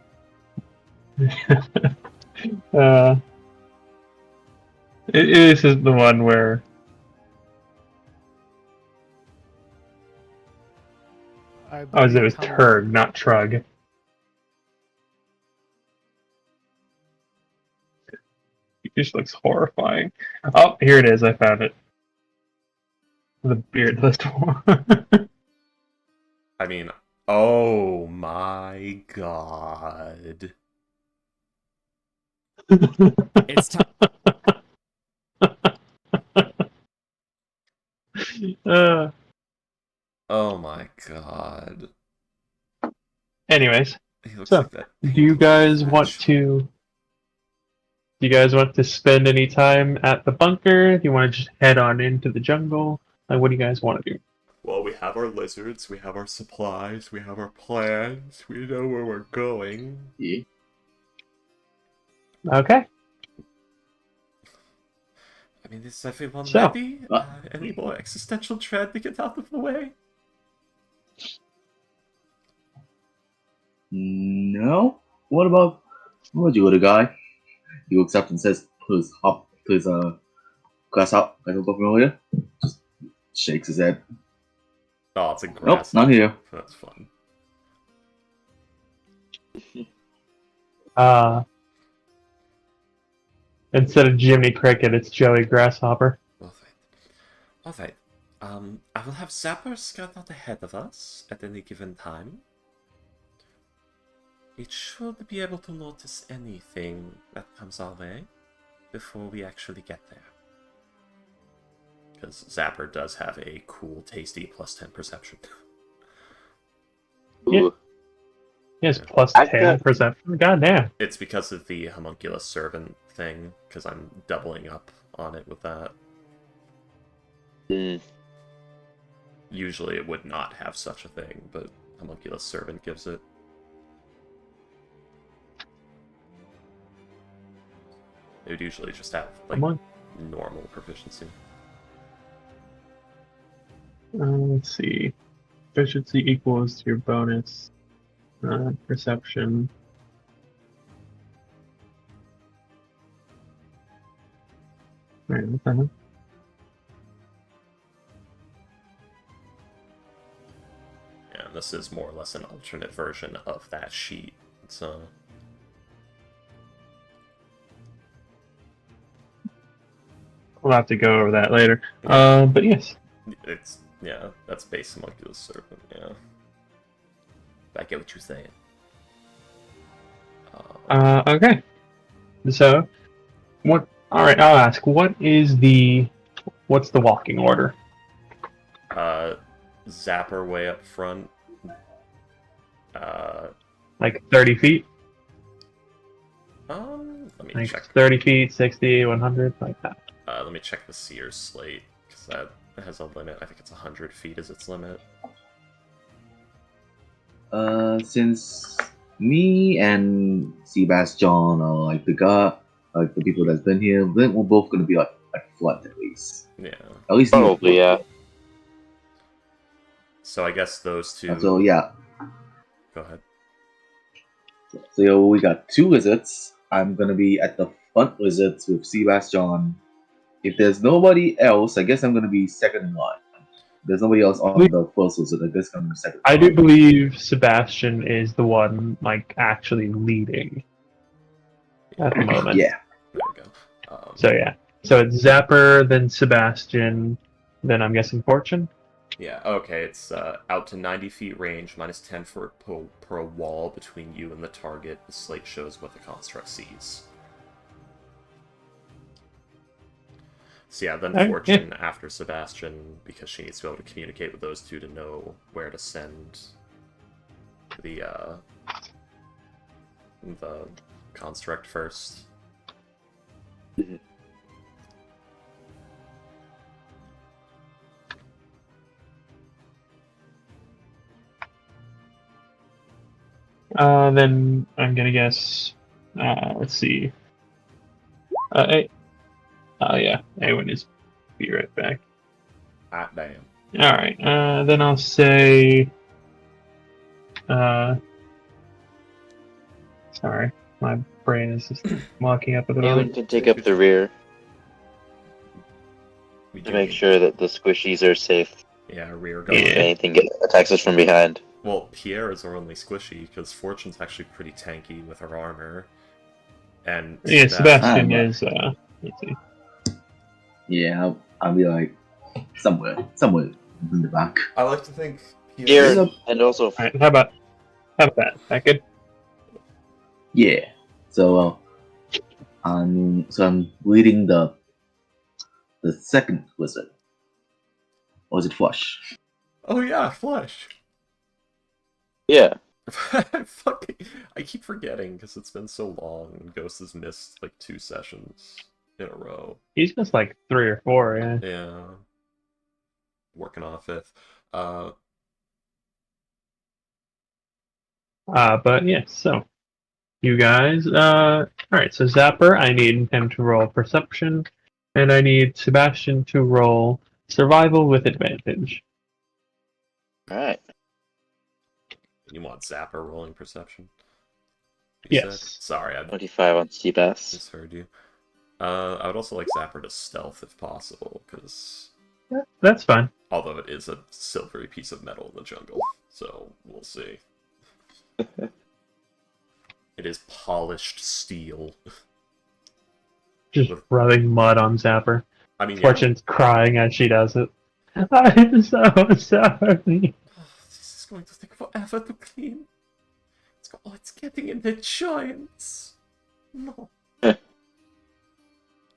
A: This is the one where.
F: I
A: Oh, it was
F: believe
A: Turg, not Trug. It just looks horrifying. Oh, here it is. I found it. The beardless one.
C: I mean, Oh my god.
F: It's time.
A: uh,
C: Oh my god.
A: anyways,
C: He looks
A: So,
C: like that.
A: do you guys
C: fat
A: want
C: shark.
A: to? Do you guys want to spend any time at the bunker? Do you want to just head on into the jungle? Like, what do you guys want to do?
C: Well, we have our lizards, we have our supplies, we have our plans, we know where we're going.
D: Yeah.
A: Okay.
C: I mean, is everyone
A: So,
C: ready? Any more existential dread to get out of the way?
D: No. What about you, little guy? He looks up and says, "Please hop, please glass up. I don't familiar." Just shakes his head.
C: Oh, it's a
D: Nope,
C: grass.
D: not here.
C: That's fun.
A: Instead of Jiminy Cricket, it's Joey Grasshopper.
C: Alright. I will have Zapper scout out ahead of us at any given time. It should be able to notice anything that comes our way before we actually get there. Because Zapper does have a cool, tasty +10 perception.
A: Yeah.
E: Ooh.
A: Yes, plus
E: I've
A: 10%. God damn.
C: It's because of the homunculus servant thing, because I'm doubling up on it with that.
E: Mm.
C: Usually it would not have such a thing, but homunculus servant gives it. It would usually just have, like,
A: Come on.
C: normal proficiency.
A: Let's see. Efficiency equals to your bonus. Perception. Wait, what the hell?
C: Yeah, and this is more or less an alternate version of that sheet. So
A: We'll have to go over that later. But yes.
C: it's, yeah, that's base homunculus servant, yeah. I get what you're saying.
A: Okay. So, what? All right. I'll ask. What's the walking order?
C: Zapper way up front.
A: Like 30 feet?
C: Let me
A: Like
C: check.
A: 30 feet, 60, 100, like that.
C: Let me check the Seer's slate, because that has a limit. I think it's 100 feet is its limit.
D: Since me and Sebastian are like the people that's been here, then we're both gonna be like flood at least.
C: Yeah.
D: At least you.
E: Probably, yeah.
C: So I guess those two.
D: So yeah.
C: Go ahead.
D: So yeah, we got two lizards. I'm gonna be at the front lizards with Sebastian. If there's nobody else, I guess I'm gonna be second in line. If there's nobody else on the first lizard, I guess I'm second.
A: I do believe Sebastian is the one, like, actually leading at the moment.
D: Yeah.
C: There we go.
A: So, yeah. So it's Zapper, then Sebastian, then I'm guessing Fortune?
C: Yeah, okay, it's out to 90 feet range, -10 per wall between you and the target. The slate shows what the construct sees. So yeah, then
A: Okay.
C: Fortune after Sebastian, because she needs to be able to communicate with those two to know where to send the construct first.
A: Then I'm gonna guess. Let's see. Yeah, Awen is. Be right back.
C: Ah, damn.
A: All right. Then I'll say. Sorry, my brain is just locking up at the
E: Ewan
A: moment.
E: can take up the rear
C: We
E: to
C: do
E: make
C: need-
E: sure that the squishies are safe
C: Yeah, rear
E: if
C: guard.
A: Yeah.
E: anything attacks us from behind.
C: Well, Pierre's are only squishy, because Fortune's actually pretty tanky with her armor. And
A: Yeah, Sebastian
D: Ah,
A: is. Let's see.
D: Yeah, I'll be like somewhere in the back.
C: I like to think
E: Here, and also,
A: Alright, how about that? That good?
D: Yeah. So I'm leading the second wizard. Or is it Flush?
C: Oh yeah, Flush.
E: yeah.
C: I keep forgetting because it's been so long and Ghost has missed like 2 sessions in a row.
A: He's just like 3 or 4, yeah.
C: Yeah. Working on a 5th.
A: But yeah, so you guys, alright, so Zapper, I need him to roll perception, and I need Sebastian to roll survival with advantage.
E: Alright.
C: You want Zapper rolling perception?
A: Yes.
C: Sorry, I
E: 25 on Seabass.
C: misheard you. I would also like Zapper to stealth if possible, because
A: That's fine.
C: although it is a silvery piece of metal in the jungle, so we'll see. It is polished steel.
A: Just rubbing mud on Zapper.
C: I mean, yeah.
A: Fortune's crying as she does it. I'm so sorry.
C: This is going to take forever to clean. It's getting in the joints. No.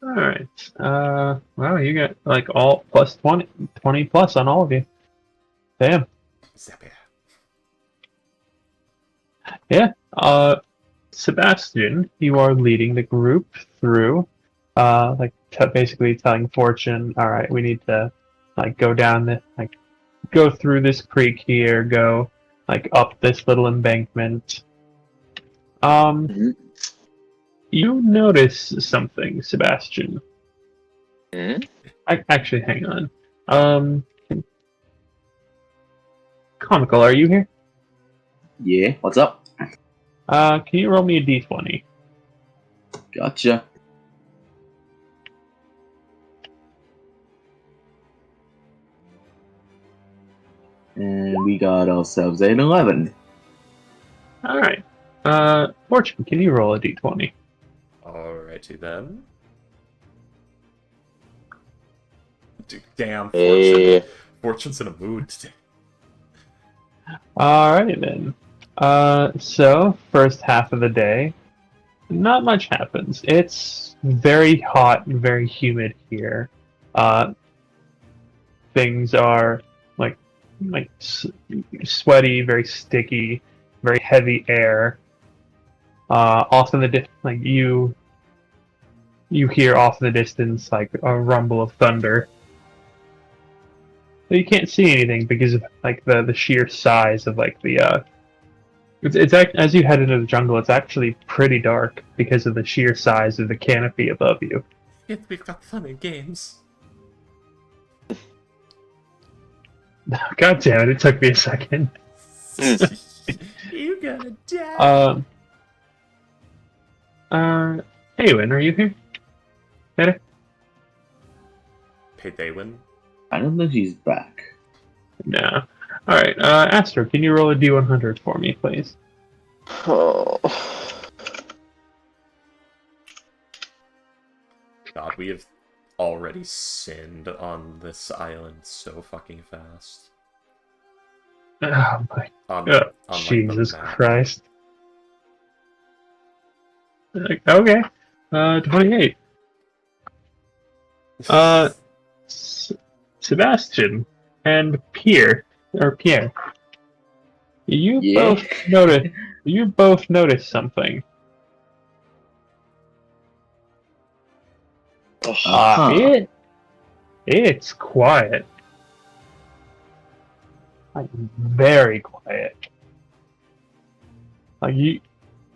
A: Alright. Wow, you got like all plus 20 plus on all of you. Damn.
C: Zapper.
A: Yeah. Sebastian, you are leading the group through, basically telling Fortune, all right, we need to, go down go through this creek here, go, up this little embankment. You notice something, Sebastian. Actually, hang on. Comical, are you here?
D: Yeah. What's up?
A: Can you roll me a d20?
D: Gotcha. And we got ourselves an 11.
A: Alright. Fortune, can you roll a d20?
C: Alrighty then. Damn,
E: Hey.
C: Fortune's in a mood today.
A: Alright then. So, first half of the day, not much happens. It's very hot and very humid here. Things are sweaty, very sticky, very heavy air. Off in the you hear off in the distance like a rumble of thunder. But you can't see anything because of the sheer size of as you head into the jungle, it's actually pretty dark because of the sheer size of the canopy above you.
C: We've got fun and games.
A: God damn it took me a second.
C: You gonna die.
A: Awen, are you here? Better?
C: Hey, Daywin.
D: I don't think she's back.
A: No. Alright, Astro, can you roll a D100 for me, please?
E: Oh.
C: God, we have already sinned on this island so fucking fast.
A: Oh my
C: On,
A: god.
C: on,
A: Jesus
C: the map.
A: Christ. Okay. 28. Sebastian and Pierre, you
D: Yeah.
A: both notice something. It's quiet. Very quiet.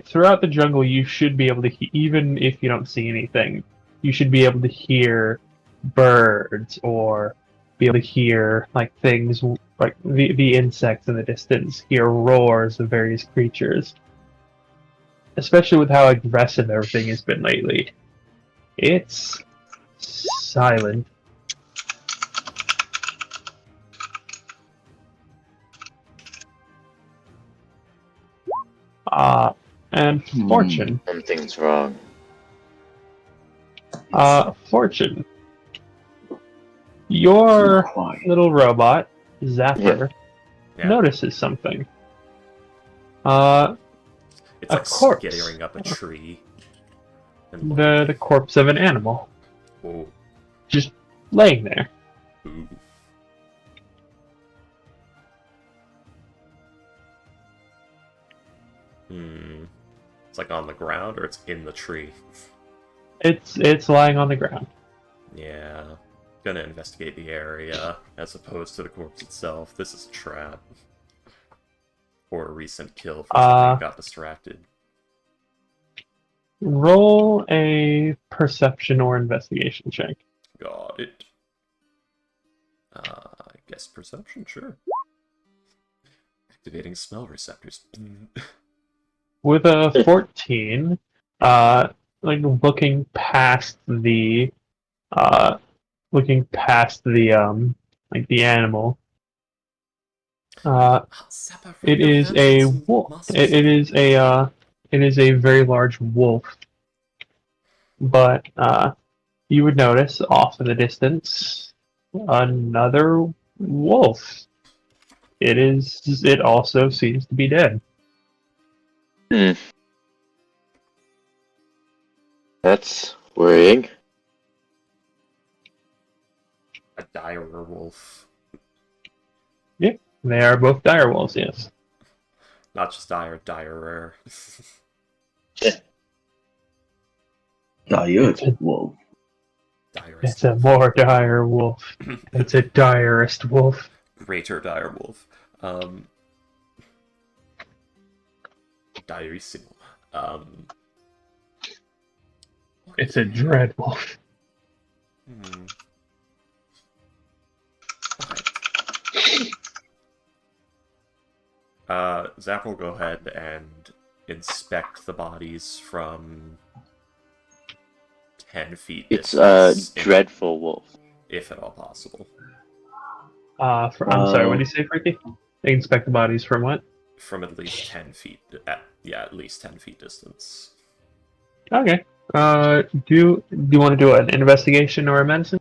A: Throughout the jungle, you should be able to, even if you don't see anything, you should be able to hear birds or be able to hear things like the insects in the distance, hear roars of various creatures. Especially with how aggressive everything has been lately. It's silent. And Fortune.
E: Something's wrong.
A: Fortune. Your
D: Quiet.
A: little robot, Zapper,
C: Yeah.
A: notices something.
C: It's
A: a
C: like
A: corpse.
C: skittering up a tree. And
A: The corpse of an animal
C: oh,
A: just laying there.
C: ooh. It's like on the ground or it's in the tree.
A: It's lying on the ground.
C: Yeah. Gonna investigate the area as opposed to the corpse itself. This is a trap. Or a recent kill for someone who got distracted.
A: Roll a perception or investigation check.
C: Got it. I guess perception, sure. Activating smell receptors.
A: With a 14, like looking past the like the animal, it is a wolf. It is a very large wolf. But you would notice off in the distance another wolf. It also seems to be dead.
E: That's worrying.
C: A dire wolf.
A: They are both dire wolves, yes.
C: Not just dire, direr.
D: Dire wolf.
A: It's a more dire wolf. It's a direst wolf.
C: Greater dire wolf. Dirissimo.
A: It's a dread wolf.
C: Okay. Zach will go ahead and inspect the bodies from 10 feet
E: It's a
C: distance,
E: dreadful wolf.
C: if at all possible.
A: I'm sorry, what did you say, Freaky? They inspect the bodies from what?
C: From at least 10 feet. At least 10 feet distance.
A: Okay. Do you want to do an investigation or a medicine?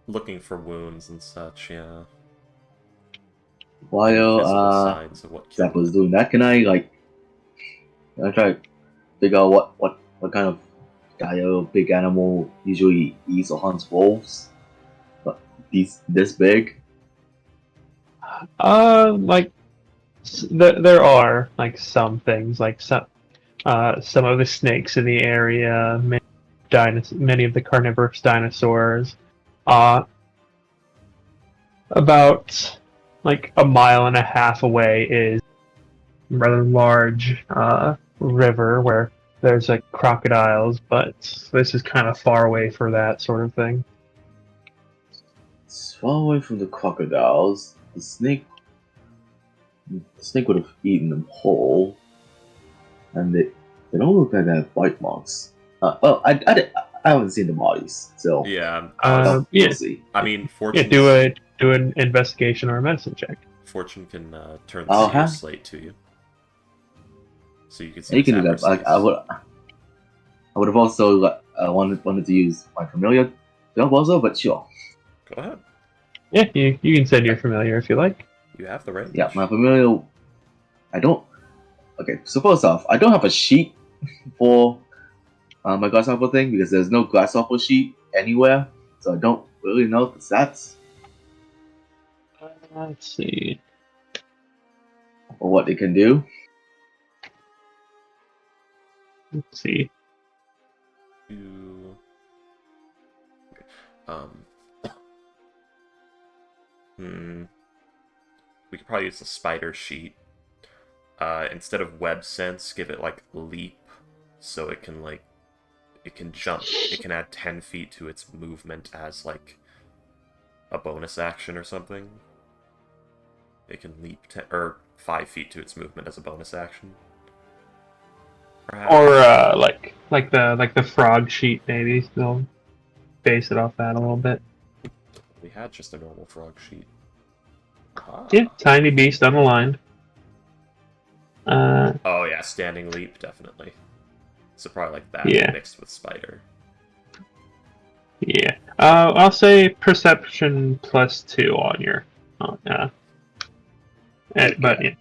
C: Looking for wounds and such, yeah.
D: While
C: Visible signs of what
D: Zach
C: killed
D: was doing that, can I try to figure out what kind of dire big animal usually eats or hunts wolves? But this big?
A: There are like some things, like some of the snakes in the area, many of the carnivorous dinosaurs. About like a mile and a half away is a rather large river where there's like crocodiles, but this is kind of far away for that sort of thing.
D: It's far away from the crocodiles. The snake would have eaten them whole, and they don't look like they have bite marks. I haven't seen the bodies, so
C: Yeah.
A: Yeah.
D: we'll see.
C: I mean,
A: Yeah,
C: Fortune.
A: do an investigation or a medicine check.
C: Fortune can turn
D: Oh,
C: the seer
D: huh?
C: slate to you, so you can see.
D: You can do
C: its
D: that. Like,
C: accuracies.
D: I would have also wanted to use my familiar job also, but sure.
C: Go ahead.
A: Yeah, you can send your familiar if you like.
C: You have the range.
D: Yeah, my familiar. I don't. Okay, so first off, I don't have a sheet for my grasshopper thing because there's no grasshopper sheet anywhere, so I don't really know the stats
A: Let's see.
D: or what they can do.
A: Let's see.
C: You... Okay. We could probably use the spider sheet. Instead of web sense, give it like leap, so it can jump. It can add 10 feet to its movement as like a bonus action or something. It can leap or 5 feet to its movement as a bonus action. Perhaps.
A: Or like the frog sheet, maybe they'll base it off that a little bit.
C: We had just a normal frog sheet. Ah.
A: Yeah, tiny beast unaligned.
C: Oh yeah, standing leap, definitely. So probably like that
A: Yeah.
C: mixed with spider.
A: Yeah. I'll say perception +2 on your But yeah.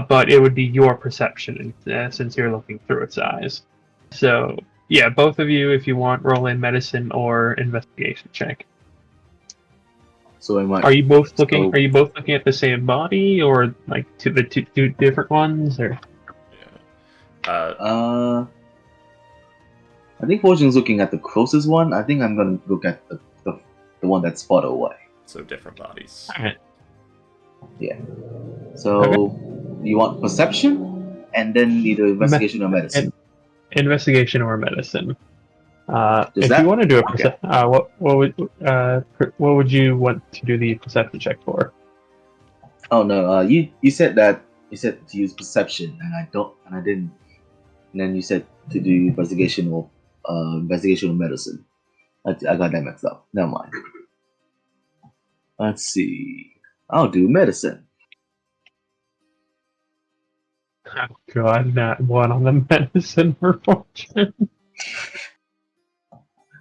A: But it would be your perception since you're looking through its eyes. So yeah, both of you, if you want, roll in medicine or investigation check.
D: So am I?
A: Are you both looking?
D: So-
A: Are you both looking at the same body, or like to the two different ones? Or
C: Yeah.
D: I think Fortune's looking at the closest one. I think I'm gonna look at the one that's farther away.
C: So different bodies.
A: all right.
D: Yeah. So you want perception, and then either investigation or medicine.
A: Investigation or medicine.
D: Does
A: If
D: that-
A: you want to do a
D: okay.
A: what would you want to do the perception check for?
D: Oh no, you said that you said to use perception, and I didn't. And then you said to do investigation or medicine. I got that mixed up. Never mind. Let's see. I'll do medicine.
A: Oh God, not one on the medicine for Fortune.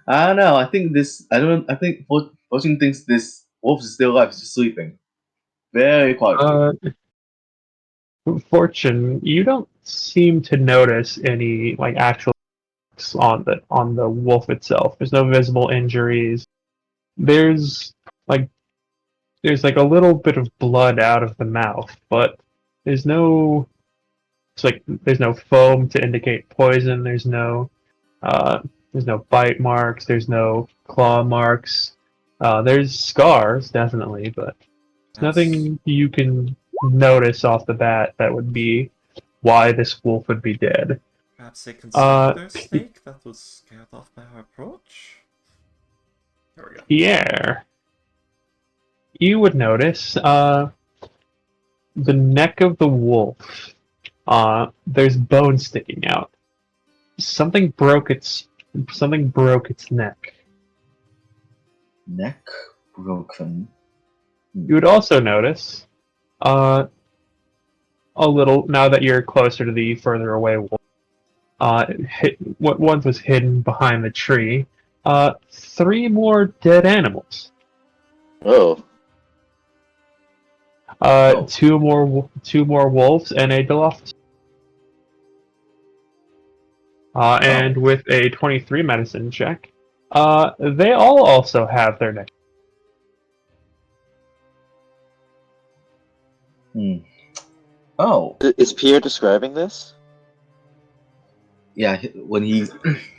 D: I don't know. I think this. I don't. I think Fortune thinks this wolf is still alive. He's just sleeping. Very quietly.
A: Fortune, you don't seem to notice any like actual marks on the wolf itself. There's no visible injuries. There's like a little bit of blood out of the mouth, but there's no foam to indicate poison. There's no bite marks. There's no claw marks. There's scars definitely, but there's nothing you can notice off the bat that would be why this wolf would be dead.
C: Perhaps they considered their snake that was scared off by our approach? There we go.
A: Pierre, you would notice the neck of the wolf. There's bone sticking out. Something broke its neck.
D: Neck broken.
A: You would also notice, a little now that you're closer to the further away wolf. What once was hidden behind the tree. 3 more dead animals.
E: Oh,
A: Two more wolves and a Dilophosaurus. And with a 23 medicine check, they all also have their neck.
D: Oh,
E: is Pierre describing this?
D: yeah. When he's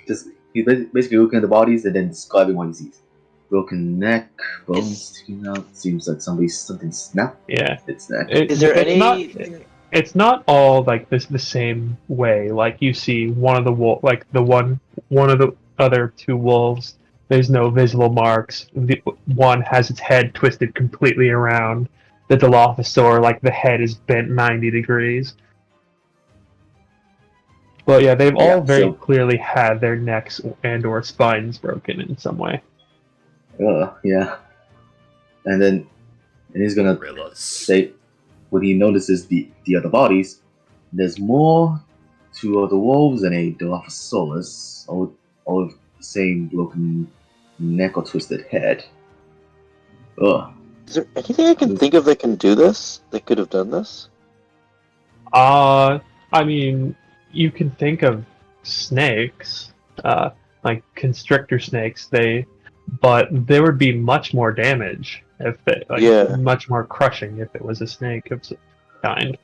D: basically looking at the bodies and then describing what he sees. Broken neck, bones sticking out. Seems like something snapped
A: Yeah.
D: its neck.
E: Is there
A: it's
E: any?
A: It's not all like this the same way. Like you see one of the one of the other 2 wolves. There's no visible marks. The one has its head twisted completely around. The Dilophosaur, like the head is bent 90 degrees. But yeah, they've all very clearly had their necks and/or spines broken in some way.
D: Yeah. And he's gonna
C: Gorillas.
D: say when he notices the other bodies, there's more 2 other wolves and a Dilophosaurus, all with the same broken neck or twisted head. Ugh.
E: Is there anything I can think of that can do this? That could have done this?
A: I mean, you can think of snakes, like constrictor snakes. But there would be much more damage if much more crushing if it was a snake of some kind.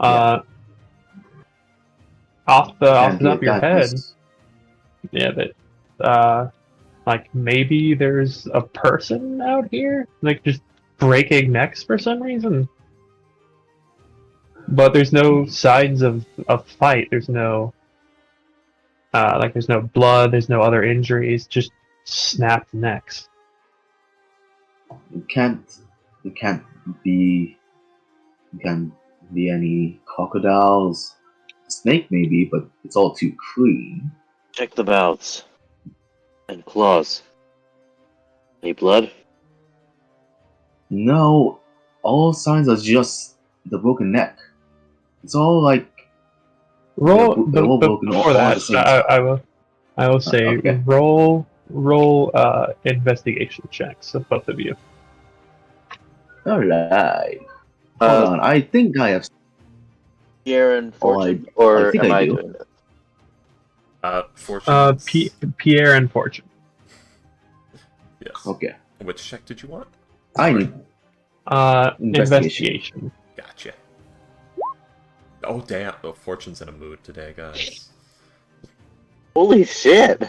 A: Off the top of your head, like maybe there's a person out here, like just breaking necks for some reason. But there's no signs of a fight. There's no there's no blood. There's no other injuries. Just snapped necks.
D: It can't be any crocodiles. Snake maybe, but it's all too clean.
E: Check the mouths and claws. Any blood?
D: No, all signs are just the broken neck. It's all like
A: Roll
D: they're all broken
A: before
D: all at
A: that.
D: the same time.
A: I will say
D: okay.
A: roll investigation checks of both of you.
D: Alright. Hold on, I think I have.
E: Pierre and Fortune,
D: I
E: or
D: think
E: am
D: I
E: I
D: do.
E: doing it?
C: Fortune.
A: Pierre and Fortune.
C: Yes.
D: Okay.
C: Which check did you want?
D: I need.
A: Investigation.
C: Gotcha. Oh damn! Oh, Fortune's in a mood today, guys.
E: Holy shit!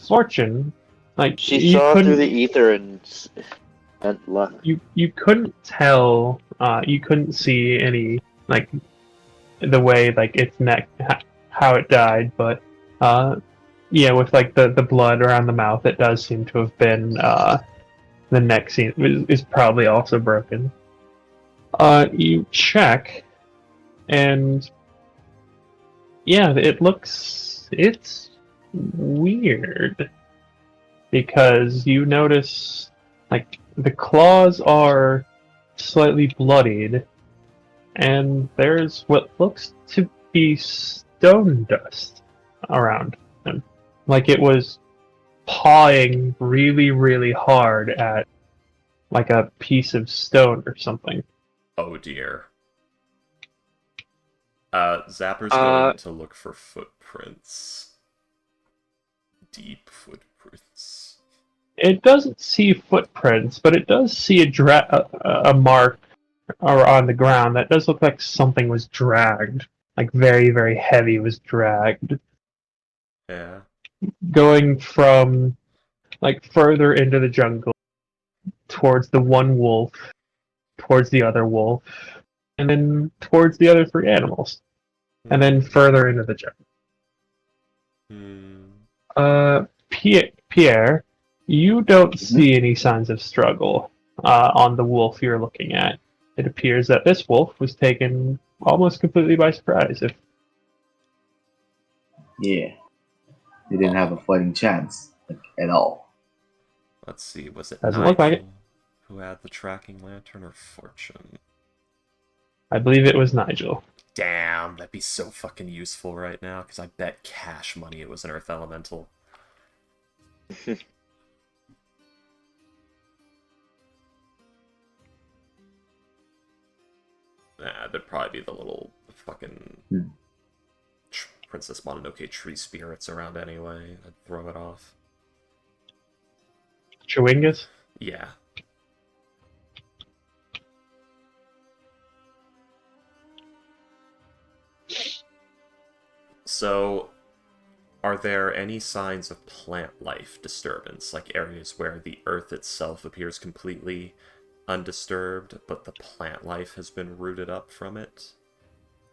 A: Fortune, like
E: She
A: you
E: saw through the
A: couldn't,
E: ether and left.
A: you couldn't tell, you couldn't see any like the way like its neck, how it died, but yeah, with like the blood around the mouth, it does seem to have been the neck is probably also broken. You check, and yeah, it's weird because you notice like the claws are slightly bloodied, and there's what looks to be stone dust around them, like it was pawing really, really hard at like a piece of stone or something.
C: Oh dear. Zapper's going to look for footprints. Deep footprints.
A: It doesn't see footprints, but it does see a mark or on the ground that does look like something was dragged, like very, very heavy was dragged,
C: Yeah.
A: going from like further into the jungle towards the one wolf, towards the other wolf, and then towards the other three animals, and then further into the jungle. Pierre, you don't see any signs of struggle on the wolf you're looking at. It appears that this wolf was taken almost completely by surprise.
D: Yeah. They didn't have a fighting chance, like, at all.
C: Let's see, was it
A: Doesn't
C: Nigel
A: look like it.
C: who had the tracking lantern or Fortune?
A: I believe it was Nigel.
C: Damn, that'd be so fucking useful right now, because I bet cash money it was an Earth Elemental. Nah, there'd probably be the little fucking Princess Mononoke tree spirits around anyway. I'd throw it off.
A: Chewingus?
C: Yeah. So, are there any signs of plant life disturbance, like areas where the earth itself appears completely undisturbed, but the plant life has been rooted up from it?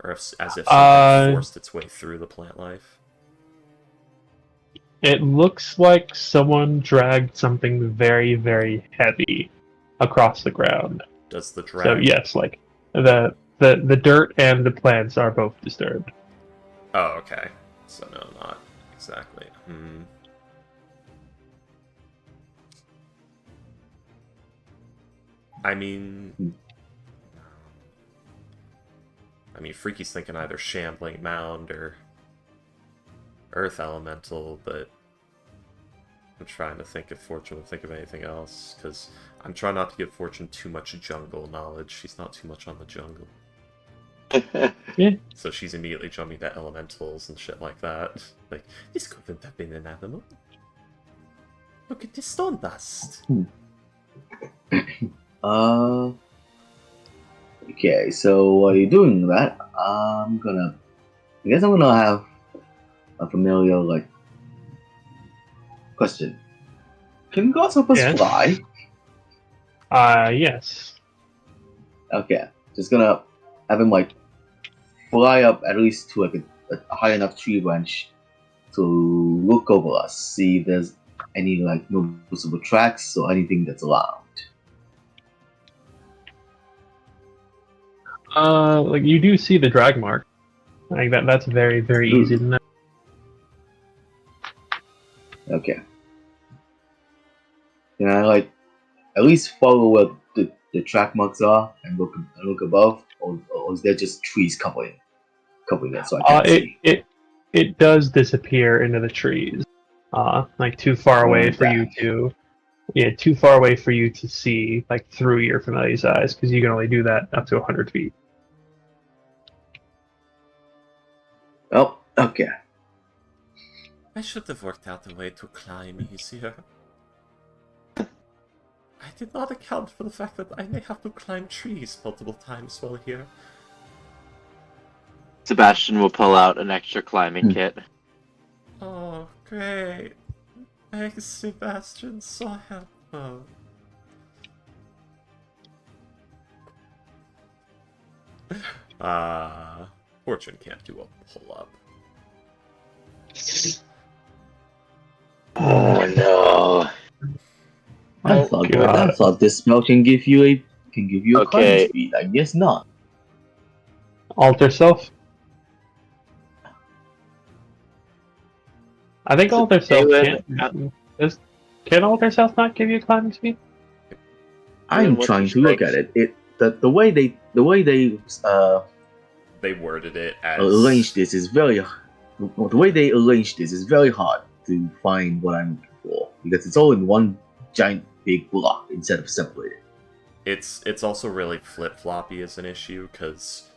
C: Or as if something forced its way through the plant life?
A: It looks like someone dragged something very, very heavy across the ground.
C: Does the drag...
A: So yes, like the dirt and the plants are both disturbed.
C: Oh, okay. So no, not exactly. I mean, Freaky's thinking either Shambling Mound or Earth Elemental, but I'm trying to think if Fortune would think of anything else, because I'm trying not to give Fortune too much jungle knowledge. She's not too much on the jungle.
A: Yeah.
C: So she's immediately jumping to elementals and shit like that. Like, this couldn't have been an animal. Look at this stone dust.
D: Okay, so while you're doing that, I guess I'm gonna have a familiar, like, question. Can grasshoppers fly?
A: Yes.
D: Okay, just gonna have him, like, fly up at least to, like, a high enough tree branch to look over us, see if there's any, like, noticeable tracks or anything that's around.
A: Like you do see the drag mark. Like that's very, very easy to know.
D: Okay. Can I, like, at least follow where the track marks are and look above, or is there just trees covering it so I can't see?
A: It does disappear into the trees. Like too far away for you to too far away for you to see like through your familiar's eyes, because you can only do that up to 100 feet.
D: Oh, okay.
C: I should have worked out a way to climb easier. I did not account for the fact that I may have to climb trees multiple times while here.
E: Sebastian will pull out an extra climbing kit.
C: Oh, great. Thanks, Sebastian. So helpful. Fortune can't do a pull-up.
E: Oh no.
D: I
E: Oh,
D: thought
A: God.
D: I thought this spell can give you a climbing
E: Okay.
D: speed. I guess not.
A: Alter self. I think
E: So
A: alter self
E: Awen,
A: can alter self not give you climbing speed?
D: I'm
E: what's
D: trying
E: your
D: to look
E: strength?
D: at it. The way they
C: They worded it as...
D: arrange this is very the way they arrange this is very hard to find what I'm looking for because it's all in one giant big block instead of separated.
C: It's also really flip-floppy as an issue, because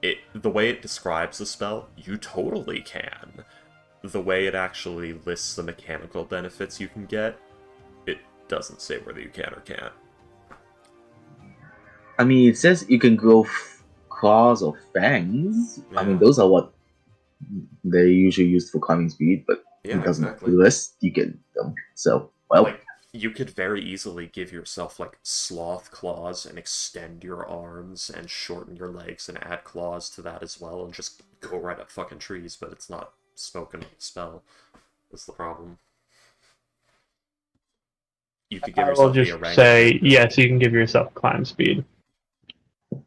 C: the way it describes the spell, you totally can. The way it actually lists the mechanical benefits you can get, it doesn't say whether you can or can't.
D: I mean, it says you can grow claws or fangs. I mean,
C: Yeah.
D: those are what they usually use for climbing speed, but
C: Yeah,
D: it doesn't
C: exactly.
D: list you get them. So, well,
C: Like, you could very easily give yourself, like, sloth claws and extend your arms and shorten your legs and add claws to that as well and just go right at fucking trees, but it's not spoken of the spell. That's the problem. You could give
A: I will
C: yourself the
A: just
C: orangutan
A: say
C: ability.
A: yes. You can give yourself climb speed.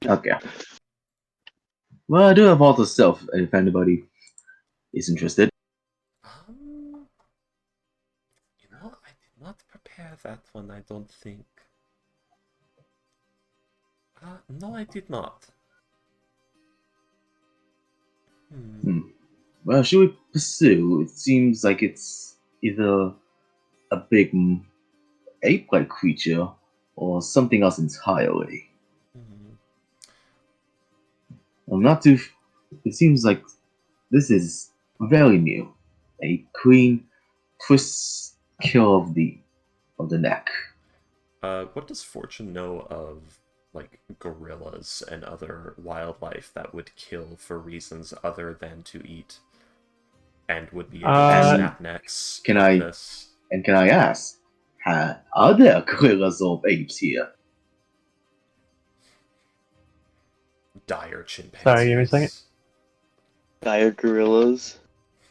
D: okay. Well, I do have Alter Self if anybody is interested.
C: I did not prepare that one, I don't think. No, I did not.
D: Well, should we pursue? It seems like it's either a big ape-like creature or something else entirely. I'm not too. It seems like this is very new. A clean twist kill of the neck.
C: What does Fortune know of, like, gorillas and other wildlife that would kill for reasons other than to eat? And would be able to snap necks
D: Can
C: with
D: I-
C: this?
D: And can I ask, are there gorillas or apes here?
C: Dire chimpanzees.
A: Sorry, give me a second.
E: Dire gorillas.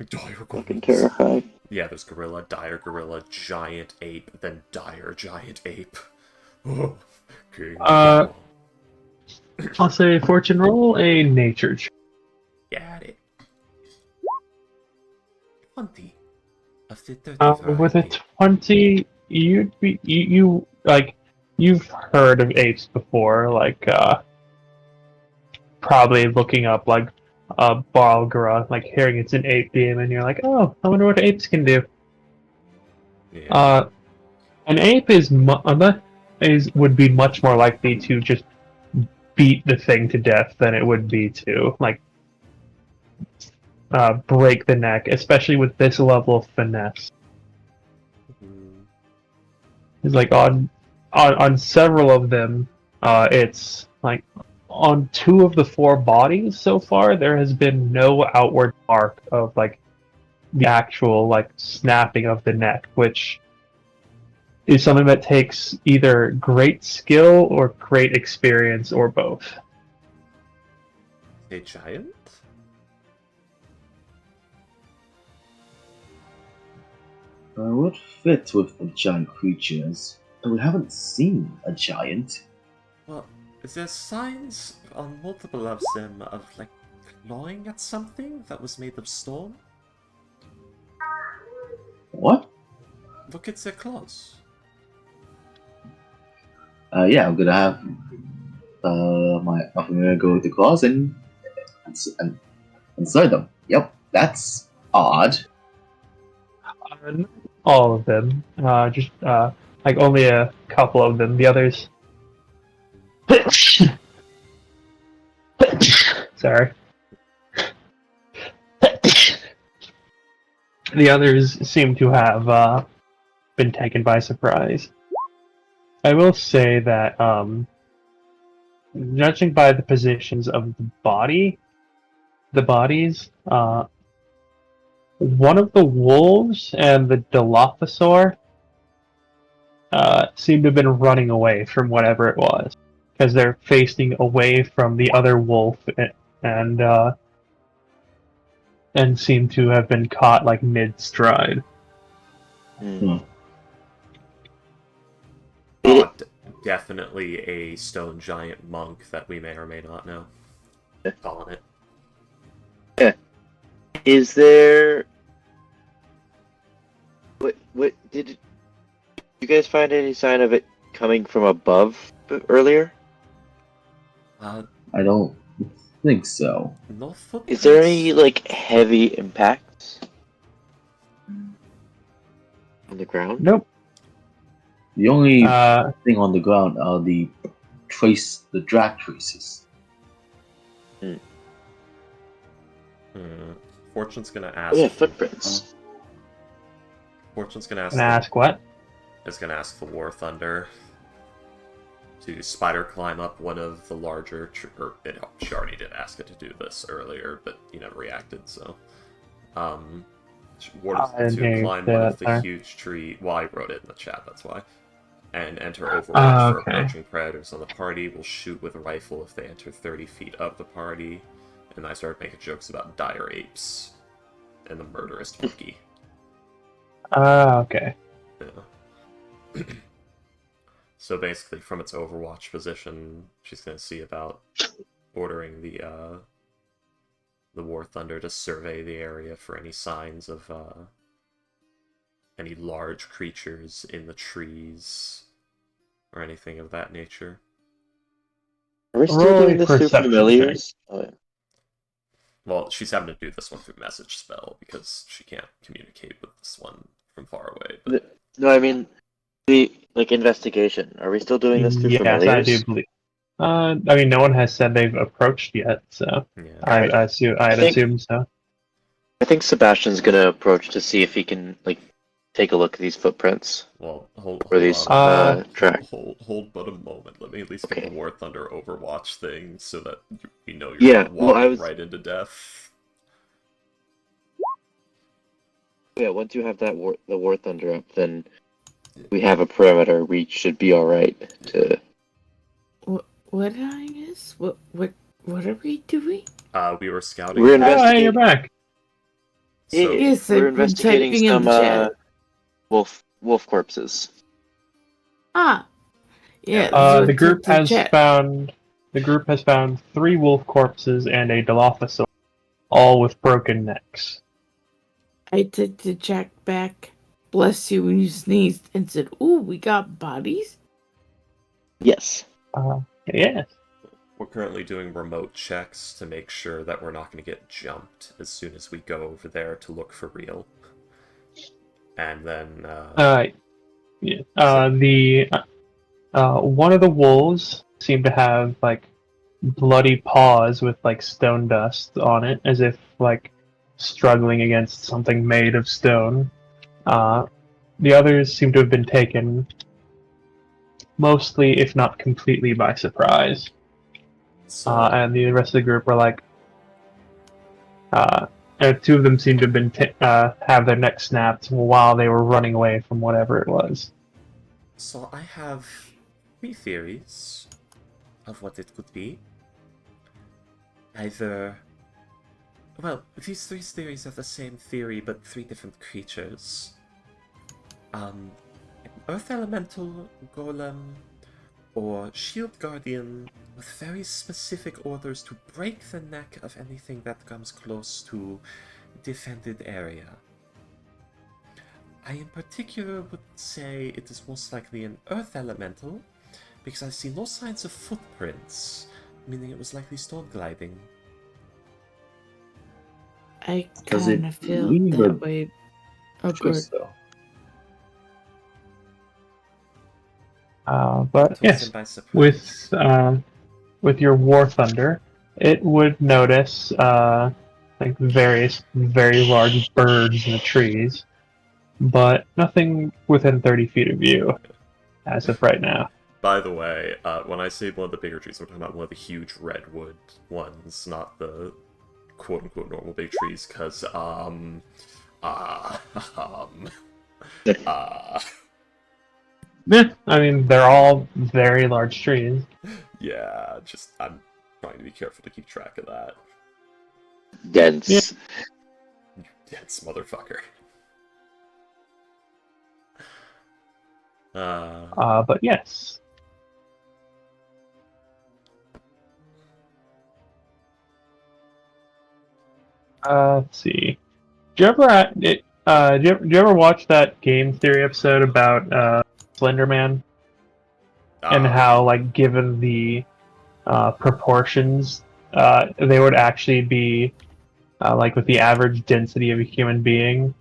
C: Dire
E: Fucking
C: gorillas.
E: terrifying.
C: Yeah, there's gorilla, giant ape, then dire giant ape. Oh, King
A: Uh,
C: Kong.
A: I'll say fortune roll a nature check.
C: Got it. 20 of the 30
A: With a
C: variety.
A: 20, you like you've heard of apes before, like probably looking up like Balgara, like hearing it's an ape demon, and you're like, oh, I wonder what apes can do.
C: Yeah.
A: An ape would be much more likely to just beat the thing to death than it would be to like break the neck, especially with this level of finesse. It's like on several of them, it's like on 2 of the 4 bodies so far, there has been no outward mark of like the actual like snapping of the neck, which is something that takes either great skill or great experience or both.
C: A giant?
D: Would fit with the giant creatures, but we haven't seen a giant.
C: Well, there's signs on multiple of them of, like, clawing at something that was made of stone.
D: What?
C: Look at their claws.
D: Yeah, I'm gonna have I'm gonna go with the claws and insert them. Yep, that's odd.
A: Not all of them, just Like only a couple of them. The others. Sorry. The others seem to have been taken by surprise. I will say that, judging by the positions of the bodies, one of the wolves and the Dilophosaur seem to have been running away from whatever it was, because they're facing away from the other wolf and seem to have been caught like mid-stride.
C: Definitely a stone giant monk that we may or may not know. Calling it.
E: Is there... What did you guys find any sign of it coming from above earlier?
C: Uh,
D: I don't think so.
C: no footprints.
E: Is there any, like, heavy impacts on the ground?
A: Nope.
D: The only
A: Uh,
D: thing on the ground are the drag traces.
C: Fortune's gonna ask.
E: Oh, yeah, footprints.
C: Fortune's gonna ask.
A: and ask what?
C: Is gonna ask the War Thunder to spider climb up one of the larger. She already did ask it to do this earlier, but you never reacted. So, War to climb one of the huge tree. Well, I wrote it in the chat. That's why. And enter Overwatch for approaching predators on the party. Will shoot with a rifle if they enter 30 feet of the party. And I started making jokes about dire apes and the murderous monkey.
A: Okay.
C: Yeah. So basically, from its Overwatch position, she's going to see about ordering the War Thunder to survey the area for any signs of any large creatures in the trees or anything of that nature.
E: Are we still doing this through
A: perception
E: familiars?
C: Well, she's having to do this one through message spell because she can't communicate with this one from far away. But...
E: No, I mean the investigation. Are we still doing this through familiars?
A: Yes, I do believe. I mean, no one has said they've approached yet, so
C: yeah.
A: I'd assume so.
E: I think Sebastian's gonna approach to see if he can take a look at these footprints.
C: Well, hold
E: these tracks.
C: Hold but a moment. Let me at least get the War Thunder Overwatch thing so that we know you're not walking right into death.
E: Yeah, once you have the War Thunder up, then we have a perimeter. We should be all right to.
B: What I miss? What are we doing?
C: We were scouting.
E: We're investigating.
A: Hey, you're back.
C: So,
B: Yes,
E: we're
B: I've been
E: investigating
B: typing in the chat.
E: wolf corpses.
B: Ah, yeah.
A: The group has found 3 wolf corpses and a Dilophosaur, all with broken necks.
B: I took the check back. Bless you when you sneezed and said, "Ooh, we got bodies."
E: Yes.
A: Yes.
C: We're currently doing remote checks to make sure that we're not going to get jumped as soon as we go over there to look for real. And then,
A: one of the wolves seemed to have bloody paws with stone dust on it, as if struggling against something made of stone. The others seem to have been taken mostly, if not completely, by surprise. And the rest of the group were and 2 of them seemed to have been have their necks snapped while they were running away from whatever it was.
C: So I have 3 theories of what it could be. Either... Well, these 3 theories are the same theory, but 3 different creatures. An Earth Elemental Golem or Shield Guardian with very specific orders to break the neck of anything that comes close to defended area. I in particular would say it is most likely an Earth Elemental, because I see no signs of footprints, meaning it was likely stone gliding.
B: I kind of feel that way. Oh, good.
A: But
C: Took
A: yes,
C: him by surprise.
A: with your War Thunder, it would notice like various very large birds in the trees, but nothing within 30 feet of you as of right now.
C: By the way, when I say one of the bigger trees, we're talking about one of the huge redwood ones, not the quote-unquote normal big trees, because,
A: Yeah, I mean, they're all very large trees.
C: yeah, just, I'm trying to be careful to keep track of that.
E: Dense.
C: You dense motherfucker.
A: But yes. Let's see. Do you ever do you ever watch that game theory episode about Slender Man and how, like, given the proportions, they would actually be like with the average density of a human being,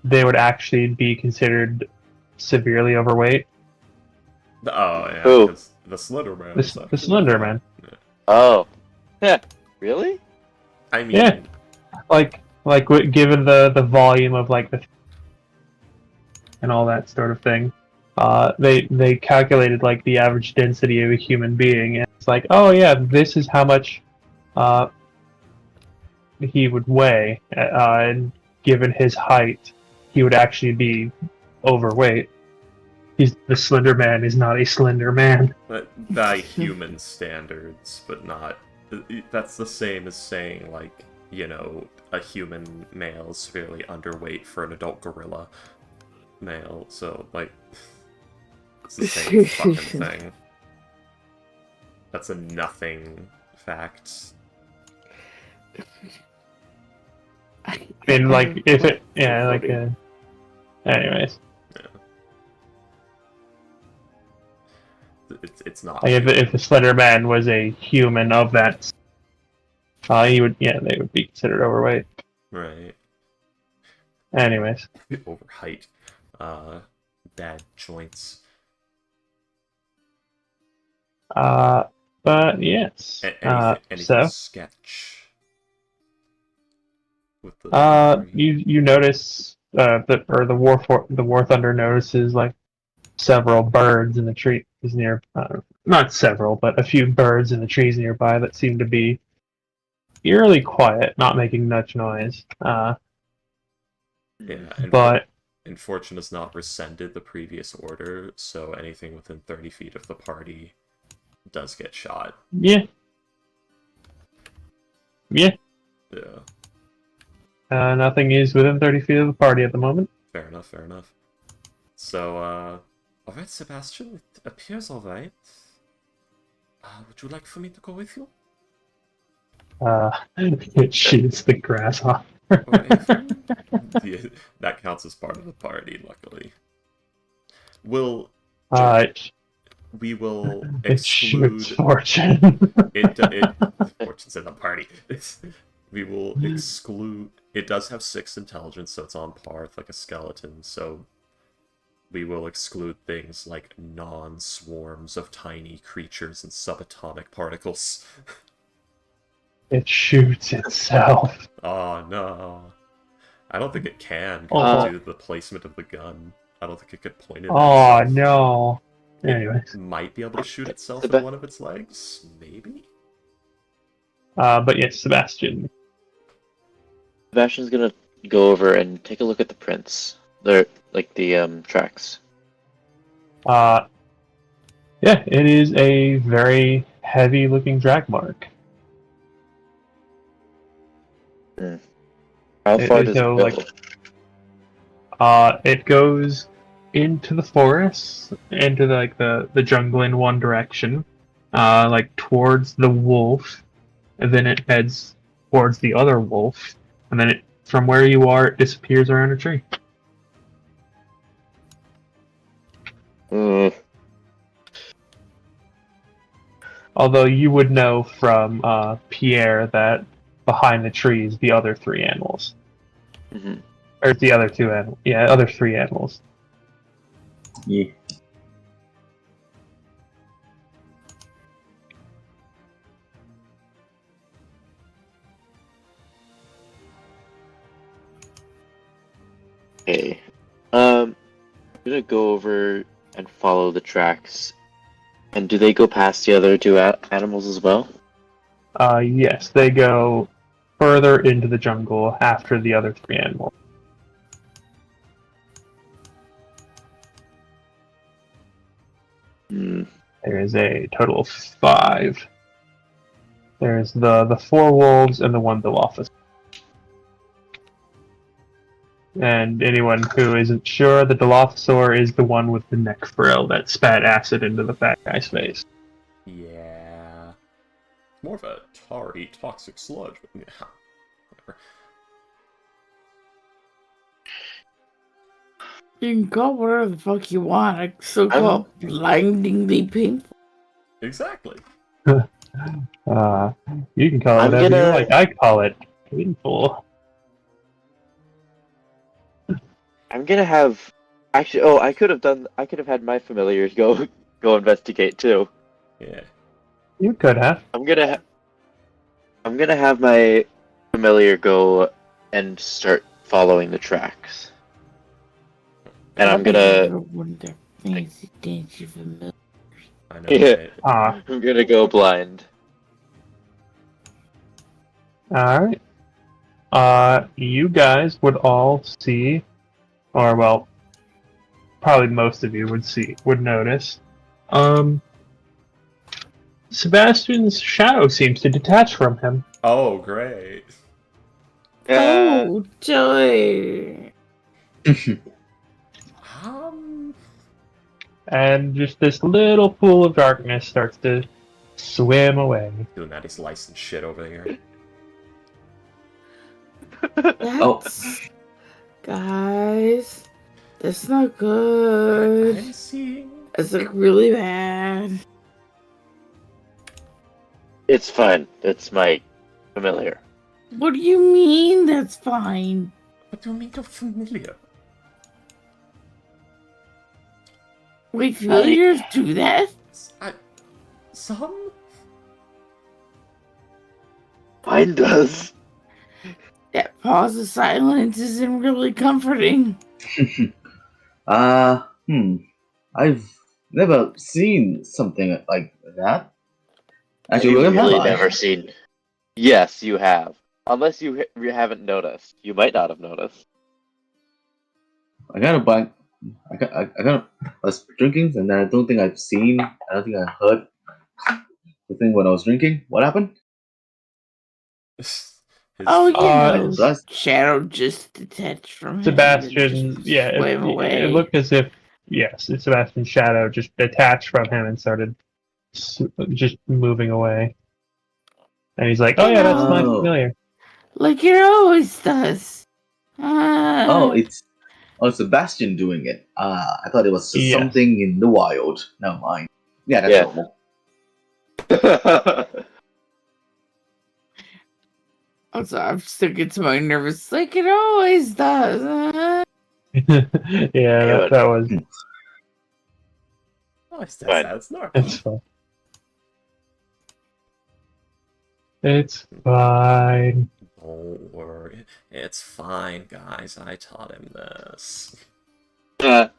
A: they would actually be considered severely overweight.
C: Oh, yeah,
E: Who?
C: because the Slender Man.
A: The Slender Man.
E: Oh. Yeah. Really?
C: I mean,
A: Yeah. Given the volume of like the and all that sort of thing, they calculated like the average density of a human being, and it's like, oh yeah, this is how much he would weigh, and given his height, he would actually be overweight. The Slender Man is not a slender man.
C: but by human standards, but not. That's the same as saying, like, you know, a human male is severely underweight for an adult gorilla male, so, like, it's the same fucking thing. That's a nothing fact.
A: I mean, like, if it, yeah, like, anyways.
C: It's not.
A: Like if the Slender Man was a human of that, they would be considered overweight.
C: Right.
A: Anyways.
C: Overheight. Bad joints.
A: But yes.
C: Anything
A: So
C: sketch. With the
A: you notice the War Thunder notices like several birds in the trees near, not several, but a few birds in the trees nearby that seem to be eerily quiet, not making much noise. But
C: Fortune has not rescinded the previous order, so anything within 30 feet of the party does get shot.
A: Yeah. Nothing is within 30 feet of the party at the moment.
C: Fair enough. So, alright, Sebastian, it appears alright. Would you like for me to go with you?
A: It shoots the grasshopper.
C: Yeah, that counts as part of the party, luckily. We will
A: It shoots
C: exclude...
A: Fortune.
C: Fortune's in the party. We will exclude... It does have 6 intelligence, so it's on par with like a skeleton, so we will exclude things like non-swarms of tiny creatures and subatomic particles.
A: It shoots itself.
C: Oh no. I don't think it can due to the placement of the gun. I don't think it could point it
A: Oh
C: at itself.
A: no. Anyways.
C: It might be able to shoot itself in one of its legs? Maybe?
A: But yes, Sebastian.
E: Sebastian's gonna go over and take a look at the prints. They're like the tracks.
A: Yeah, it is a very heavy looking drag mark.
E: How far does it go?
A: It goes into the forest, into the jungle in one direction, like towards the wolf, and then it heads towards the other wolf, and then from where you are, it disappears around a tree. Although you would know from Pierre that behind the trees, the other 3 animals.
E: Mm-hmm.
A: Or the other 2 animals. Yeah, other 3 animals.
D: Yeah.
E: Okay. I'm gonna go over and follow the tracks. And do they go past the other two animals as well?
A: Yes, they go further into the jungle after the other three animals.
E: Hmm.
A: There is a total of 5. There's the 4 wolves and the 1 Dilophosaurus. And anyone who isn't sure, the Dilophosaur is the one with the neck frill that spat acid into the fat guy's face.
C: Yeah. It's more of a tarry toxic sludge, but yeah. Whatever.
B: You can call whatever the fuck you want. I still call it blindingly painful.
C: Exactly.
A: You can call it
E: I'm
A: whatever you
E: gonna-
A: like. I call it painful.
E: I'm gonna have. Actually, oh, I could have had my familiars go investigate too.
C: Yeah.
A: You could have.
E: I'm gonna have my familiar go and start following the tracks. And I'm gonna
B: Wonder fancy dancy familiar.
C: I know,
E: Yeah.
C: right?
E: I'm gonna go blind.
A: Alright. You guys would all see, or well, probably most of you would notice. Sebastian's shadow seems to detach from him.
C: Oh, great.
B: Oh, joy!
C: Um,
A: And just this little pool of darkness starts to swim away.
C: doing that he's licensed shit over here.
B: That's guys. That's not good.
C: I'm seeing.
B: It's like really bad.
E: It's fine. It's my familiar.
B: What do you mean? That's fine.
C: What do you mean you're familiar?
B: Wait, familiars do that?
C: Some?
E: Mine does.
B: That pause of silence isn't really comforting.
D: I've never seen something like that. Actually,
E: You've
D: William, have
E: really
D: I?
E: never seen. Yes, you have. Unless you haven't noticed. You might not have noticed.
D: I got a blank. I was drinking, and I don't think I've seen. I don't think I heard the thing when I was drinking. What happened?
C: His
B: Oh, you know,
D: Plus,
B: Shadow just detached from him.
A: Sebastian,
B: and
A: yeah,
B: just swam away.
A: it looked as if, yes, Sebastian's shadow just detached from him and started just moving away. And he's like, oh yeah, that's my
D: Oh.
A: familiar.
B: Like it always does.
D: it's Sebastian doing it. I thought it was just
A: Yes.
D: something in the wild. Never mind. Yeah, that's
E: Yeah.
D: normal.
B: Also, I'm still getting to my nervous like it always does.
A: Yeah, that was.
C: Oh, it's
E: Fine.
C: that's not.
A: It's fine. It's fine.
C: Don't worry. It's fine, guys. I taught him this.
E: Yeah,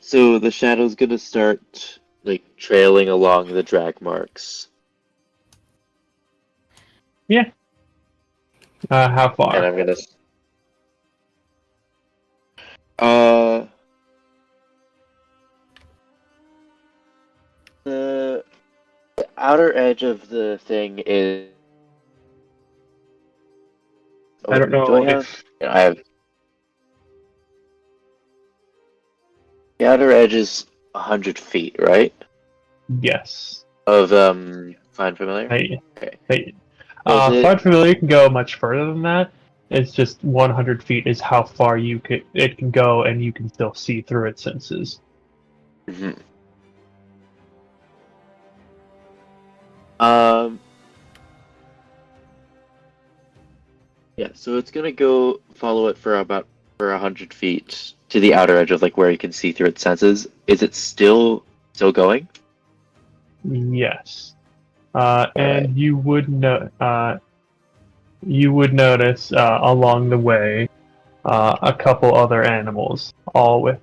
E: so the shadow's gonna start like trailing along the drag marks.
A: How far?
E: And I'm gonna the outer edge of the thing is
A: I don't know
E: do I
A: if
E: have the outer edge is 100 feet, right?
A: yes.
E: Of find familiar?
A: Hey,
E: Okay.
A: hey.
E: Was it-
A: Find familiar can go much further than that. It's just 100 feet is how far it can go, and you can still see through its senses.
E: Mhm. Yeah, so it's gonna go follow it for about for 100 feet to the outer edge of like where you can see through its senses, is it still going?
A: Yes.
E: Alright.
A: And you would notice along the way a couple other animals, all with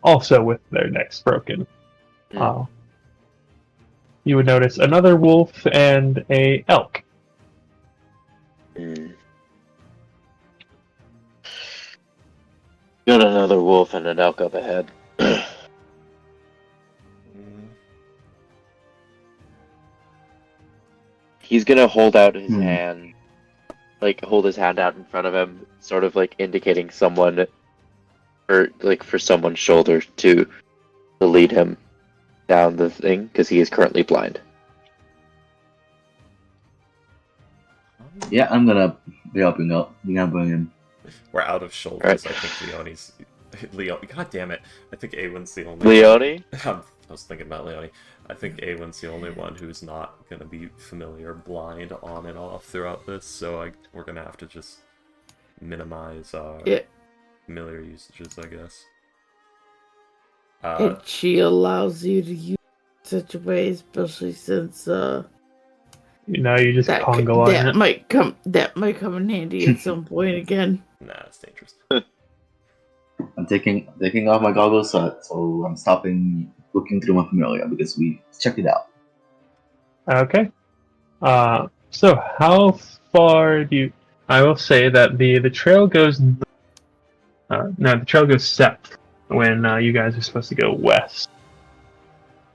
A: also with their necks broken.
E: Hmm.
A: You would notice another wolf and a elk.
E: Hmm. Got another wolf and an elk up ahead.
C: Mm,
E: He's gonna hold out his
D: Hmm.
E: hand, like hold his hand out in front of him, sort of like indicating someone, or like for someone's shoulder to lead him down the thing, because he is currently blind.
D: Yeah, I'm gonna be helping out. Be helping him.
C: We're out of shoulders. I think Leonie's... God damn it. I think Awen's the only
E: Leone?
C: one. I was thinking about Leonie. I think Awen's the only one who's not going to be familiar blind on and off throughout this, so we're going to have to just minimize our
B: Yeah.
C: familiar usages, I guess.
B: And she allows you to use it such a way, especially since
A: You just
B: that
A: congo on it.
B: might come in handy at some point again.
C: Nah, it's dangerous.
D: I'm taking off my goggles, so I'm stopping looking through my familiar because we checked it out.
A: Okay. So how far do you? I will say that the trail goes. No, the trail goes south when you guys are supposed to go west.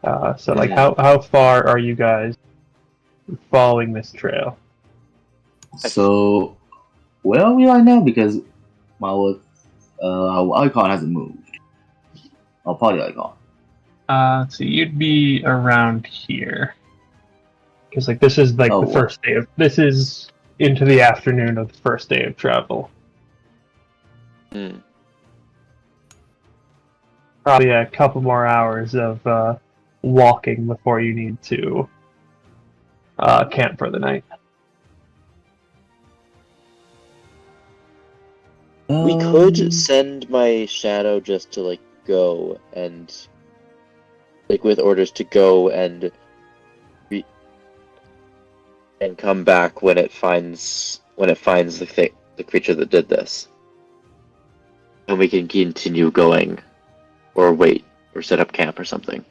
A: So like, how far are you guys following this trail?
D: So, where are we right now? Because our icon hasn't moved. Our party icon.
A: So you'd be around here, because like this is like
D: Oh,
A: the first day of. This is into the afternoon of the first day of travel.
E: Hmm.
A: Probably a couple more hours of walking before you need to camp for the night.
E: We could send my shadow just to like go and like with orders to go and come back when it finds the creature that did this, and we can continue going, or wait, or set up camp or something.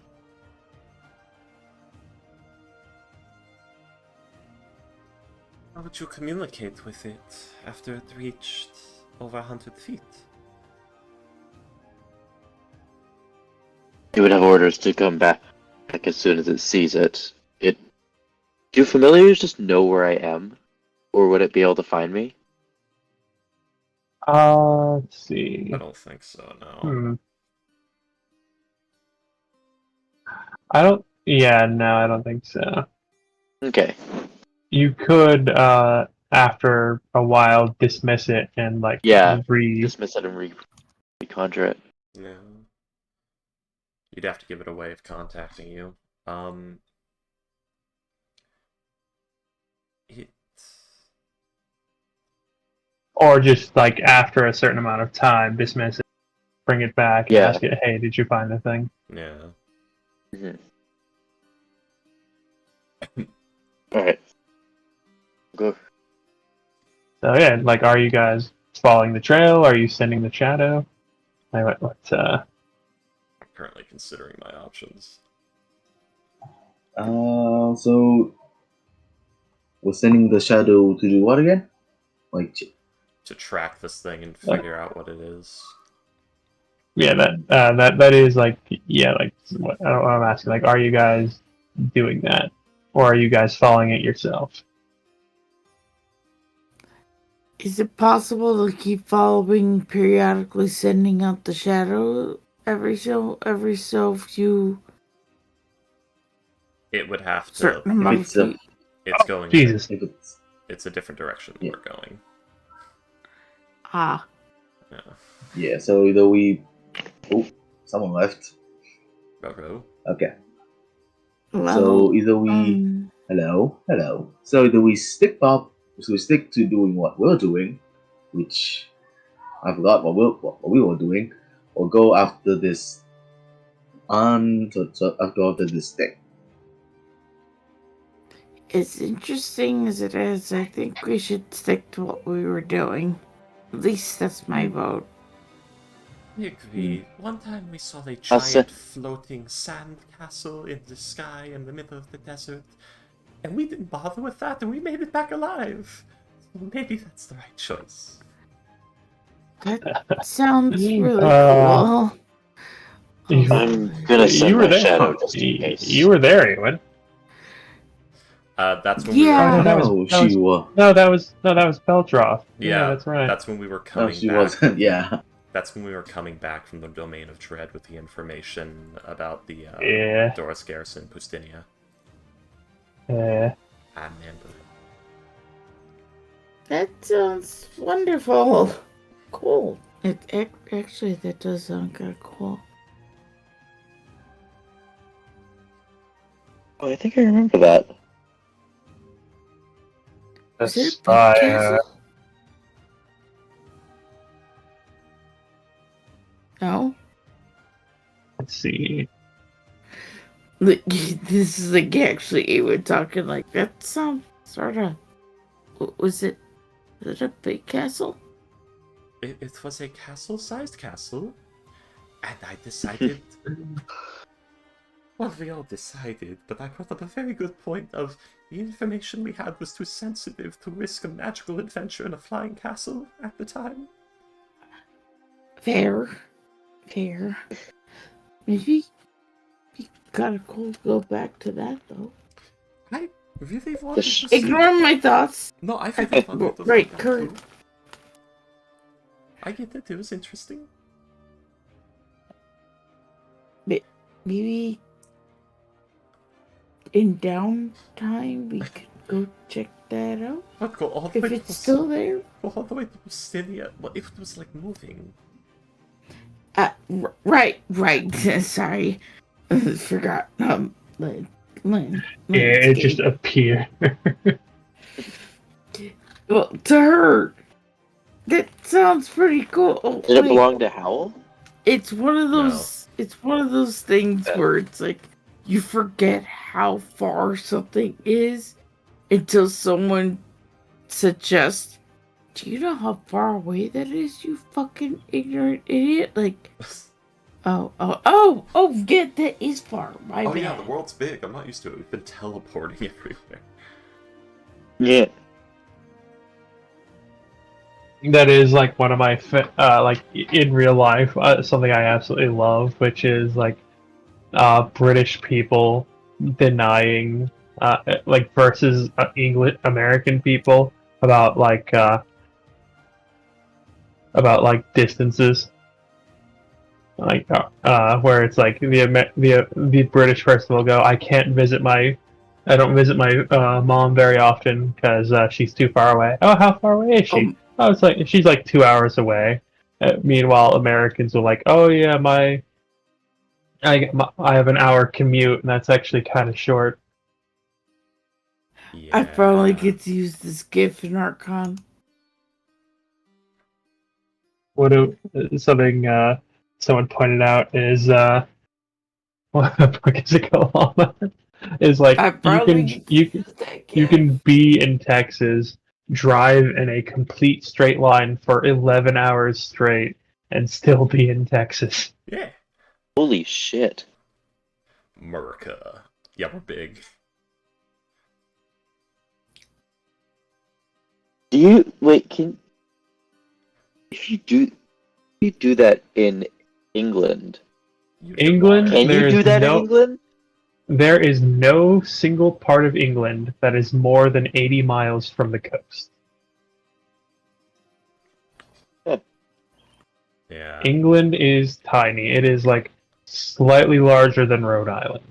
C: How would you communicate with it after it reached over 100 feet?
E: It would have orders to come back as soon as it sees it. Do familiars just know where I am, or would it be able to find me?
A: Let's see.
C: I don't think so, no.
A: Yeah, no, I don't think so.
E: Okay.
A: You could, after a while, dismiss it and like
E: Dismiss it and reconjure it.
C: Yeah. You'd have to give it a way of contacting you.
A: Or just like after a certain amount of time, dismiss it, bring it back, and ask it, "Hey, did you find the thing?"
C: Yeah.
E: Mm-hmm. All right. Go.
A: So yeah, like, are you guys following the trail? Are you sending the shadow? I'm
C: currently considering my options.
D: So we're sending the shadow to do what again? Like
C: to track this thing and figure out what it is.
A: Yeah, that is like, yeah, like what I'm asking, like, are you guys doing that, or are you guys following it yourself?
B: Is it possible to keep following, periodically sending out the shadow every so few?
C: It would have to.
B: Certain amount of feet.
C: It's going.
A: Jesus.
C: It's a different direction that we're going.
B: Ah.
C: Yeah.
D: Yeah. So either we. Oh, someone left.
C: Bravo.
D: Okay.
B: Well,
D: So either we. Hello. So either we stick to doing what we're doing, which I forgot what we were doing. We'll go after this after this thing.
B: As interesting as it is, I think we should stick to what we were doing. At least that's my vote.
C: I agree. One time we saw a
E: I'll say-
C: giant floating sand castle in the sky in the middle of the desert, and we didn't bother with that, and we made it back alive. So maybe that's the right choice.
B: That sounds really cool.
E: I'm gonna send
A: You were
E: my
A: there.
E: shadow just in case.
A: You were there, Ewan.
C: That's when
B: Yeah.
C: we were.
A: that was-
D: No,
A: that
D: she
A: was-
D: was.
A: No, that was Beltroth.
C: Yeah,
A: That's right.
C: That's when we were
D: No,
C: coming
D: she
C: back.
D: wasn't. Yeah.
C: That's when we were coming back from the Domain of Dread with the information about the
A: Yeah.
C: Doris Garrison Pustinia.
A: Yeah.
C: And Mandarin.
B: That sounds wonderful. Cool. Actually, that does sound kind of cool.
E: Oh, I think I remember that.
B: Is it a big
A: By,
B: castle? No?
A: let's see.
B: Look, this is like actually Ewan talking like that sounds sort of. Was it a big castle?
C: It was a castle-sized castle, and I decided... Well, we all decided, but I brought up a very good point of the information we had was too sensitive to risk a magical adventure in a flying castle at the time.
B: Fair. Maybe we gotta go back to that though.
C: I really wanted to see...
B: Ignore my thoughts.
C: No, I really wanted to
B: Right,
C: see that
B: Kurt.
C: too. I get it, it was interesting.
B: Maybe in downtime we could go check that out.
C: But go all the
B: If
C: way
B: it's
C: to
B: still there.
C: Go all the way to Pustinia. Well, if it was like moving.
B: Right. Sorry. Forgot. Lynn.
A: Yeah, it just appeared.
B: Well, to her, that sounds pretty cool. Oh,
E: Did it
B: wait.
E: belong to Howl?
B: It's one of those. It's one of those things where it's like you forget how far something is until someone suggests, "Do you know how far away that is? You fucking ignorant idiot!" Like, oh, yeah, that is far. My
C: Oh
B: bad.
C: yeah, the world's big. I'm not used to it. We've been teleporting everywhere.
E: Yeah.
A: That is like one of my like in real life something I absolutely love, which is like British people denying like versus English American people about like distances, like where it's like the British person will go, I don't visit my mom very often because she's too far away. Oh, how far away is she? Oh, it's like she's like 2 hours away. Meanwhile, Americans are like, "Oh yeah, I have an hour commute, and that's actually kind of short."
C: Yeah.
B: I probably get to use this GIF in Archon.
A: Something someone pointed out is what is it called? Is like
B: I probably
A: you can be in Texas, drive in a complete straight line for 11 hours straight, and still be in Texas.
C: Yeah.
E: Holy shit.
C: America. Yeah, we're big.
E: Do you wait? If you do that in England?
A: England?
E: Can you do that in England?
A: There is no single part of England that is more than 80 miles from the coast.
C: Yeah.
A: England is tiny. It is like slightly larger than Rhode Island.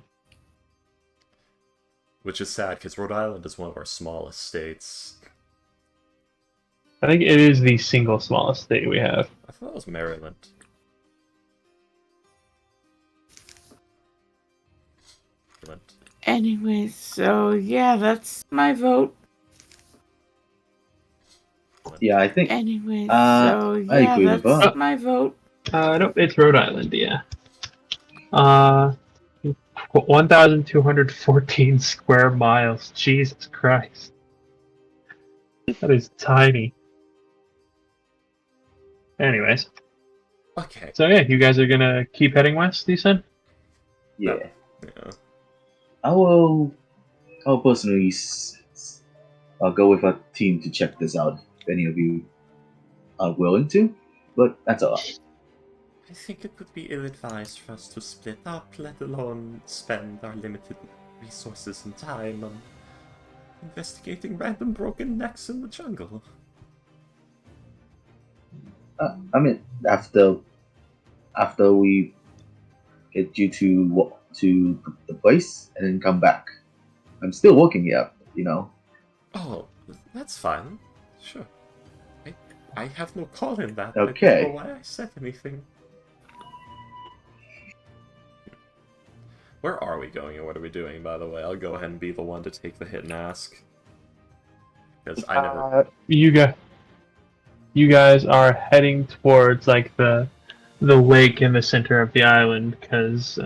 C: Which is sad, because Rhode Island is one of our smallest states.
A: I think it is the single smallest state we have.
C: I thought it was Maryland.
B: Anyways, so yeah, that's my vote.
D: yeah, I think
B: Anyway,
D: I
B: so yeah,
D: agree with
B: that's
D: that.
B: my vote.
A: Nope, it's Rhode Island, yeah. 1,214 square miles. Jesus Christ. That is tiny. Anyways,
C: Okay.
A: so yeah, you guys are gonna keep heading west, you said?
D: Yeah,
C: Yeah.
D: I'll personally I'll go with a team to check this out if any of you are willing to, but that's all.
C: I think it would be ill-advised for us to split up, let alone spend our limited resources and time on investigating random broken necks in the jungle.
D: I mean, after we get you to the place and then come back, I'm still working here, you know.
C: Oh, that's fine. Sure. I have no call in that. I don't know
D: Okay.
C: why I said anything. Where are we going and what are we doing, by the way? I'll go ahead and be the one to take the hit and ask. Because I never...
A: You guys are heading towards like the lake in the center of the island because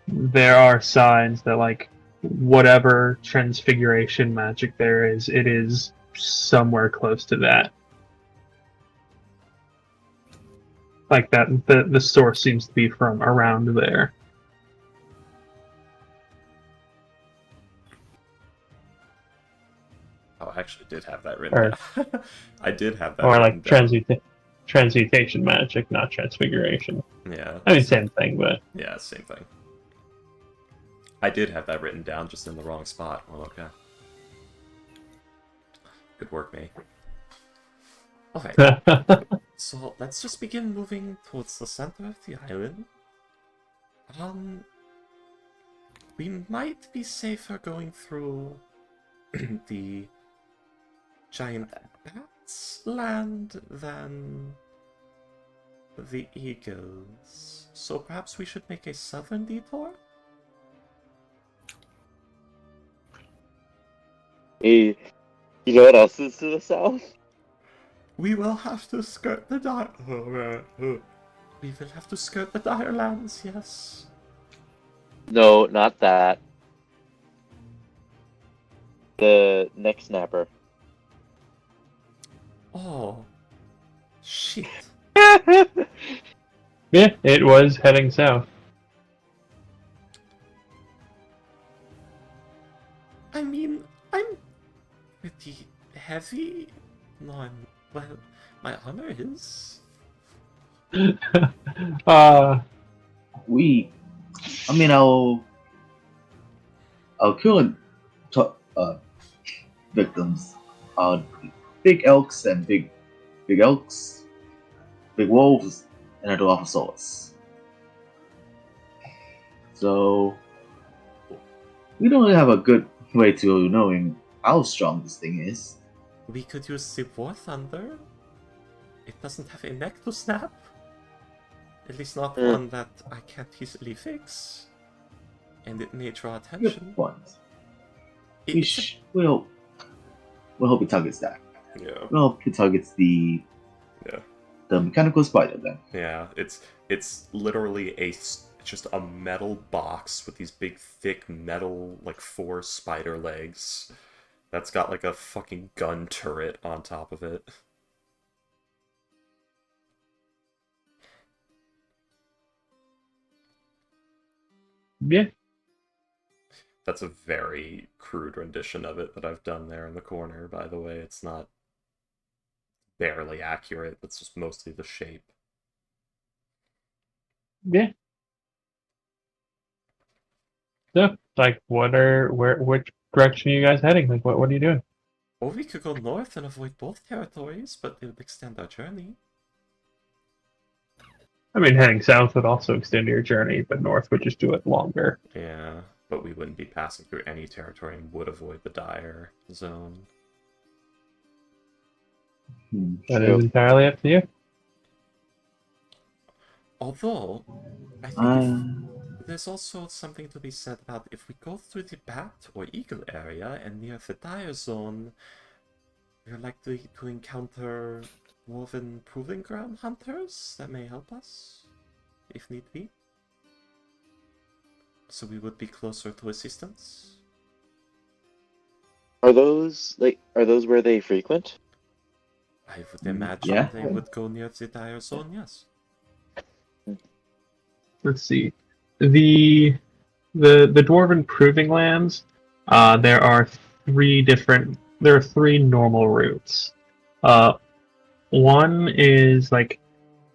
A: there are signs that like whatever transfiguration magic there is, it is somewhere close to that. Like that, the source seems to be from around there.
C: Oh, I actually did have that written
A: Or-
C: down. I did have that
A: Or
C: written
A: like
C: down.
A: transmutation magic, not transfiguration.
C: Yeah.
A: I mean, same thing, but
C: Yeah, same thing. I did have that written down, just in the wrong spot. Well, okay. Good work, me. Okay, so let's just begin moving towards the center of the island. We might be safer going through the giant bats land than the eagles. So perhaps we should make a southern detour?
E: Hey, you know what else is to the south?
C: We will have to skirt the we will have to skirt the dire lands, yes.
E: No, not that. The neck snapper.
C: Oh. Shit.
A: yeah, it was heading south.
C: I mean, I'm pretty heavy. No, well, my armor is.
A: uh,
D: I mean, I'll kill victims. Big elks and big elks, big wolves, and a Dilophosaurus. So we don't really have a good way to knowing how strong this thing is.
C: We could use the War Thunder. It doesn't have a neck to snap. At least not one that I can't easily fix. And it may draw attention.
D: Good point.
C: It's
D: We'll hope it targets that.
C: Yeah.
D: We'll hope it targets the mechanical spider then.
C: Yeah, it's literally just a metal box with these big thick metal like 4 spider legs that's got like a fucking gun turret on top of it.
A: yeah.
C: That's a very crude rendition of it that I've done there in the corner, by the way. It's not barely accurate, it's just mostly the shape.
A: Yeah. So, like, which direction are you guys heading? Like, what are you doing?
C: Or we could go north and avoid both territories, but it would extend our journey.
A: I mean, heading south would also extend your journey, but north would just do it longer.
C: Yeah, but we wouldn't be passing through any territory and would avoid the dire zone.
A: That is entirely up to you.
C: Although, I think there's also something to be said about if we go through the bat or eagle area and near the dire zone, We're likely to encounter dwarven proving ground hunters that may help us, if need be. So we would be closer to assistance.
E: Are those where they frequent?
C: I would imagine
D: Yeah.
C: they would go near the dire zone, yes.
A: Let's see. The dwarven proving lands. There are three normal routes. One is like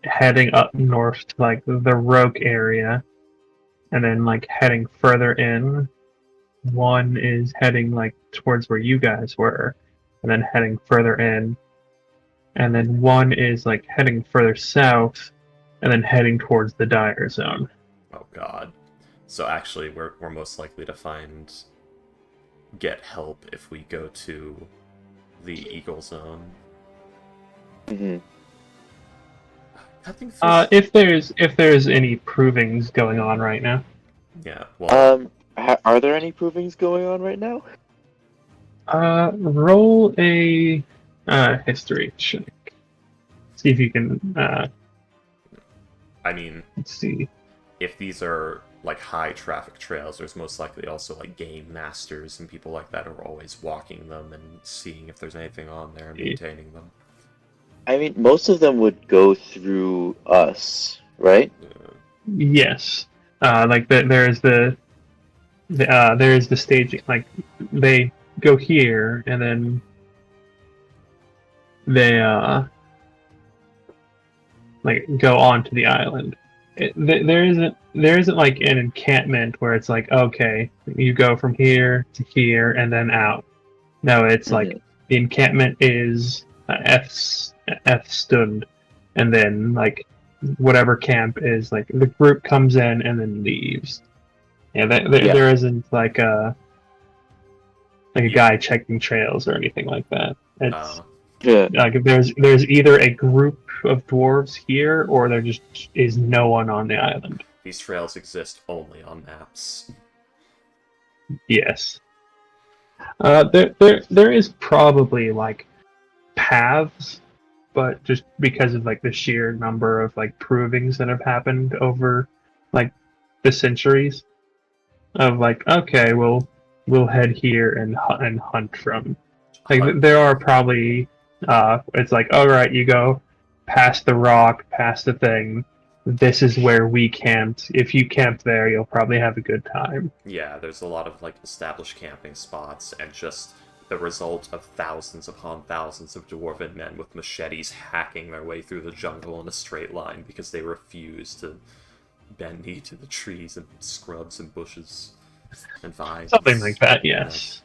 A: heading up north to like the Rogue area, and then like heading further in. One is heading like towards where you guys were, and then heading further in. And then one is like heading further south, and then heading towards the dire zone.
C: Oh god. So actually, we're most likely to get help if we go to the Eagle Zone.
E: Mm-hmm.
C: Cutting through...
A: If there's any provings going on right now.
C: Yeah, well...
E: Are there any provings going on right now?
A: Roll a history check. See if you can.
C: I mean,
A: Let's see.
C: if these are like high traffic trails, there's most likely also like game masters and people like that who are always walking them and seeing if there's anything on there and maintaining them.
E: I mean, most of them would go through us, right?
A: Yes. Like there's the staging. Like they go here and then they like go onto the island. There isn't like an encampment where it's like, okay, you go from here to here and then out. No, it's like the encampment is F stund, and then like whatever camp is like the group comes in and then leaves. Yeah, there isn't like a guy checking trails or anything like that. It's like there's either a group of dwarves here or there just is no one on the island.
C: These trails exist only on maps.
A: Yes. There is probably like paths, but just because of like the sheer number of like provings that have happened over like the centuries of like, okay, we'll head here and hunt from. Like there are probably it's like, all right, you go past the rock, past the thing. This is where we camped. If you camp there, you'll probably have a good time.
C: Yeah, there's a lot of like established camping spots, and just the result of thousands upon thousands of dwarven men with machetes hacking their way through the jungle in a straight line because they refuse to bend knee to the trees and scrubs and bushes and vines.
A: Something like that, yes.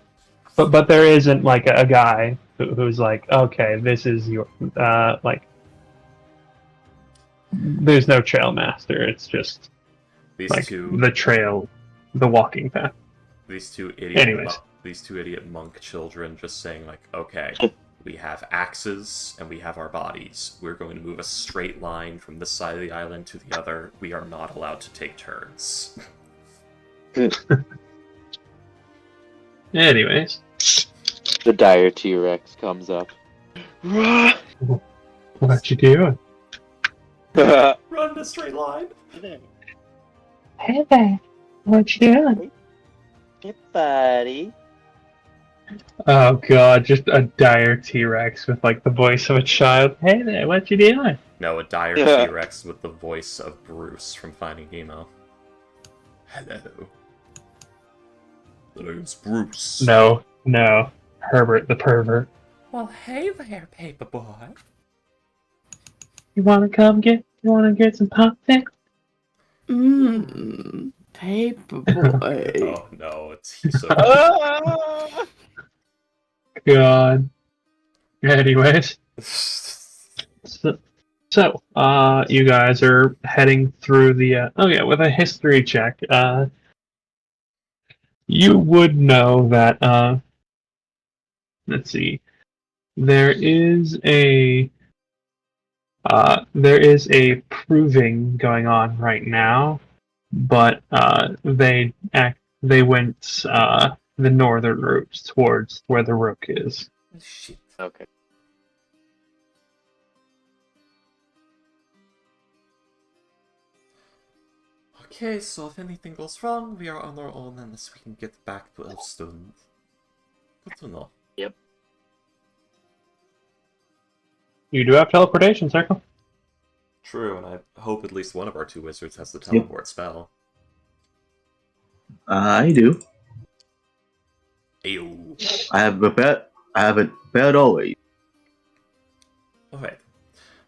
A: But there isn't like a guy who's like, okay, this is your like. There's no trail master. It's just
C: these
A: like
C: two,
A: the trail, the walking path.
C: These two idiot monk children just saying like, okay, we have axes and we have our bodies. We're going to move a straight line from this side of the island to the other. We are not allowed to take turns.
A: Anyways.
E: The dire T-Rex comes up.
A: What you doing?
C: Run in a straight line.
A: Hey there. What you doing?
E: Hey, buddy.
A: Oh god, just a dire T-Rex with like the voice of a child. Hey there, what you doing?
C: No, a dire T-Rex with the voice of Bruce from Finding Nemo. Hello. The name's Bruce.
A: No, Herbert the pervert.
C: Well, hey there, paperboy.
A: You wanna get some popcorn?
B: Paperboy.
C: Oh no, he's so
A: God. Anyways. So, you guys are heading through the, with a history check, you would know that, let's see, there is a proving going on right now, but, they went, the northern route towards where the rook is.
C: Shit.
E: Okay.
C: Okay, so if anything goes wrong, we are on our own unless we can get back to Elfstone. Good to know.
A: You do have teleportation circle.
C: True, and I hope at least one of our two wizards has the
D: Yep.
C: teleport spell.
D: I do.
C: Ew.
D: I have it prepared always.
C: Alright.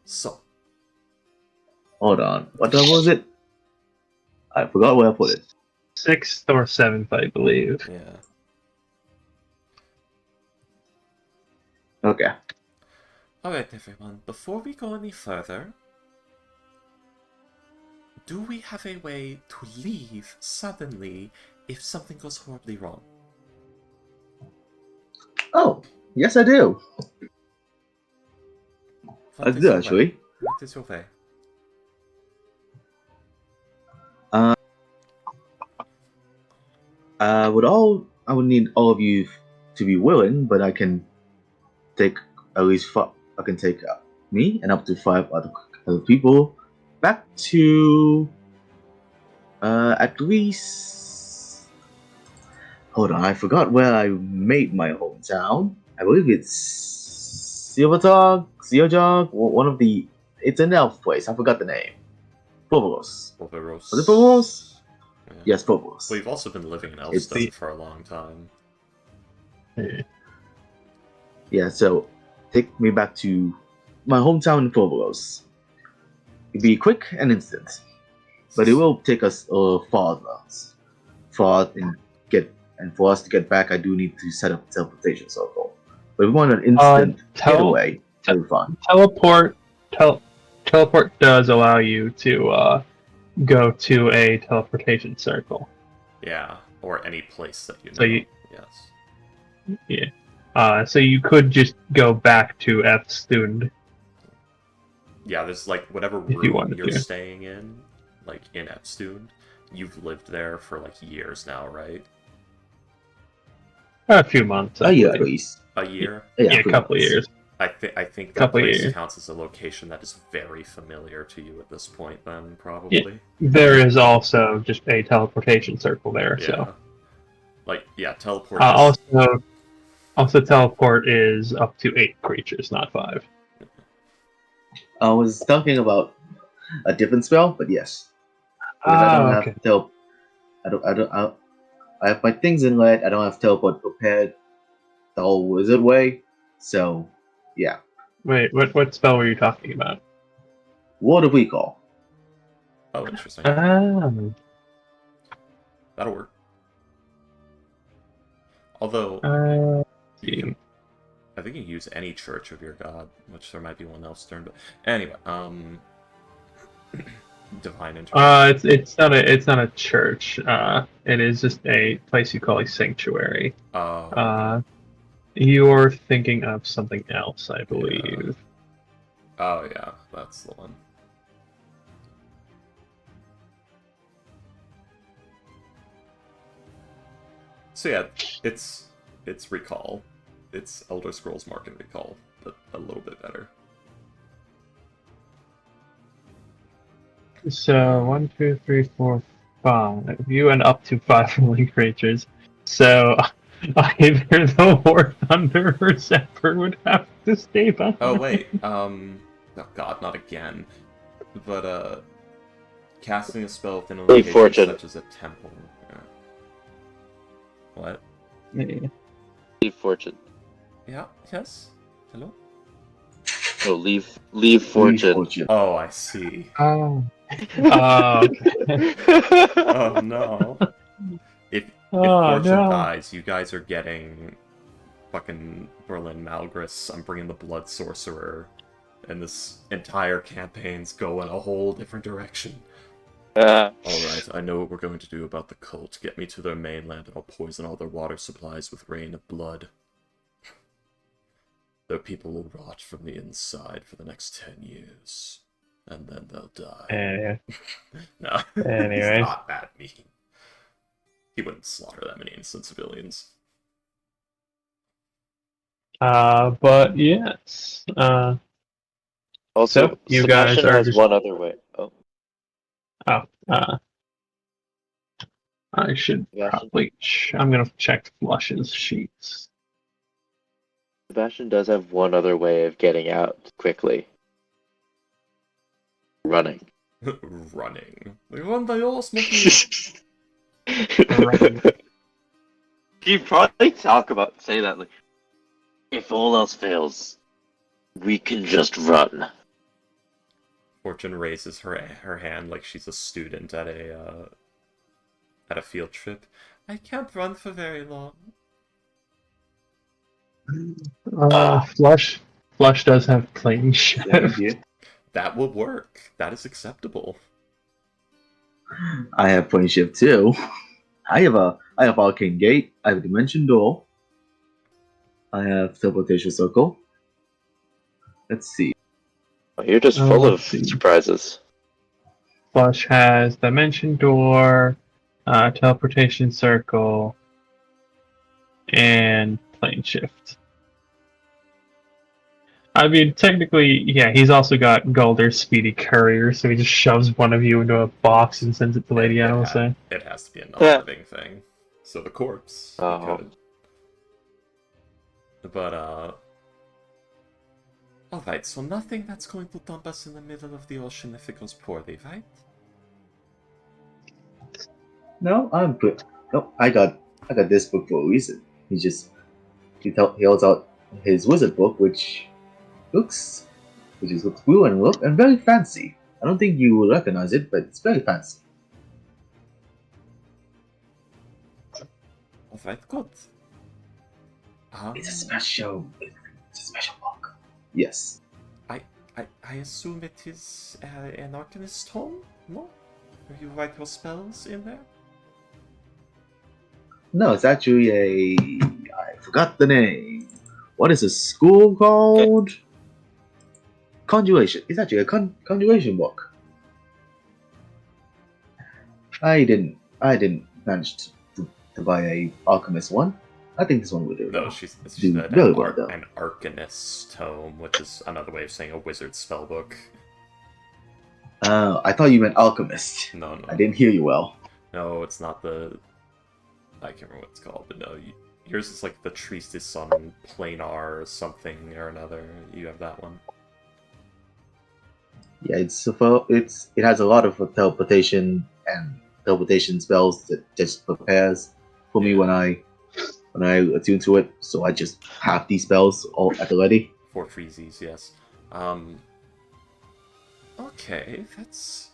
C: So,
D: Hold on. What time was it? I forgot where I put it.
A: 6th or 7th, I believe.
C: yeah.
D: Okay.
C: Alright, everyone, before we go any further, do we have a way to leave suddenly if something goes horribly wrong?
D: Oh, yes, I do.
C: What
D: I
C: is
D: do
C: your way?
D: actually.
C: What is your way?
D: I would need all of you to be willing, but I can take at least five. I can take me and up to 5 other people back to at least. Hold on, I forgot where I made my hometown. I believe it's Silverjog, one of the. It's an elf place. I forgot the name. Povolos.
C: Wolveros.
D: Was it Povolos?
C: Yeah.
D: Yes, Povolos.
C: We've also been living in
D: It's
C: Elfstone
A: the-
C: for a long time.
D: Yeah, so take me back to my hometown in Povolos. It'd be quick and instant, but it will take us far, and for us to get back, I do need to set up a teleportation circle. But if we want an instant getaway, that'll be fine.
A: Teleport does allow you to go to a teleportation circle.
C: Yeah, or any place that you know.
A: So you-
C: Yes.
A: So you could just go back to Elfstone.
C: Yeah, there's like whatever
A: If you
C: room
A: wanted
C: you're
A: to.
C: staying in, like in Epstune, you've lived there for like years now, right?
A: A few months. I
D: Yeah, at
A: believe.
D: least.
C: A year?
A: Yeah, a
D: few
A: couple of
D: months.
A: years.
C: I think that
A: Couple
C: place
A: years.
C: counts as a location that is very familiar to you at this point. Then probably.
A: There is also just a teleportation circle there.
C: Yeah.
A: So
C: Like teleport. Is...
A: also teleport is up to 8 creatures, not 5.
D: I was talking about a different spell, but yes. Because I don't
A: Okay.
D: have I have my things in light. I don't have teleport prepared the whole wizard way. So, yeah.
A: Wait, what spell were you talking about?
D: What do we call?
C: Oh, interesting.
A: Um,
C: That'll work. Although you can, I think you can use any church of your god, which there might be one else turn. But anyway, divine intervention.
A: it's not a church. It is just a place you call a sanctuary.
C: Oh.
A: You're thinking of something else, I believe.
C: Oh yeah, that's the one. So yeah, it's Recall. It's Elder Scrolls Market Recall, but a little bit better.
A: So 1, 2, 3, 4, 5. You and up to 5 living creatures. So either the War Thunder or Zephyr would have to stay behind.
C: Oh wait, oh god, not again. But casting a spell within a
E: Leave
C: location
E: fortune.
C: such as a temple. Yeah. What?
A: Yeah.
E: Leave fortune.
C: Yeah. Yes. Hello.
E: No, leave fortune.
C: Oh, I see.
A: Oh. Okay.
C: Oh no. If
A: Oh,
C: Fortune
A: no.
C: dies, you guys are getting fucking Berlin Malgris. I'm bringing the Blood Sorcerer, and this entire campaign's going a whole different direction. Alright, I know what we're going to do about the cult. Get me to their mainland and I'll poison all their water supplies with rain of blood. Their people will rot from the inside for the next 10 years. And then they'll die.
A: Anyway.
C: No,
A: Anyway.
C: he's not that mean. He wouldn't slaughter that many innocent civilians.
A: But yes.
E: Also,
A: So, you guys
E: Sebastian
A: are
E: has
A: just-
E: one other way. Oh,
A: I should
E: Sebastian?
A: probably. I'm gonna check Flush's sheets.
E: Sebastian does have one other way of getting out quickly. Running.
C: Running. They run by all smoky.
A: Running.
E: You probably say that like, if all else fails, we can just run.
C: Fortune raises her hand like she's a student at a field trip. I can't run for very long.
A: Flush does have plane shift.
D: Same here.
C: That will work. That is acceptable.
D: I have plane shift too. I have arcane gate. I have dimension door. I have teleportation circle. Let's see.
E: You're just full of
A: let's see.
E: surprises.
A: Flush has dimension door, teleportation circle, and plane shift. I mean, technically, yeah, he's also got Gulder's speedy courier, so he just shoves one of you into a box and sends it to Lady Annalise.
C: It has to be a non-living thing. So the corpse. he
E: Oh.
C: could. But, Alright, so nothing that's going to dump us in the middle of the ocean if it goes poorly, right?
D: No, I'm good. No, I got this book for a reason. He holds out his wizard book, which looks blue and very fancy. I don't think you will recognize it, but it's very fancy.
C: Alright, good.
D: It's a special book. Yes.
C: I assume it is an Arcanist tome? No? Where you write your spells in there?
D: No, it's actually I forgot the name. What is the school called? Conjuration. It's actually a conjuration book. I didn't manage to buy a alchemist one. I think this one would do.
C: No, she's
D: do
C: an,
D: very well, though.
C: an Arcanist tome, which is another way of saying a wizard spellbook.
D: I thought you meant alchemist.
C: No.
D: I didn't hear you well.
C: No, it's not the... I can't remember what it's called, but no, yours is like the Tristis on Planar or something or another. You have that one.
D: Yeah, it has a lot of teleportation spells that just prepares for me when I attune to it. So I just have these spells all at the ready.
C: 4 freezies, yes. Okay, that's...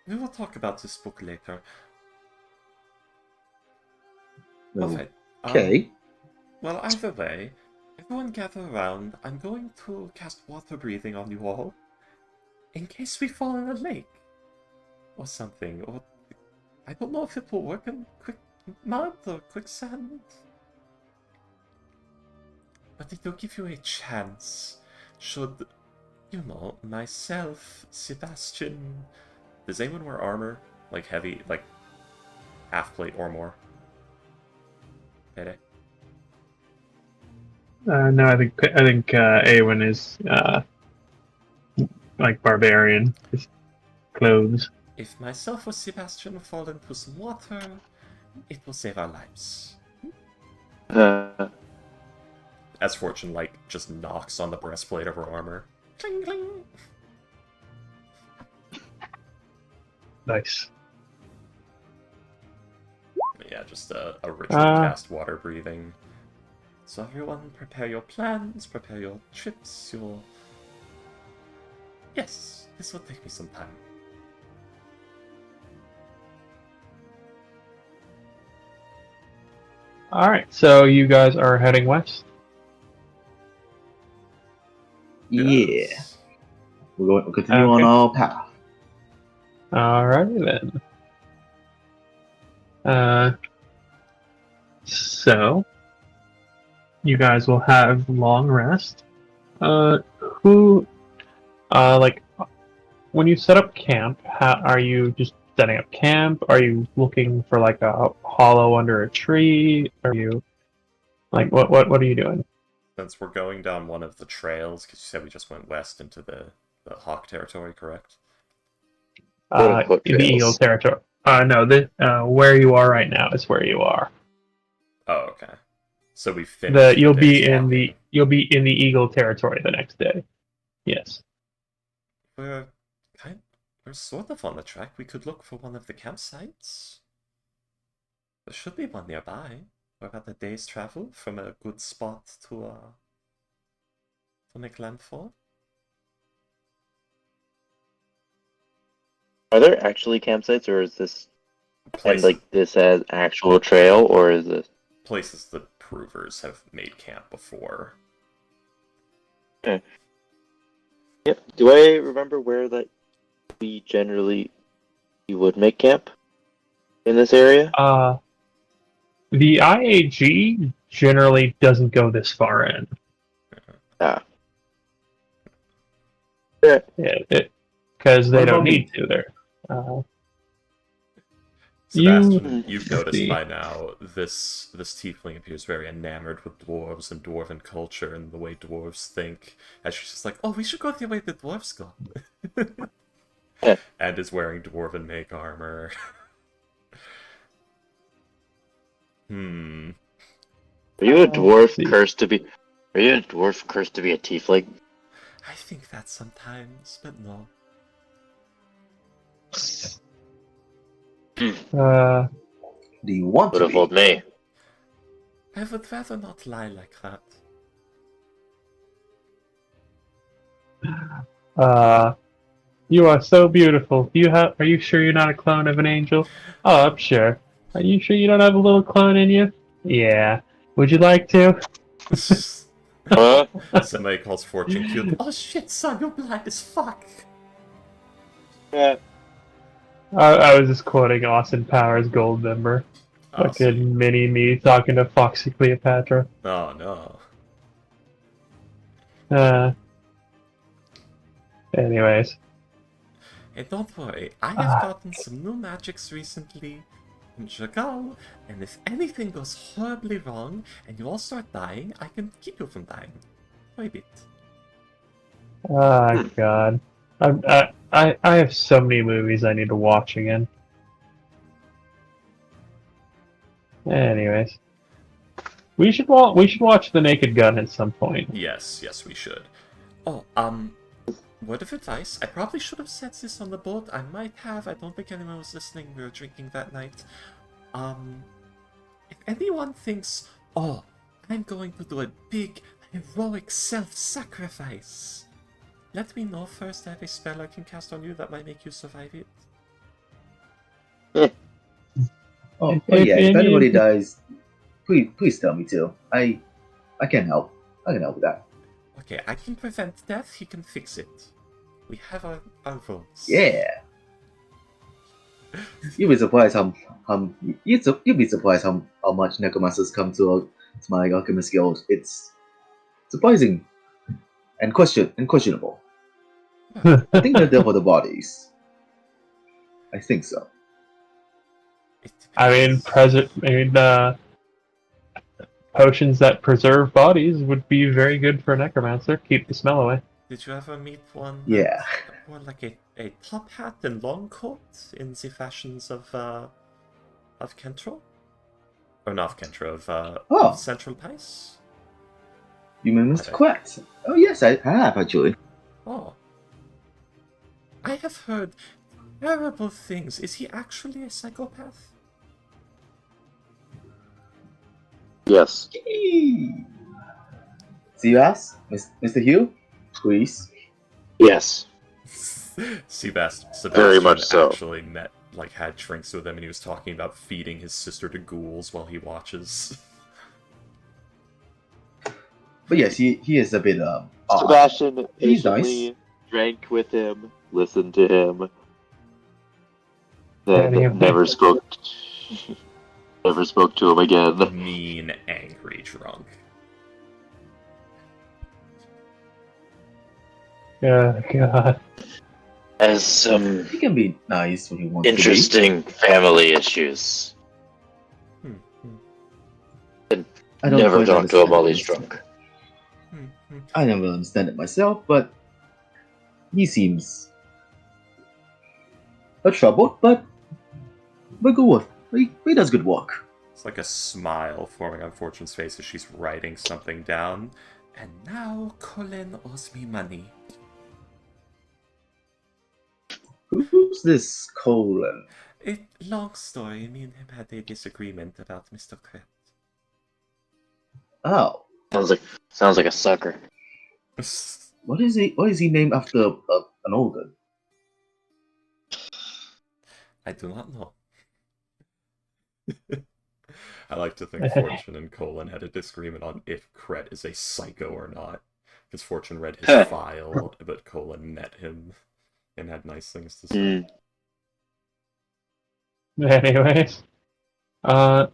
C: We will talk about this book later. Okay.
D: Okay.
C: Well, either way, everyone gather around. I'm going to cast water breathing on you all. In case we fall in a lake. Or something. Or I don't know if it will work in quick mud or quicksand. But it will give you a chance. Should, you know, myself, Sebastian... Does anyone wear armor? Like heavy, like half plate or more? Payday?
A: No, I think Awen is like barbarian, just clothes.
C: If myself or Sebastian fall into some water, it will save our lives. As Fortune, like, just knocks on the breastplate of her armor. Cling, cling.
A: Nice.
C: Yeah, just a ritual cast water breathing. So everyone, prepare your plans, prepare your trips, your... Yes, this will take me some time.
A: Alright, so you guys are heading west?
D: Yeah.
C: Yes.
D: We'll continue on our path.
A: Alrighty then. So you guys will have long rest. Like, when you set up camp, are you just setting up camp? Are you looking for like a hollow under a tree? Are you like what are you doing?
C: Since we're going down one of the trails, because you said we just went west into the Hawk territory, correct?
E: Quote-unquote
A: the Eagle
E: trails.
A: territory. No, where you are right now is where you are.
C: Oh, okay. So we finished
A: You'll
C: the
A: be
C: day's walking.
A: you'll be in the Eagle territory the next day. Yes.
C: We're we're sort of on the track. We could look for one of the campsites. There should be one nearby. We're about a day's travel from a good spot to make landfall.
E: Are there actually campsites, or is this and
C: Places,
E: like this as actual trail, or is this?
C: places that provers have made camp before.
E: Yeah. Do I remember where that we generally would make camp in this area?
A: The IAG generally doesn't go this far in.
E: Ah. Yeah.
A: Yeah, because they
D: What
A: don't
D: about me?
A: need to. They're
C: Sebastian, you've
A: let's
C: noticed
A: see.
C: by now this tiefling appears very enamored with dwarves and dwarven culture and the way dwarves think. And she's just like, oh, we should go the way the dwarves go. And is wearing dwarven make armor.
E: Are you a dwarf
A: see.
E: cursed to be? Are you a dwarf cursed to be a tiefling?
C: I think that sometimes, but no.
D: Do you want
E: Would
D: to
E: have told
D: be?
E: me.
C: I would rather not lie like that.
A: You are so beautiful. Are you sure you're not a clone of an angel? Oh, I'm sure. Are you sure you don't have a little clone in you? Yeah. Would you like to?
E: Huh?
C: Somebody calls Fortune cute. Oh shit, son, you're blind as fuck.
E: Yeah.
A: I was just quoting Austin Powers Goldmember.
C: Oh, sweet.
A: Fucking mini me talking to Foxy Cleopatra.
C: Oh no.
A: Anyways.
C: Hey, don't worry, I have gotten some new magics recently in Jagal, and if anything goes horribly wrong and you all start dying, I can keep you from dying. For a bit.
A: Oh god. I have so many movies I need to watch again. Anyways. We should watch The Naked Gun at some point.
C: Yes, we should. Oh, word of advice. I probably should have said this on the boat. I might have. I don't think anyone was listening. We were drinking that night. If anyone thinks, oh, I'm going to do a big, heroic self-sacrifice, let me know first. I have a spell I can cast on you that might make you survive it.
D: Oh
A: If
D: yeah. If
A: any-
D: anybody dies, please tell me too. I can help. I can help with that.
C: Okay, I can prevent death. He can fix it. We have our votes.
D: Yeah. You'll be surprised you'll be surprised how much necromancers come to my alchemist guild. It's surprising and questionable. I think they're there for the bodies. I think so.
C: It
A: I mean,
C: depends.
A: potions that preserve bodies would be very good for a necromancer. Keep the smell away.
C: Did you ever meet one
D: Yeah.
C: that wore like a top hat and long coat in the fashions of Kentro? Or not of Kentro,
D: Oh.
C: of Central Pice?
D: You mean Mr. Quet? Oh yes, I have actually.
C: Oh. I have heard terrible things. Is he actually a psychopath?
E: Yes.
D: See you ask, Mr. Hugh? Please.
E: Yes.
C: Sebastian
E: Very much so.
C: actually had drinks with him, and he was talking about feeding his sister to ghouls while he watches.
D: But yes, he is a bit odd.
E: Sebastian
D: He's
E: patiently
D: nice.
E: drank with him, listened to him,
A: Anyway.
E: then never spoke to him again.
C: Mean, angry drunk.
A: Oh god.
E: Has some
D: He can be nice when he wants
E: interesting family issues.
C: Hmm,
D: to be. I don't
E: Never
D: quite
E: talk to him while he's
D: understand
E: drunk.
C: hmm.
D: I never understand it myself, but he seems troubled, but good work. He does good work.
C: It's like a smile forming on Fortune's face as she's writing something down. And now Colin owes me money.
D: Who's this Colin?
C: Long story. Me and him had a disagreement about Mr. Kret.
D: Oh,
E: Sounds like a sucker.
D: what is he? What is he named after an organ?
C: I do not know. I like to think Fortune and Colin had a disagreement on if Kret is a psycho or not. Because Fortune read his file, but Colin met him and had nice things to say.
A: Anyways, alright,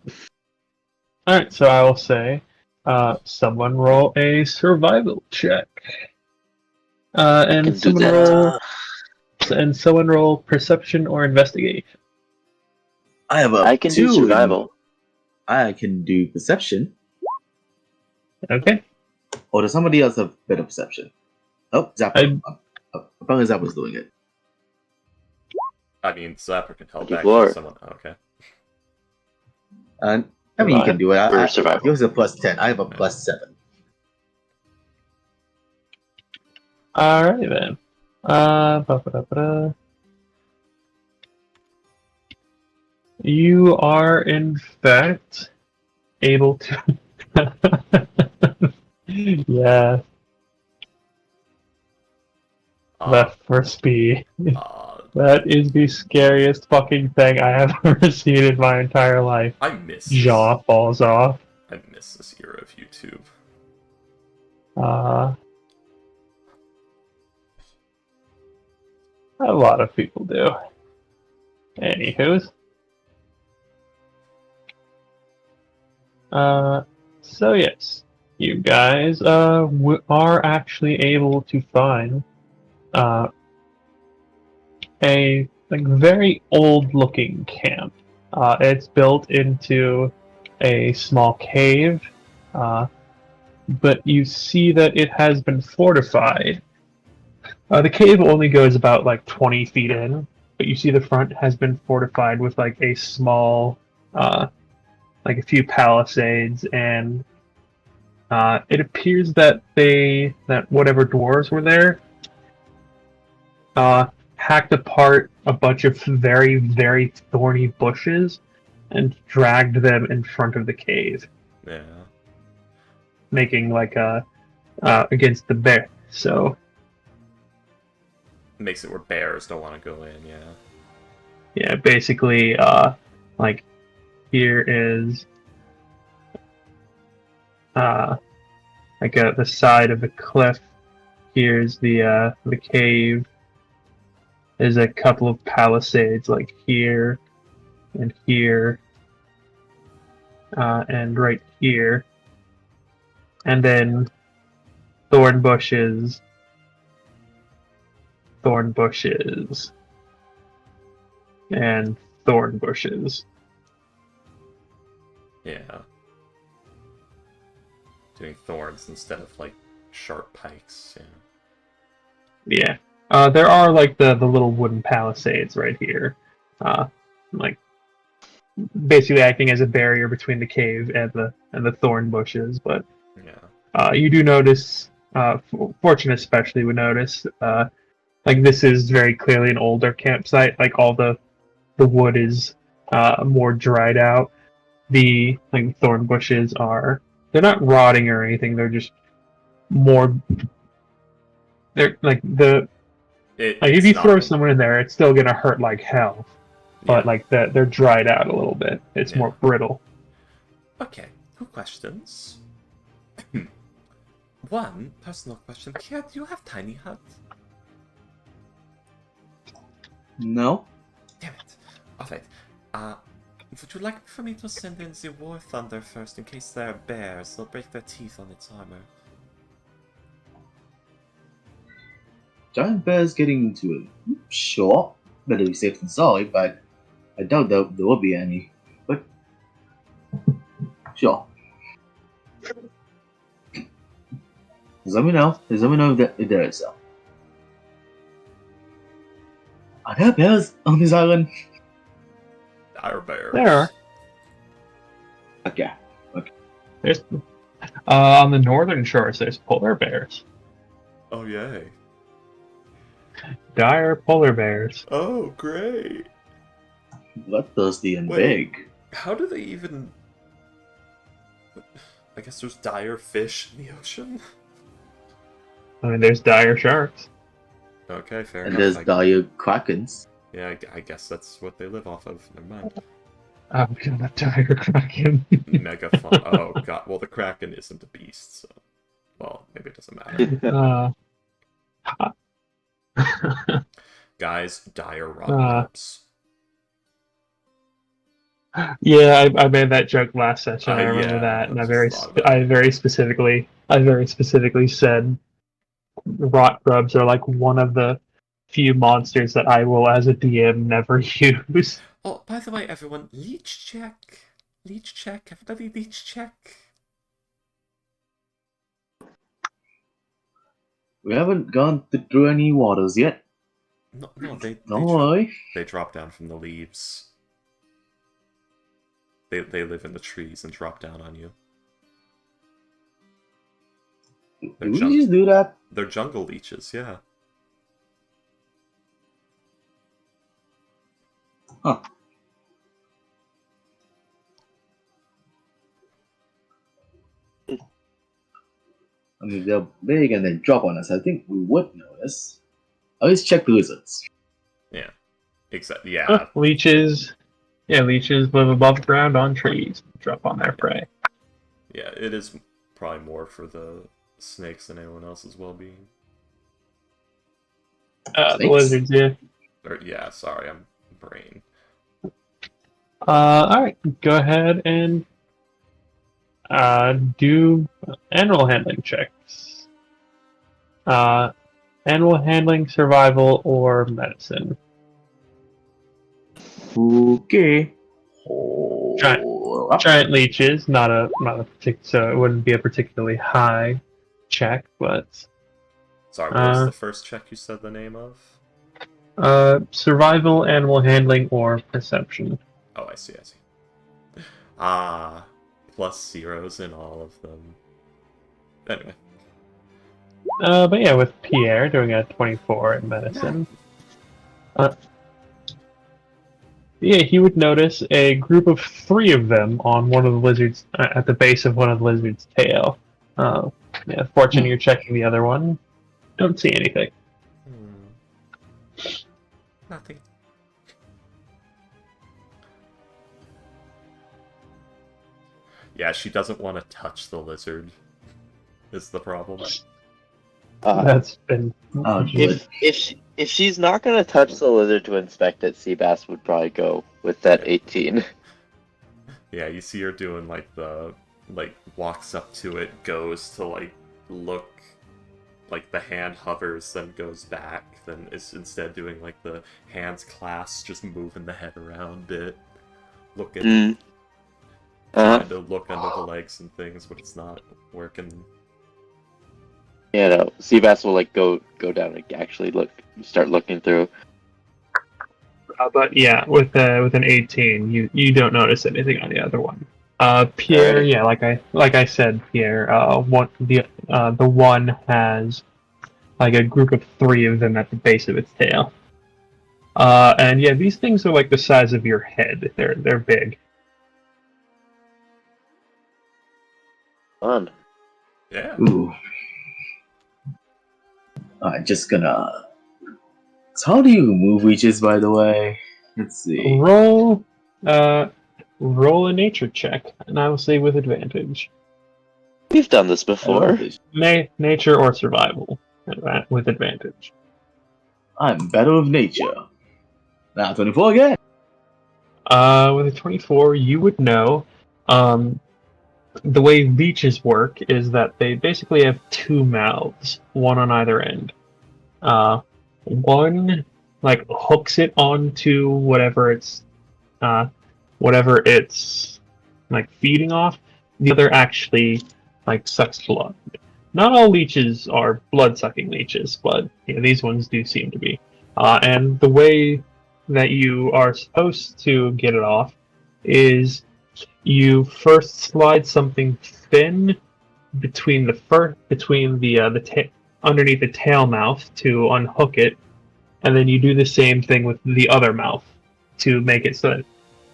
A: so I will say, someone roll a survival check. And someone roll perception or investigation.
D: I have
E: I can do survival.
D: I can do perception.
A: Okay.
D: Or does somebody else have better perception? Oh, Zapper. Apparently Zapper's doing it.
C: I mean, Zapper can help
E: Do
C: back
E: floor.
C: someone. Okay.
D: And I mean, you can do it.
E: For survival.
D: Yours is a +10. I have a +7.
A: Alright then. Ba-ba-da-ba-da. You are, in fact, able to. Yeah, that first B. That is the scariest fucking thing I have ever seen in my entire life.
C: I miss
A: Jaw falls off.
C: I miss this era of YouTube.
A: A lot of people do. Anywho's. So yes, you guys are actually able to find a very old-looking camp. It's built into a small cave, but you see that it has been fortified. The cave only goes about 20 feet in, but you see the front has been fortified with a small, a few palisades, and it appears that whatever dwarves were there hacked apart a bunch of very, very thorny bushes and dragged them in front of the cave.
C: Yeah.
A: Making against the bear. So
C: makes it where bears don't want to go in, yeah.
A: Yeah, basically, here is the side of the cliff. Here's the cave. There's a couple of palisades here and here and right here, and then thorn bushes, and thorn bushes.
C: Yeah. Doing thorns instead of sharp pikes, yeah.
A: Yeah. There are the little wooden palisades right here. Basically acting as a barrier between the cave and the thorn bushes, but
C: yeah.
A: You do notice, Fortune especially would notice, this is very clearly an older campsite. All the wood is more dried out. The thorn bushes they're not rotting or anything. They're just more. They're if you throw someone in there, it's still gonna hurt like hell. But they're dried out a little bit. It's more brittle.
C: Okay, 2 questions. One personal question. Kia, do you have tiny hut?
D: No.
C: Damn it. Alright. Would you like for me to send in the War Thunder first in case there are bears? They'll break their teeth on its armor.
D: Giant bears getting into it. Sure. Better be safe than sorry, but I doubt there will be any. But sure. Just let me know. If there is some. Are there bears on this island?
C: Dire bears.
A: There are.
D: Okay.
A: There's on the northern shores. There's polar bears.
C: Oh yay.
A: Dire polar bears.
C: Oh great.
D: Bloodthirsty and
C: Wait.
D: big.
C: How do they even? I guess there's dire fish in the ocean.
A: I mean, there's dire sharks.
C: Okay, fair
D: And
C: enough.
D: there's dire krakens.
C: Yeah, I guess that's what they live off of. Never mind.
A: I'm gonna dire kraken.
C: Mega fun. Oh god. Well, the kraken isn't a beast, so well, maybe it doesn't matter. Guys, dire rock crabs.
A: Yeah, I made that joke last session. I remember
C: Yeah,
A: that, and
C: I
A: I
C: just thought about it.
A: very specifically said rot grubs are like one of the few monsters that I will, as a DM, never use.
C: Oh, by the way, everyone, leech check. Leech check. Everybody, leech check.
D: We haven't gone through any waters yet.
C: No, they
D: Don't worry.
C: they drop down from the leaves. They live in the trees and drop down on you.
D: Do we just do that?
C: They're jungle leeches, yeah.
D: Huh. I mean, they're big and they drop on us. I think we would notice. Always check the lizards.
C: Yeah. Except, yeah.
A: Leeches. Yeah, leeches live above ground on trees. Drop on their prey.
C: Yeah, it is probably more for the snakes than anyone else's well-being.
A: The
D: Snakes?
A: lizards, yeah.
C: Or, yeah, sorry, I'm brain.
A: Alright, go ahead and do animal handling checks. Animal handling, survival, or medicine.
D: Okay.
A: Giant leeches, not a so it wouldn't be a particularly high check, but
C: Sorry, what was the first check you said the name of?
A: survival, animal handling, or perception.
C: Oh, I see. Plus zeros in all of them. Anyway.
A: But yeah, with Pierre doing a 24 in medicine. Yeah, he would notice a group of 3 of them on one of the lizards, at the base of one of the lizard's tail. Yeah, fortune, you're checking the other one. Don't see anything.
C: Nothing. Yeah, she doesn't want to touch the lizard. Is the problem.
A: That's been.
D: Oh, good.
E: If she's not gonna touch the lizard to inspect it, Seabass would probably go with that 18.
C: Yeah, you see her doing walks up to it, goes to look, the hand hovers, then goes back, then is instead doing the hands clasped, just moving the head around it, looking, trying to look under the legs and things, but it's not working.
E: Yeah, no. Seabass will go down and actually start looking through.
A: But yeah, with an 18, you don't notice anything on the other one. Pierre,
E: Alright.
A: yeah, like I said, Pierre, the one has a group of 3 of them at the base of its tail. And yeah, these things are the size of your head. They're big.
E: Fun.
C: Yeah.
D: Ooh. I'm just gonna. So how do you move leeches, by the way? Let's see.
A: Roll a nature check, and I will say with advantage.
E: We've done this before.
A: Nature or survival with advantage.
D: I'm better with nature. Now 24 again.
A: With a 24, you would know. The way leeches work is that they basically have 2 mouths, one on either end. One hooks it onto whatever it's feeding off. The other actually sucks blood. Not all leeches are blood-sucking leeches, but these ones do seem to be. And the way that you are supposed to get it off is you first slide something thin between underneath the tail mouth to unhook it, and then you do the same thing with the other mouth to make it so that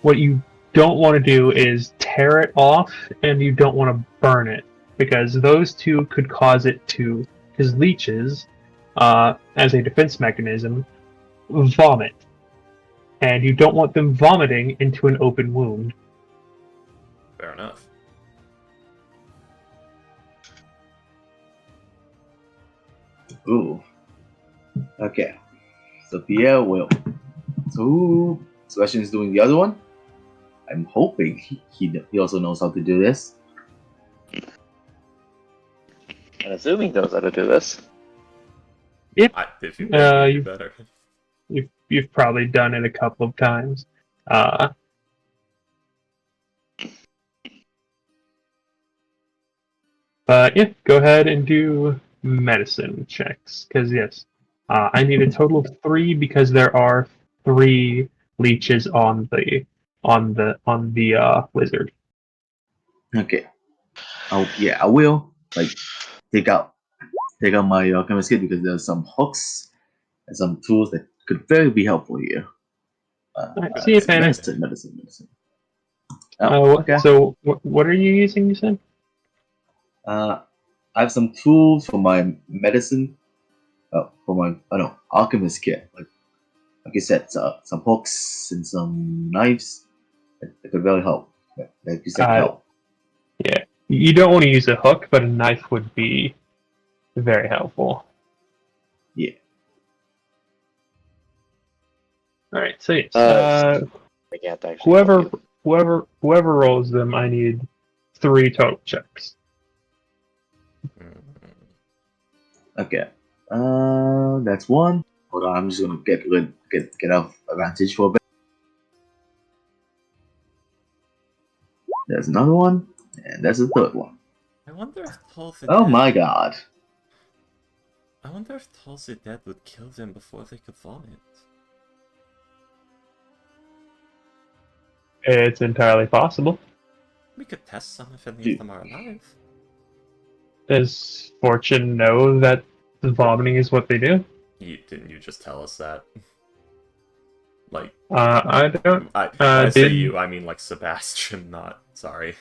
A: what you don't want to do is tear it off, and you don't want to burn it, because those two could cause it to, because leeches, as a defense mechanism, vomit. And you don't want them vomiting into an open wound.
C: Fair enough.
D: Ooh. Okay. So Pierre will. So Sebastian's doing the other one. I'm hoping he also knows how to do this.
E: I'm assuming he knows how to do this.
C: If you you better.
A: You've probably done it a couple of times. But yeah, go ahead and do medicine checks, because yes, I need a total of 3 because there are 3 leeches on the lizard.
D: Okay. I will take out my alchemist kit because there's some hooks and some tools that could very be helpful here.
A: Alright, see you, Fanny.
D: Medicine. Oh, okay.
A: So what are you using? You said.
D: I have some tools for my medicine. For my alchemist kit. Like you said, some hooks and some knives that could really help. Like you said, help.
A: Yeah, you don't want to use a hook, but a knife would be very helpful.
D: Yeah.
A: All right. So yes,
E: I can't actually.
A: whoever rolls them, I need 3 total checks.
D: Okay. That's 1. Hold on, I'm just gonna get off advantage for a bit. There's another one, and there's a 3rd one.
C: I wonder if Tulsa
D: Oh my god.
C: I wonder if Tulsa Dead would kill them before they could vomit.
A: It's entirely possible.
C: We could test some if any of them are alive.
A: Does Fortune know that the vomiting is what they do?
C: Didn't you just tell us that? Like,
A: I don't.
C: I say you, I mean like Sebastian, not sorry.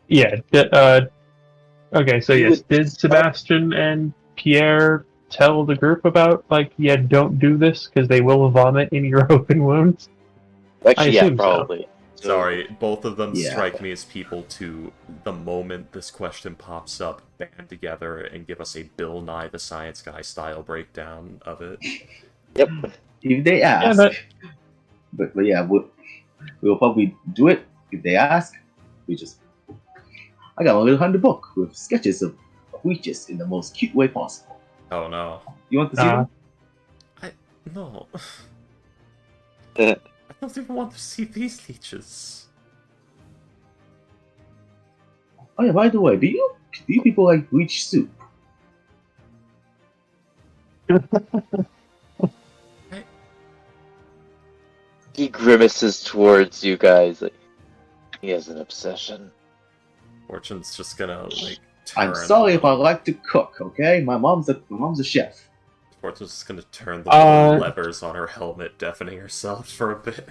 A: Yeah. Okay. So yes, did Sebastian and Pierre tell the group about don't do this because they will vomit in your open wounds?
E: Actually, yeah,
A: assume so.
E: probably.
C: Sorry, both of them
D: Yeah.
C: strike me as people to, the moment this question pops up, band together and give us a Bill Nye the Science Guy style breakdown of it.
E: Yep.
D: If they ask, but yeah, we'll probably do it if they ask. I got my little 100 book with sketches of witches in the most cute way possible.
C: Oh no.
D: You want to see them?
C: No. I don't even want to see these leeches.
D: Oh yeah, by the way, do you people like witch soup?
E: He grimaces towards you guys. Like, he has an obsession.
C: Fortune's just gonna turn.
D: I'm sorry if I like to cook. Okay, my mom's a chef.
C: Fortune's just gonna turn the little levers on her helmet, deafening herself for a bit.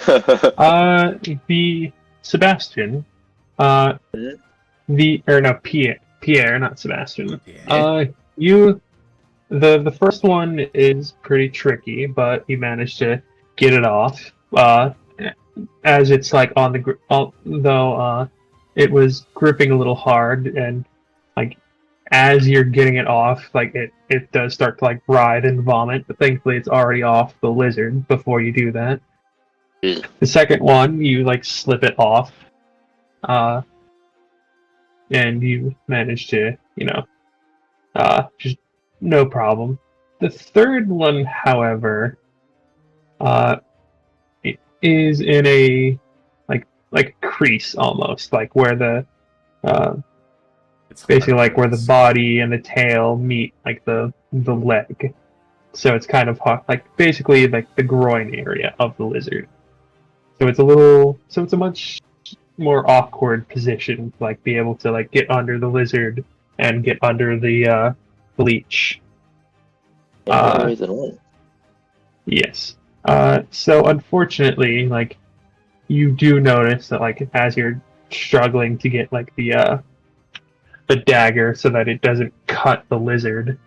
A: The Sebastian, Pierre, not Sebastian.
C: Yeah.
A: The first one is pretty tricky, but you managed to get it off. As it's on the though it was gripping a little hard, and as you're getting it off, it does start to writhe and vomit. But thankfully, it's already off the lizard before you do that. The second one, you slip it off, and you manage to, just no problem. The third one, however, it is in a crease almost, where the
C: It's
A: basically where the
C: hilarious.
A: body and the tail meet, the leg. so it's kind of hot, like basically like the groin area of the lizard. So it's a much more awkward position to like be able to like get under the lizard and get under the leech.
E: In more ways than one.
A: Yes. So unfortunately, like you do notice that like as you're struggling to get like the dagger so that it doesn't cut the lizard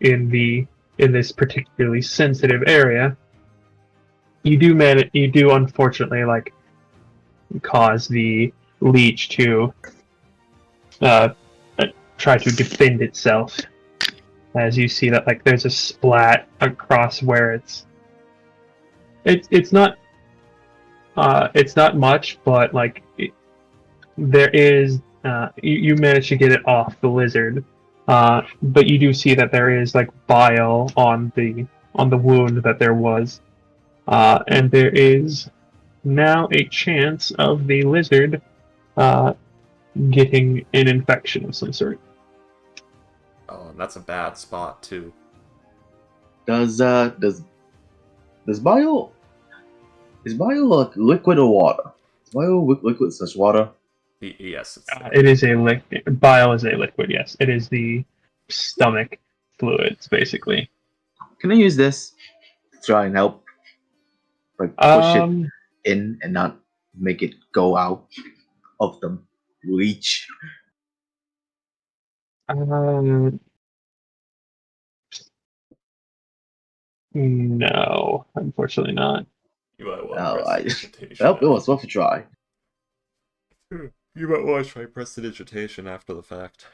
A: in this particularly sensitive area, you do unfortunately like cause the leech to try to defend itself. As you see that like there's a splat across where it's not much, but like there is you manage to get it off the lizard, but you do see that there is like bile on the wound that there was, and there is now a chance of the lizard getting an infection of some sort.
C: Oh, and that's a bad spot too.
D: Does bio is bio like liquid or water? Is bio liquid such water?
C: Yes, it's
A: It is a liquid. Bile is a liquid. Yes, it is the stomach fluids, basically.
D: Can I use this to try and help? Like push it in and not make it go out of the leech.
A: No, unfortunately not.
C: You might want
D: No,
C: prestidigitation.
D: Well, it was worth a try.
C: You might want to try prestidigitation after the fact.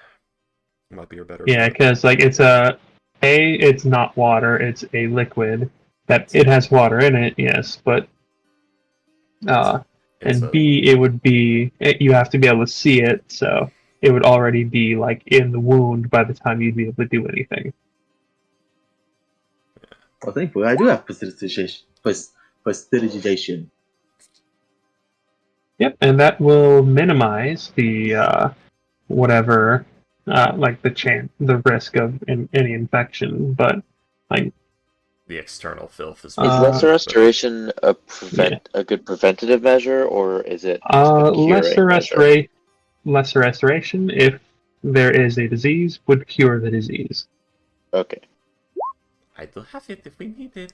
C: It might be your better.
A: Yeah,
C: bet.
A: because like it's not water. It's a liquid that it has water in it. Yes, but and B, it would be you have to be able to see it, so it would already be like in the wound by the time you'd be able to do anything.
D: Well, thankfully, I do have prestidigitation.
A: Yep, and that will minimize the whatever like the risk of any infection, but like
C: The external filth is.
E: Is lesser restoration a good preventative measure, or is it a curing measure?
A: Lesser restoration, if there is a disease, would cure the disease.
E: Okay.
C: I do have it if we need it.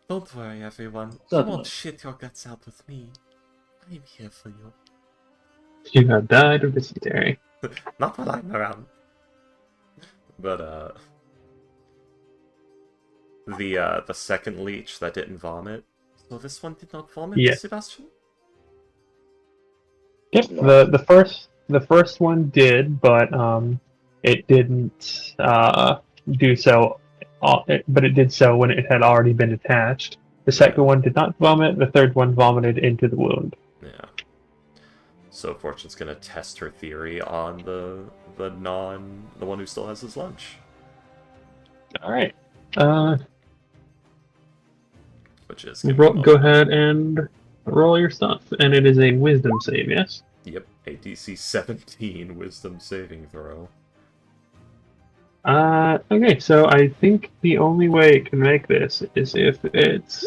C: Don't worry, everyone. You
D: Certainly.
C: won't shit your guts out with me. I'm here for you.
A: You have died of dysentery.
C: Not while I'm around. But the second leech that didn't vomit. So this one did not vomit,
A: Yeah.
C: Sebastian?
A: Yep, the first one did, but it didn't do so. But it did so when it had already been attached. The second one did not vomit. The third one vomited into the wound.
C: Yeah. So Fortune's gonna test her theory on the one who still has his lunch.
A: All right.
C: Which is
A: Go ahead and roll your stuff, and it is a wisdom save. Yes.
C: Yep, a DC 17 wisdom saving throw.
A: Okay, so I think the only way it can make this is if it's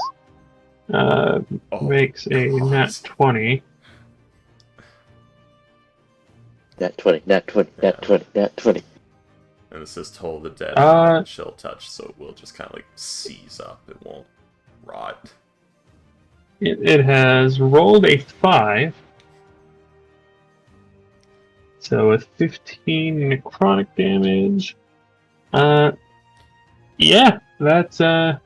A: makes a nat 20.
E: Nat 20, nat 20, nat 20, nat 20.
C: And this is told the dead chill touch, so it will just kind of like seize up. It won't rot.
A: It has rolled a 5. So with 15 necrotic damage. Yeah, that's it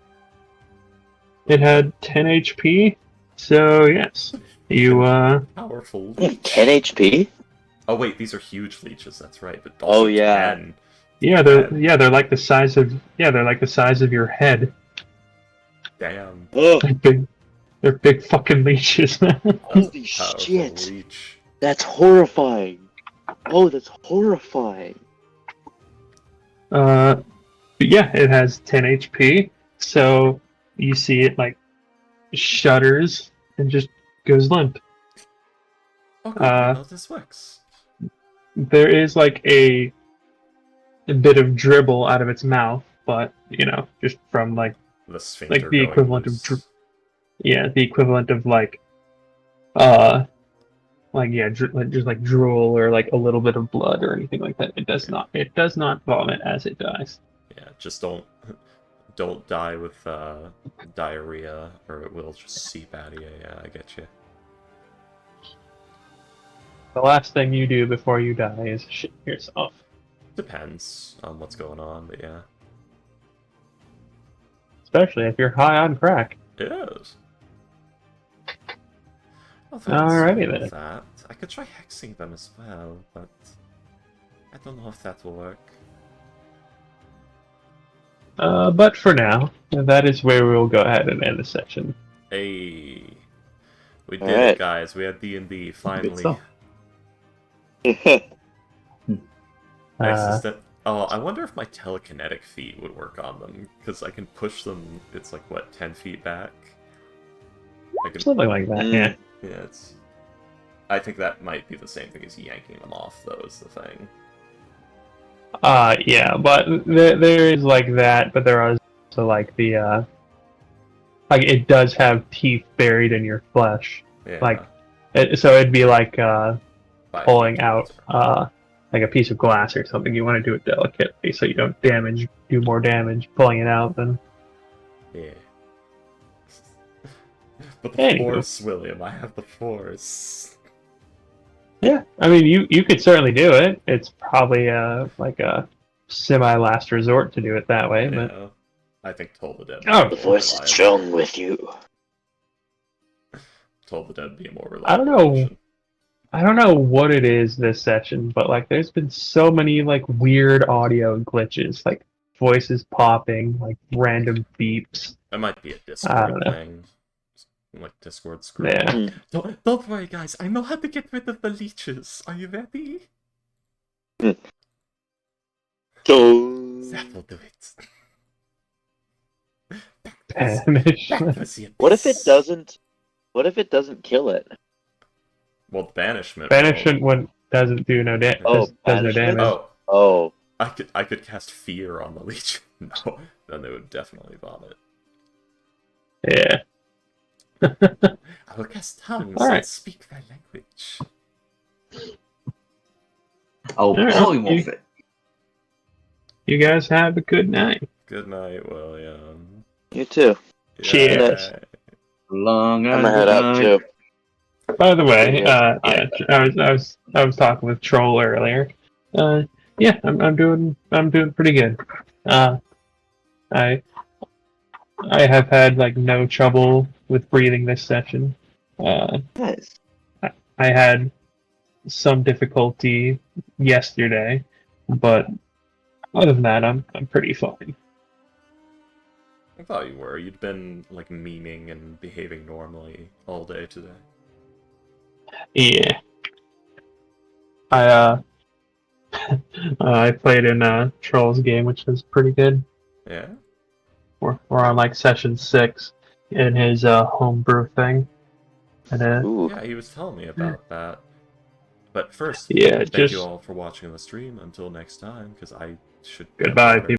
A: had 10 HP. So yes, you
C: Powerful.
E: 10 HP?
C: Oh wait, these are huge leeches. That's right. But
E: Oh,
C: also
E: yeah.
C: 10.
A: they're like the size of your head.
C: Damn.
E: Oh,
A: They're big fucking leeches.
E: holy
C: Powerful
E: shit.
C: leech.
E: That's horrifying. Oh, that's horrifying.
A: But yeah, it has 10 HP. So you see it like shudders and just goes limp.
C: Oh, good. I know this works.
A: There is like a a bit of dribble out of its mouth, but just from
C: The sphincter
A: the
C: going
A: equivalent
C: loose.
A: of the equivalent of just like drool or like a little bit of blood or anything like that. It does not vomit as it dies.
C: Yeah, just don't die with diarrhea, or it will just seep out of you. Yeah, I get you.
A: The last thing you do before you die is shit yourself.
C: Depends on what's going on, but yeah.
A: Especially if you're high on crack.
C: It is. Well,
A: Alrighty
C: with
A: then.
C: that. I could try hexing them as well, but I don't know if that will work.
A: But for now, that is where we'll go ahead and end the session.
C: Hey, we did
E: Alright.
C: it, guys. We had D&D
D: Good
C: finally.
D: stuff.
C: Nice
A: Uh,
C: step. Oh, I wonder if my telekinetic feet would work on them, because I can push them. It's like what, 10 feet back. I can.
A: Something like that, yeah.
C: Yeah, it's. I think that might be the same thing as yanking them off, though. Is the thing.
A: Yeah, but there is like that, but there are also like the it does have teeth buried in your flesh.
C: Yeah.
A: So it'd be like
C: 5
A: pulling
C: feet
A: out
C: towards
A: like a piece of glass or something. You want to do it delicately so you don't do more damage pulling it out than.
C: her. Yeah. But the
A: Anywho.
C: Force, William. I have the Force.
A: Yeah, I mean you could certainly do it. It's probably like a semi-last resort to do it that way, but
C: Yeah. I think Toll the Dead.
A: Oh.
E: The Force is strong with you.
C: Toll the Dead be a more reliable
A: I don't know.
C: option.
A: I don't know what it is this session, but like there's been so many like weird audio glitches, like voices popping, like random beeps.
C: That might be a
A: I
C: Discord
A: don't know.
C: thing. Like Discord screw.
A: Yeah.
C: Don't worry, guys. I know how to get rid of the leeches. Are you ready?
E: So,
C: That will do it.
A: Banish.
C: Back to the
E: what if it
C: abyss.
E: doesn't? What if it doesn't kill it?
C: Well, the banishment.
A: Banishment one doesn't do no damage.
E: Oh,
A: does no
E: banishment?
A: damage.
E: Oh,
C: I could cast fear on the leech. No, then they would definitely vomit.
A: Yeah.
C: I will cast tongues
A: Alright.
C: and speak their language.
D: I'll
A: Alright,
D: polymorph it.
A: You guys have a good night.
C: Good night, William.
E: you too.
A: Cheers.
C: Yeah.
D: Long
E: I'm
D: and
E: gonna head out
D: good
E: too.
A: By the way,
E: Yeah.
A: I was talking with Troll earlier. Yeah, I'm doing pretty good. I have had like no trouble with breathing this session.
E: Nice.
A: I had some difficulty yesterday, but other than that, I'm pretty fine.
C: I thought you were. You'd been like memeing and behaving normally all day today.
A: Yeah. I played in Troll's game, which was pretty good.
C: Yeah.
A: We're on like session 6 in his homebrew thing. And
E: Ooh.
C: Yeah, he was telling me about that. But first,
A: Yeah,
C: thank
A: just
C: you all for watching the stream. Until next time, because I should.
A: goodbye,
C: get better.
A: people.